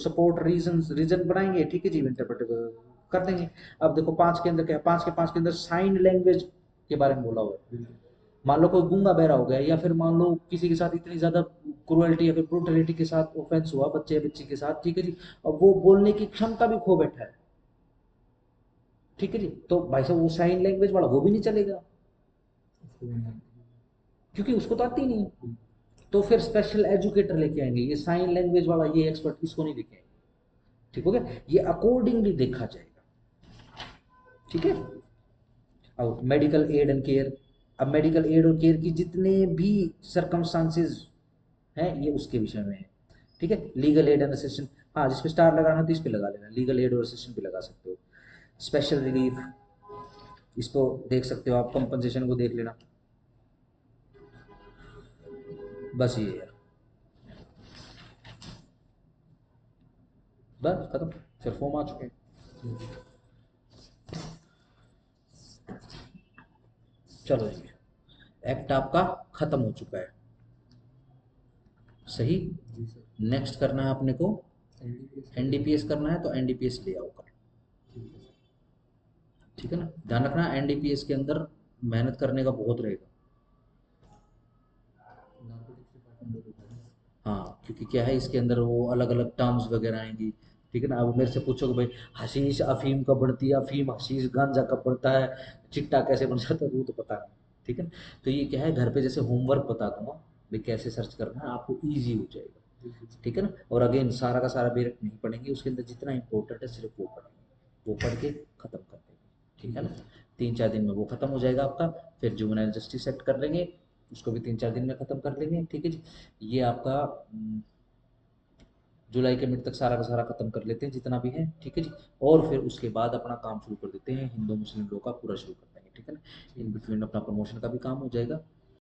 support reason, reason बनाएंगे, ठीक है जी, इंटरप्रेटर कर देंगे। अब देखो पांच के अंदर क्या है, पांच के अंदर साइन लैंग्वेज के बारे में बोला हुआ है। बिल्कुल। मान लो कोई गूंगा बहरा हो गया, या फिर मान लो किसी के साथ इतनी ज्यादा क्रुएल्टी या फिर ब्रूटलिटी के साथ ऑफेंस हुआ बच्चे बच्ची के साथ, ठीक है जी, अब वो बोलने की क्षमता भी खो बैठा है, ठीक है जी, तो भाई साहब वो साइन लैंग्वेज वाला वो भी नहीं चलेगा, उसको भी नहीं। क्योंकि उसको तो आती नहीं है। बिल्कुल। तो फिर स्पेशल एजुकेटर लेके आएंगे, ये साइन लैंग्वेज वाला ये एक्सपर्ट इसको नहीं लेके आएंगे, ठीक हो गया, ये अकॉर्डिंगली देखा जाएगा, ठीक है। अब मेडिकल एड एंड केयर, अब मेडिकल एड और केयर की जितने भी सरकमस्टांसेस हैं ये उसके विषय में है, ठीक है। लीगल एड एंड असिस्टेंट, हाँ जिस पे स्टार लगाना है तो इस पे लगा लेना, लीगल एड और असिस्टेंट पे लगा सकते हो। स्पेशल रिलीफ, इसको देख सकते हो आप, कंपनसेशन को देख लेना, बस ये है, बस खत्म, फिर फॉर्म आ चुके हैं। ठीक है। चलो जी, एक्ट आपका खत्म हो चुका है, सही। जी सर। नेक्स्ट करना है अपने को, एनडीपीएस का लेना एनडीपीएस है। करना है, तो एनडीपीएस ले आओ कल, ठीक है सर। ठीक है ना। ध्यान रखना एनडीपीएस के अंदर मेहनत करने का बहुत रहेगा, नार्कोटिक्स डिपार्टमेंट होता है ना। हाँ क्योंकि क्या है इसके अंदर वो अलग अलग टर्म्स वगैरह आएंगी, ठीक है ना। अब मेरे से पूछोगे भाई हशीश अफीम कब बढ़ती है, अफीम हशीश गांजा कब बढ़ता है, चिट्टा कैसे बन जाता है, वो तो पता नहीं, ठीक है ना। तो ये क्या है, घर पे जैसे होमवर्क बता दूंगा भाई कैसे सर्च करना है, आपको ईजी हो जाएगा, बिल्कुल सर। ठीक है ना। और अगेन सारा का सारा बेरट नहीं पढ़ेंगे, उसके अंदर जितना इंपॉर्टेंट है सिर्फ वो पढ़ेंगे, वो पढ़ के खत्म कर देंगे, ठीक ठीक है है ना। सर। 3-4 दिन में वो खत्म हो जाएगा आपका, फिर जुवेनाइल जस्टिस सेट कर लेंगे, उसको भी 3-4 दिन में खत्म कर लेंगे, ठीक है जी। ये आपका जुलाई के मिड तक सारा का सारा खत्म कर लेते हैं जितना भी है, ठीक है जी। और फिर उसके बाद अपना काम शुरू कर देते हैं, हिंदू मुस्लिम लॉ का पूरा शुरू कर देंगे, ठीक है ना। ठीक इन है सर। बिटवीन अपना प्रमोशन का भी काम हो जाएगा,